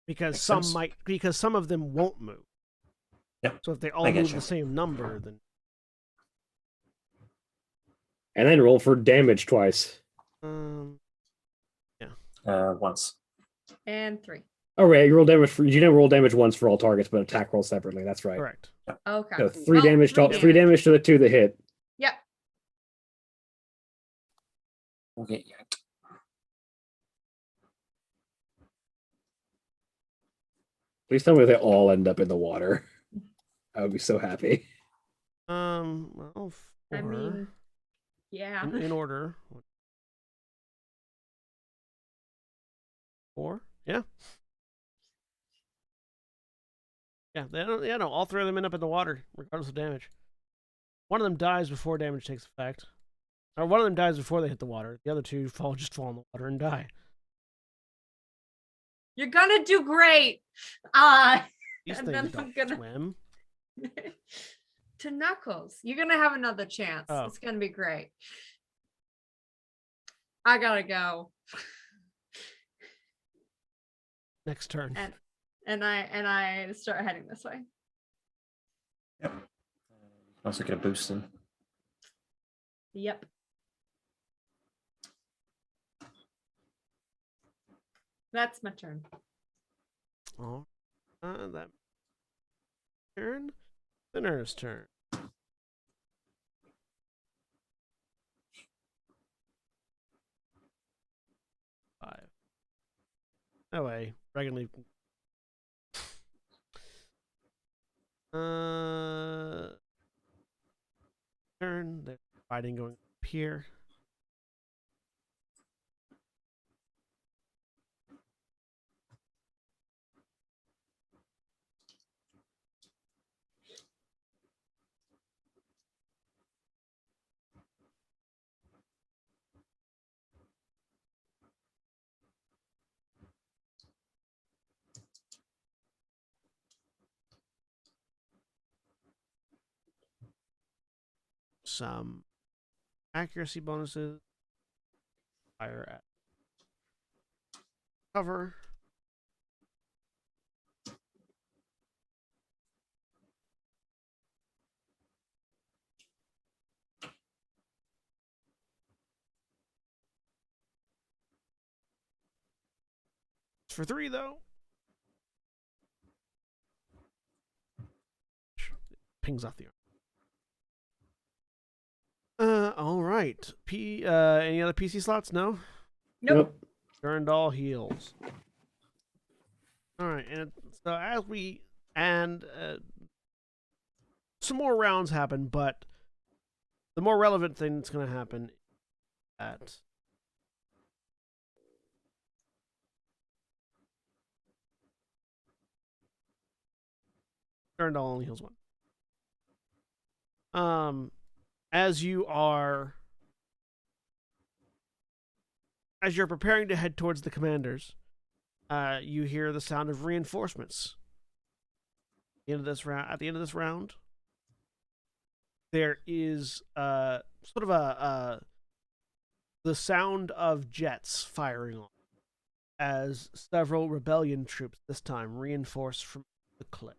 Because Makes some sense. because some of them won't move. Yep. So if they all I move getcha. the same number, then And then roll for damage twice. Once. And 3. Oh, right. You don't roll damage once for all targets, but attack roll separately. That's right. correct. Okay. So 3 damage to 3 damage. damage to the 2 that hit. Yep. We'll get yanked. Please tell me they all end up in the water. I would be so happy. Well, 4 I mean, yeah. in order. 4, yeah. Yeah, no, all 3 of them end up in the water, regardless of damage. One of them dies before damage takes effect. Or one of them dies before they hit the water. The other 2 just fall in the water and die. You're gonna do great. These And things then don't I'm gonna- swim. To Knuckles. You're gonna have another chance. Oh. It's gonna be great. I gotta go. Next turn. And I start heading this way. Yep. Also get a boost in. Yep. That's my turn. Oh, that turn. Sinner's turn. 5. No way. Dragon Leap. Turn. They're fighting going up here. some accuracy bonuses. Fire at cover. For 3 though. Pings off the arm. All right. Any other PC slots? No. Nope. Durandal heals. All right, and so as we some more rounds happen, but the more relevant thing that's going to happen at Durandal only heals 1. As you're preparing to head towards the commanders, you hear the sound of reinforcements. At the end of this round, there is sort of the sound of jets firing on as several rebellion troops this time reinforce from the cliff.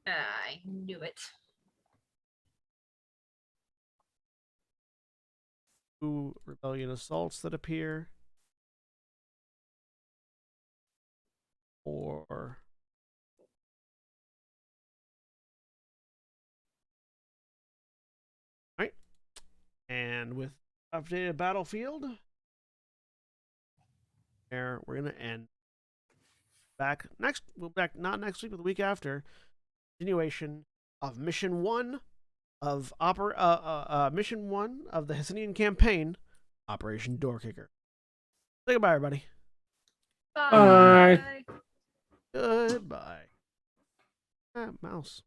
I knew it. 2 rebellion assaults that appear. 4. Right. And with updated battlefield, there we're gonna end. Back not next week, but the week after. Continuation of mission 1 of mission 1 of the Hesinian campaign, Operation Doorkicker. Say goodbye, everybody. Bye. Bye. Goodbye. Mouse.